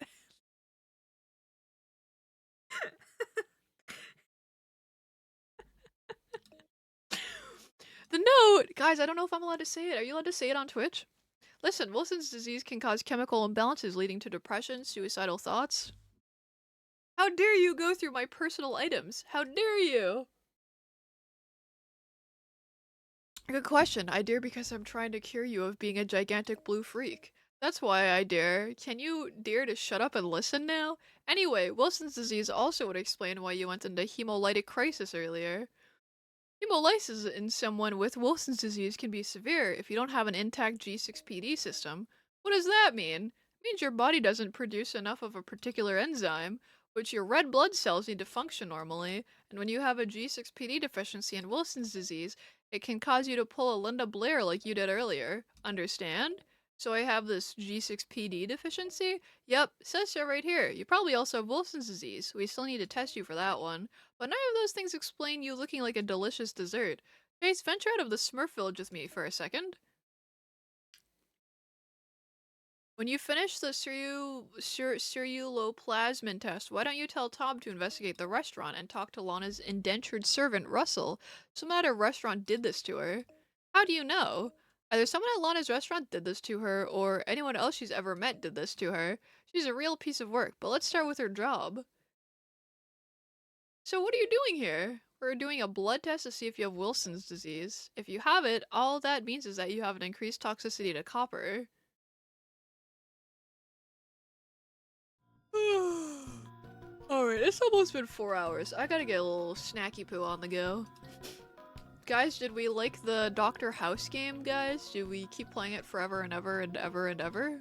The note! Guys, I don't know if I'm allowed to say it. Are you allowed to say it on Twitch? Listen, Wilson's disease can cause chemical imbalances leading to depression, suicidal thoughts. How dare you go through my personal items? How dare you? Good question. I dare because I'm trying to cure you of being a gigantic blue freak. That's why I dare. Can you dare to shut up and listen now? Anyway, Wilson's disease also would explain why you went into hemolytic crisis earlier. Hemolysis in someone with Wilson's disease can be severe if you don't have an intact G6PD system. What does that mean? It means your body doesn't produce enough of a particular enzyme, which your red blood cells need to function normally, and when you have a G6PD deficiency in Wilson's disease, it can cause you to pull a Linda Blair like you did earlier. Understand? So I have this G6PD deficiency? Yep, says so right here. You probably also have Wilson's disease. We still need to test you for that one. But none of those things explain you looking like a delicious dessert. Chase, venture out of the Smurf village with me for a second. When you finish the ceruloplasmin test, why don't you tell Tom to investigate the restaurant and talk to Lana's indentured servant, Russell? Some other restaurant did this to her. How do you know? Either someone at Lana's restaurant did this to her, or anyone else she's ever met did this to her. She's a real piece of work, but let's start with her job. So what are you doing here? We're doing a blood test to see if you have Wilson's disease. If you have it, all that means is that you have an increased toxicity to copper. Alright, it's almost been 4 hours. I gotta get a little snacky poo on the go. Guys, did we like the Doctor House game, guys? Do we keep playing it forever and ever and ever and ever?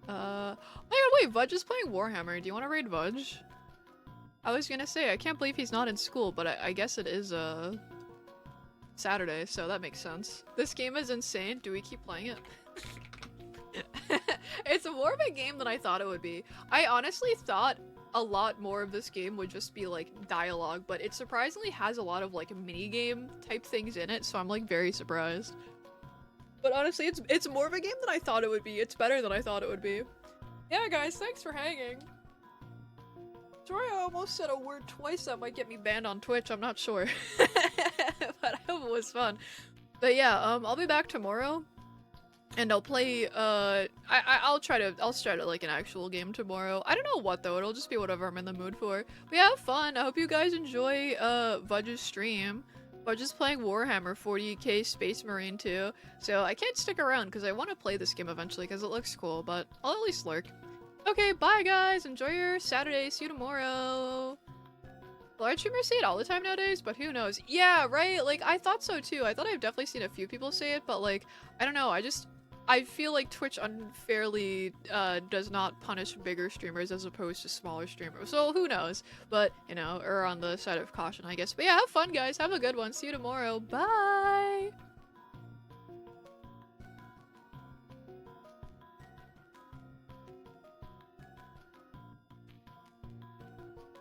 Oh my god, wait, Vudge is playing Warhammer. Do you want to raid Vudge? I was gonna say, I can't believe he's not in school, but I guess it is, Saturday, so that makes sense. This game is insane. Do we keep playing it? It's more of a game than I thought it would be. I honestly thought a lot more of this game would just be like dialogue, but it surprisingly has a lot of like mini game type things in it, so I'm like very surprised. But honestly, it's more of a game than I thought it would be. It's better than I thought it would be. Yeah, guys, thanks for hanging. Sorry, I almost said a word twice that might get me banned on Twitch. I'm not sure, but I hope it was fun. But yeah, I'll be back tomorrow. And I'll play, I'll start like an actual game tomorrow. I don't know what though, it'll just be whatever I'm in the mood for. But yeah, have fun. I hope you guys enjoy, Vudge's stream. Vudge is playing Warhammer 40k Space Marine 2. So I can't stick around because I want to play this game eventually because it looks cool, but I'll at least lurk. Okay, bye guys, enjoy your Saturday, see you tomorrow. Large streamers say it all the time nowadays, but who knows? Yeah, right? Like, I thought so too. I thought I've definitely seen a few people say it, but like, I don't know, I feel like Twitch unfairly does not punish bigger streamers as opposed to smaller streamers. So who knows? But, you know, err on the side of caution, I guess. But yeah, have fun, guys. Have a good one. See you tomorrow. Bye!